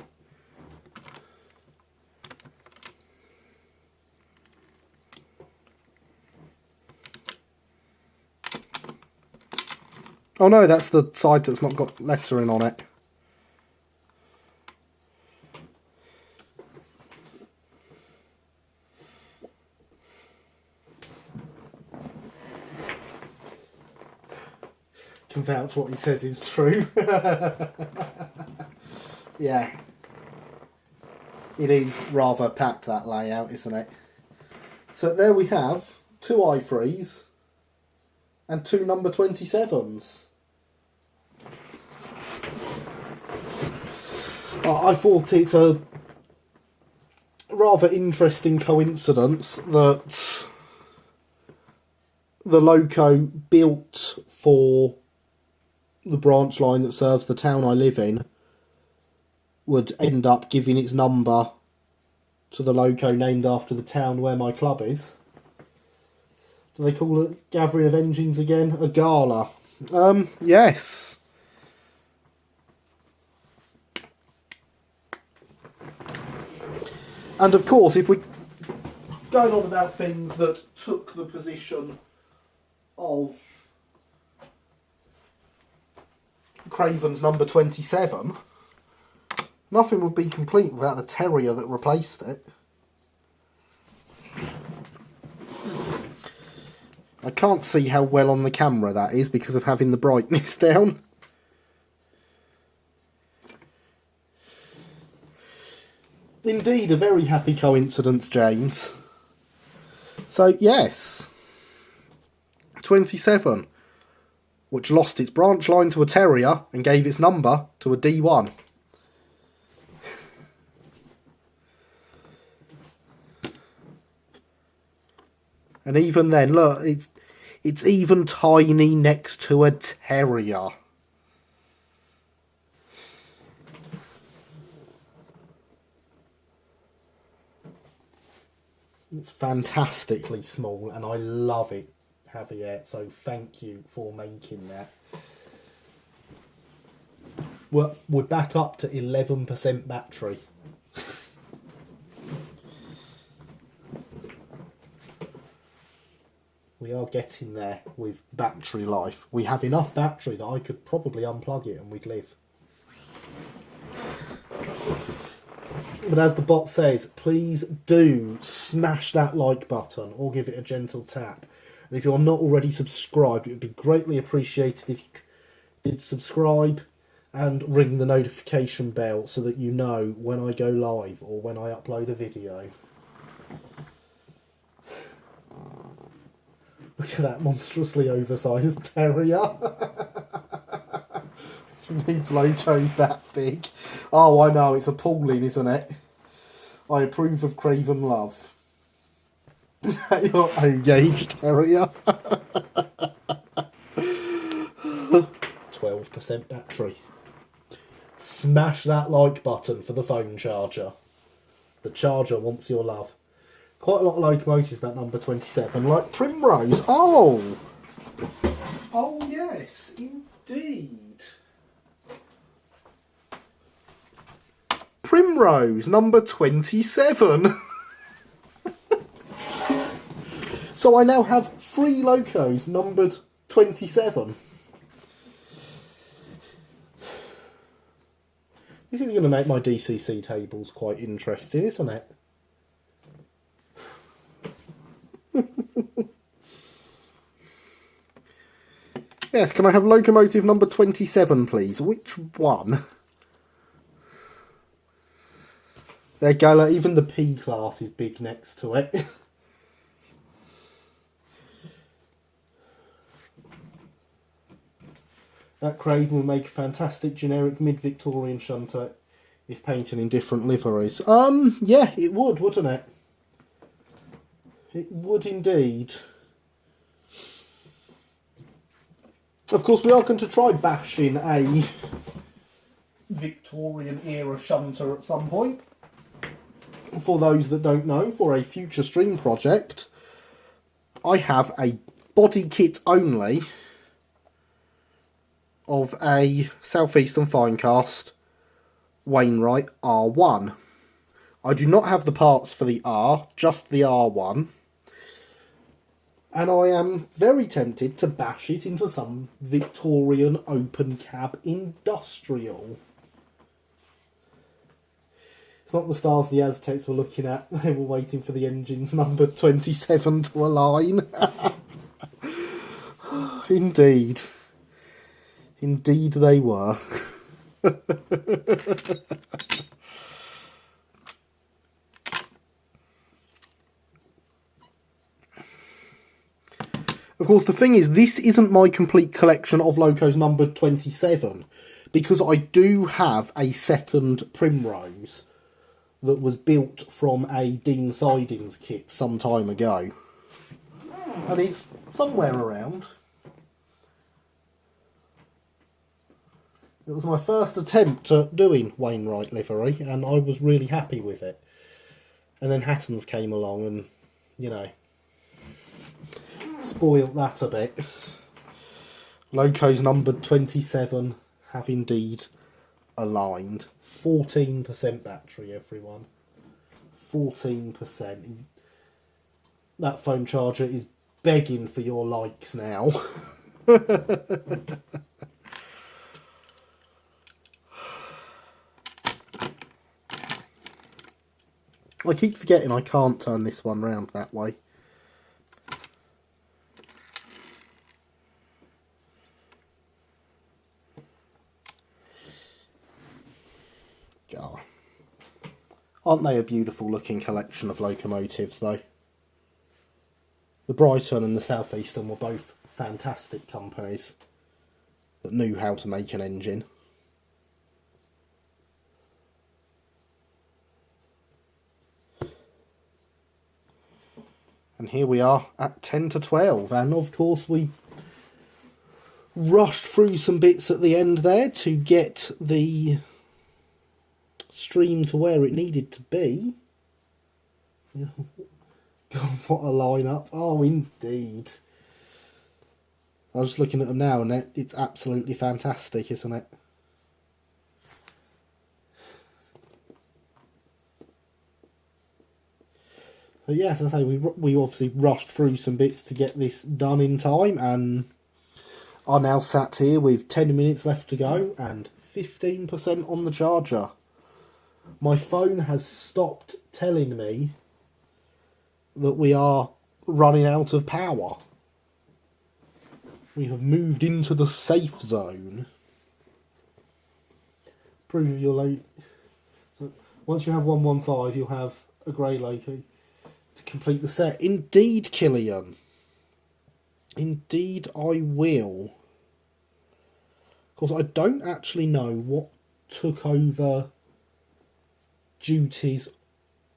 Oh no, that's the side that's not got lettering on it. can vouch what he says is true. Yeah. It is rather packed, that layout, isn't it? So there we have 2 i3s and 2 number 27s. I thought it a rather interesting coincidence that the loco built for the branch line that serves the town I live in would end up giving its number to the loco named after the town where my club is. Do they call it gathering of engines again? A gala. Yes. And of course, if we're going on about things that took the position of Craven's number 27, nothing would be complete without the terrier that replaced it. I can't see how well on the camera that is because of having the brightness down. Indeed, a very happy coincidence, James. So, yes. 27, which lost its branch line to a terrier and gave its number to a D1. And even then, look, it's even tiny next to a terrier. It's fantastically small and I love it, Javier, so thank you for making that. We're back up to 11% battery. We are getting there with battery life. We have enough battery that I could probably unplug it and we'd live. But as the bot says, please do smash that like button or give it a gentle tap. And if you're not already subscribed, it would be greatly appreciated if you did subscribe and ring the notification bell so that you know when I go live or when I upload a video. Look at that monstrously oversized terrier. She needs logos that big. Oh, I know, it's appalling, isn't it? I approve of Craven love. Is that your own gauge terrier? 12% battery. Smash that like button for the phone charger. The charger wants your love. Quite a lot of locomotives, that number 27, like Primrose. Oh! Oh, yes, indeed. Primrose, number 27. So I now have 3 locos numbered 27. This is going to make my DCC tables quite interesting, isn't it? Yes, can I have locomotive number 27, please? Which one? There you go, like, even the P class is big next to it. That Craven would make a fantastic generic mid-Victorian shunter if painted in different liveries. Yeah, it would, wouldn't it? It would indeed. Of course, we are going to try bashing a Victorian era shunter at some point. For those that don't know, for a future stream project, I have a body kit only of a Southeastern Finecast Wainwright R1. I do not have the parts for the R, just the R1. And I am very tempted to bash it into some Victorian open cab industrial. It's not the stars the Aztecs were looking at. They were waiting for the engines number 27 to align. Indeed. Indeed they were. Of course, the thing is, this isn't my complete collection of locos numbered 27, because I do have a second Primrose that was built from a Dean Sidings kit some time ago. And it's somewhere around. It was my first attempt at doing Wainwright livery, and I was really happy with it. And then Hatton's came along and, you know, spoilt that a bit. Locos numbered 27 have indeed aligned. 14% battery, everyone. 14%. That phone charger is begging for your likes now. I keep forgetting I can't turn this one round that way. God. Aren't they a beautiful looking collection of locomotives though? The Brighton and the South Eastern were both fantastic companies that knew how to make an engine. And here we are at 10 to 12, and of course we rushed through some bits at the end there to get the stream to where it needed to be. God, what a lineup. Oh, indeed. I was just looking at them now, and it's absolutely fantastic, isn't it? So yes, as I say, we obviously rushed through some bits to get this done in time, and are now sat here with 10 minutes left to go and 15% on the charger. My phone has stopped telling me that we are running out of power. We have moved into the safe zone. Prove your load. So once you have 115, you'll have a grey loco to complete the set. Indeed, Killian. Indeed, I will. Of course, I don't actually know what took over duties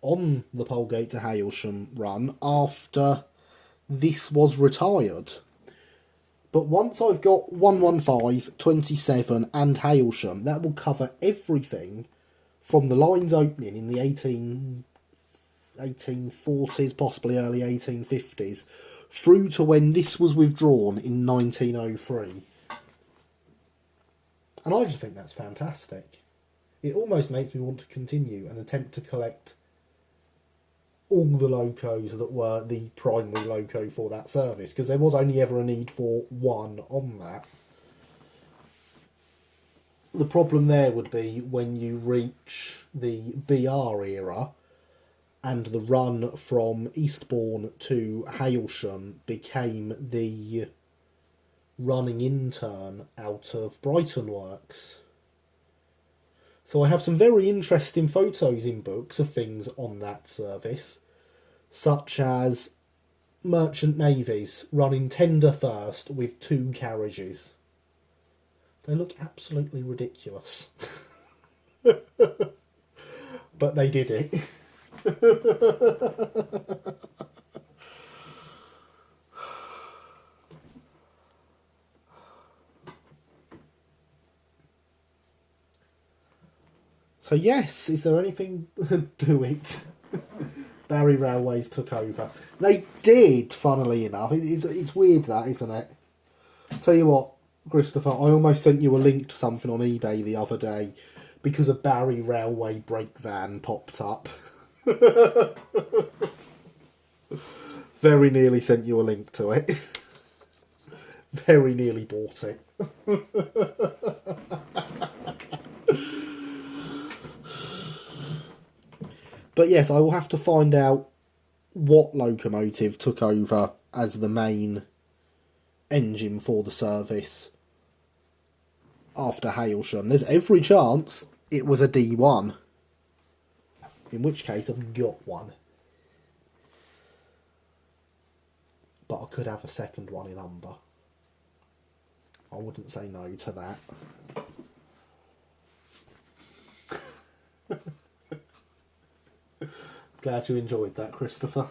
on the Polegate to Hailsham run after this was retired. But once I've got 115, 27 and Hailsham, that will cover everything from the lines opening in the 1840s, possibly early 1850s, through to when this was withdrawn in 1903. And I just think that's fantastic. It almost makes me want to continue and attempt to collect all the locos that were the primary loco for that service, because there was only ever a need for one on that. The problem there would be when you reach the BR era and the run from Eastbourne to Hailsham became the running intern out of Brighton Works. So I have some very interesting photos in books of things on that service, such as merchant navies running tender first with 2 carriages. They look absolutely ridiculous. But they did it. So yes, is there anything? Do it. Barry Railways took over. They did, funnily enough. It's weird that, isn't it? Tell you what, Christopher, I almost sent you a link to something on eBay the other day because a Barry Railway brake van popped up. Very nearly sent you a link to it. Very nearly bought it. But yes, I will have to find out what locomotive took over as the main engine for the service after Hailsham. There's every chance it was a D1. In which case I've got one. But I could have a second one in umber. I wouldn't say no to that. Glad you enjoyed that, Christopher.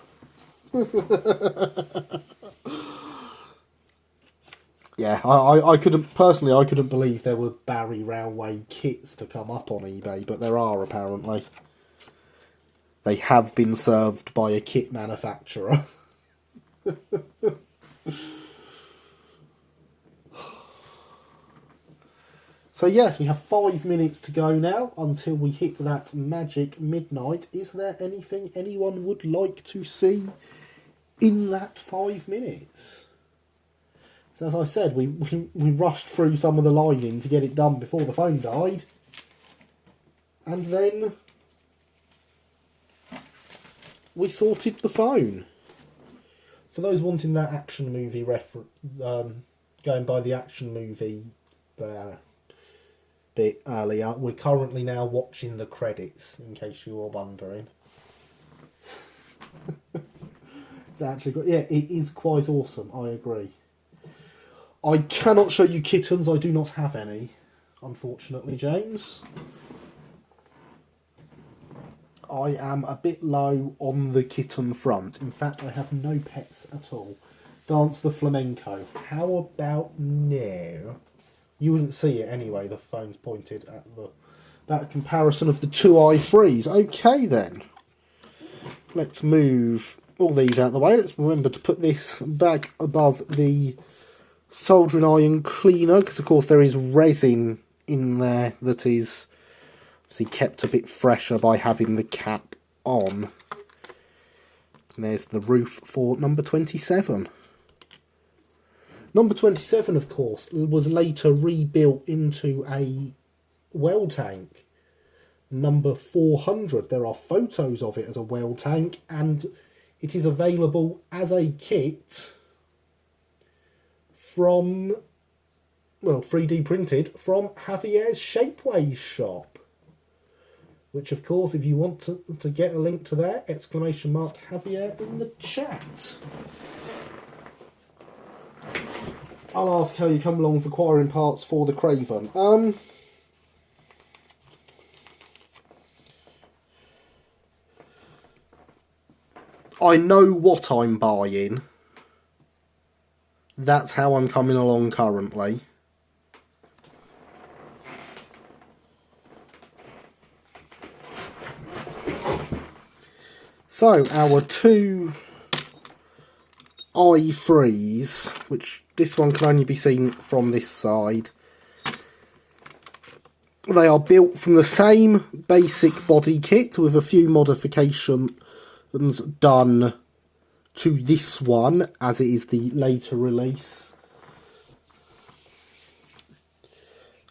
Yeah, I couldn't believe there were Barry Railway kits to come up on eBay, but there are apparently. They have been served by a kit manufacturer. So yes, we have 5 minutes to go now until we hit that magic midnight. Is there anything anyone would like to see in that 5 minutes? So as I said, we rushed through some of the lining to get it done before the phone died. And then we sorted the phone. For those wanting that action movie reference, going by the action movie bit earlier, we're currently now watching the credits, in case you were wondering. It's actually good. Yeah, it is quite awesome, I agree. I cannot show you kittens, I do not have any, unfortunately, James. I am a bit low on the kitten front. In fact, I have no pets at all. Dance the flamenco. How about no? You wouldn't see it anyway, the phone's pointed at that comparison of the two i3s. Okay then. Let's move all these out of the way. Let's remember to put this back above the soldering iron cleaner, because of course there is resin in there that is obviously kept a bit fresher by having the cap on. And there's the roof for number 27. Number 27, of course, was later rebuilt into a well tank. Number 400, there are photos of it as a well tank, and it is available as a kit from, well, 3D printed from Javier's Shapeways shop. Which, of course, if you want to get a link to that, !Javier in the chat. I'll ask how you come along with acquiring parts for the Craven. I know what I'm buying. That's how I'm coming along currently. So, our two i3s, which this one can only be seen from this side. They are built from the same basic body kit with a few modifications done to this one, as it is the later release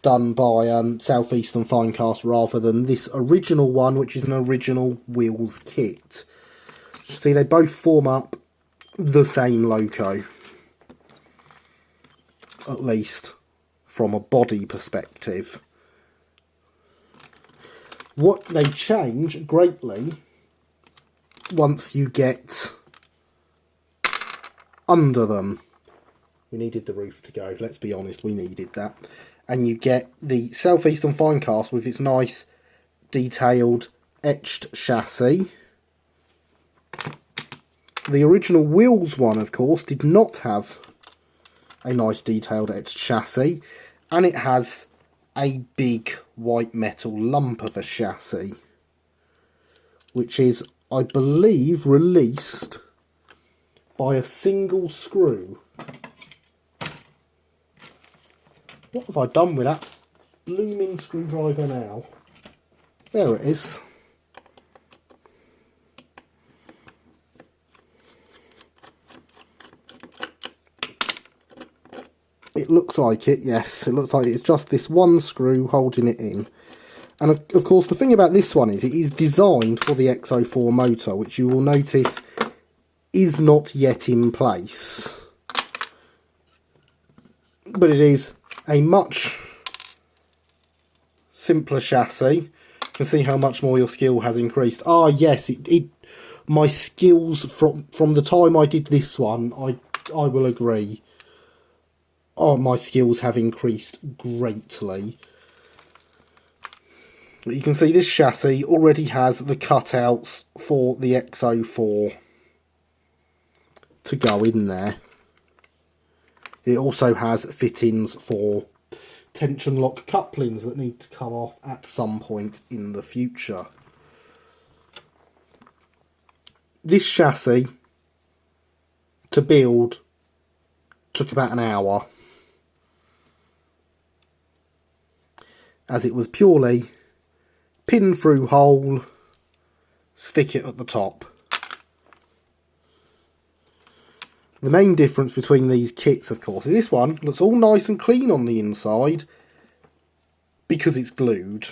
done by Southeastern Finecast, rather than this original one, which is an original wheels kit. See, they both form up the same loco, at least from a body perspective. What they change greatly once you get under them. We needed the roof to go, let's be honest, we needed that. And you get the Southeastern Finecast with its nice detailed etched chassis. The original wheels one, of course, did not have a nice detailed etched chassis, and it has a big white metal lump of a chassis, which is, I believe, released by a single screw. What have I done with that blooming screwdriver now? There it is. It looks like it, yes. It looks like it's just this one screw holding it in. And of course, the thing about this one is it is designed for the X04 motor, which you will notice is not yet in place. But it is a much simpler chassis. You can see how much more your skill has increased. Ah, yes, my skills from the time I did this one, I will agree. Oh, my skills have increased greatly. But you can see this chassis already has the cutouts for the XO4 to go in there. It also has fittings for tension lock couplings that need to come off at some point in the future. This chassis to build took about an hour, as it was purely pin through hole, stick it at the top. The main difference between these kits, of course, is this one looks all nice and clean on the inside because it's glued.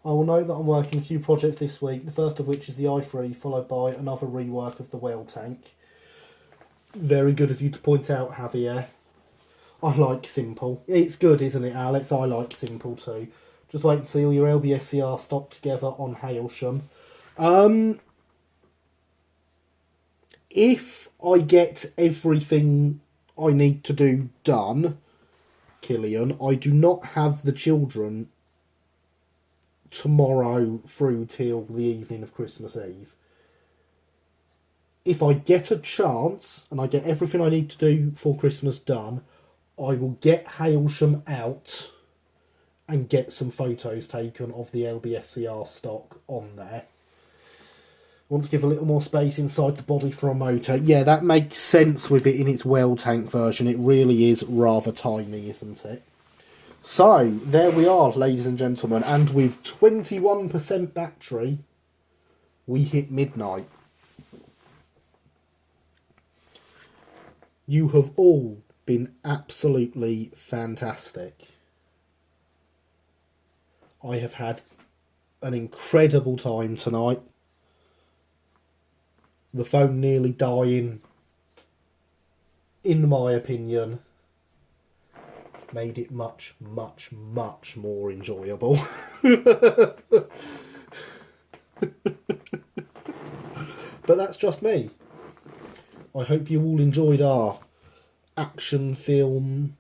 I will note that I'm working a few projects this week, the first of which is the i3, followed by another rework of the well tank. Very good of you to point out, Javier. I like simple. It's good, isn't it, Alex? I like simple too. Just wait and see all your LBSCR stock together on Hailsham. If I get everything I need to do done, Killian, I do not have the children tomorrow through till the evening of Christmas Eve. If I get a chance and I get everything I need to do for Christmas done, I will get Hailsham out and get some photos taken of the LBSCR stock on there. I want to give a little more space inside the body for a motor. Yeah, that makes sense with it in its well tank version. It really is rather tiny, isn't it? So, there we are, ladies and gentlemen, and with 21% battery, we hit midnight. You have all been absolutely fantastic. I have had an incredible time tonight. The phone nearly dying, in my opinion, made it much, much, much more enjoyable. But that's just me. I hope you all enjoyed our action film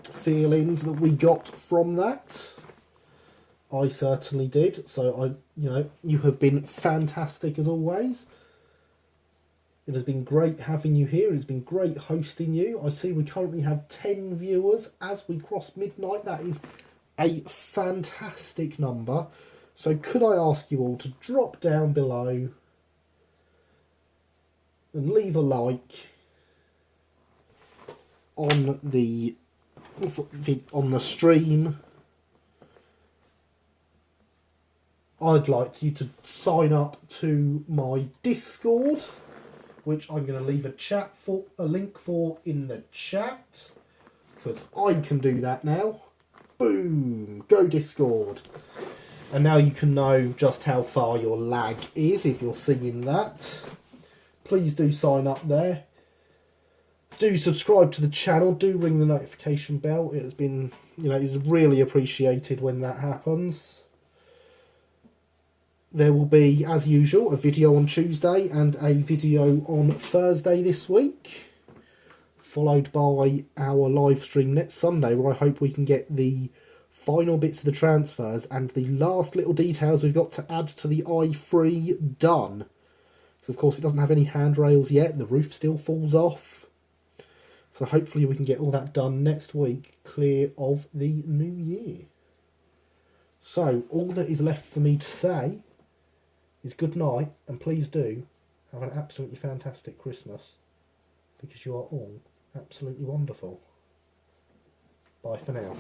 feelings that we got from that. I certainly did. So you have been fantastic as always. It has been great having you here. It's been great hosting you. I see we currently have 10 viewers as we cross midnight. That is a fantastic number. So could I ask you all to drop down below and leave a like on the stream. I'd like you to sign up to my Discord, which I'm going to leave a link for in the chat, because I can do that now. Boom! Go Discord. And now you can know just how far your lag is if you're seeing that. Please do sign up there. Do subscribe to the channel. Do ring the notification bell. It has been, it's really appreciated when that happens. There will be, as usual, a video on Tuesday and a video on Thursday this week, followed by our live stream next Sunday, where I hope we can get the final bits of the transfers and the last little details we've got to add to the i3 done. Because of course it doesn't have any handrails yet, the roof still falls off. So hopefully we can get all that done next week, clear of the new year. So all that is left for me to say is good night, and please do have an absolutely fantastic Christmas, because you are all absolutely wonderful. Bye for now.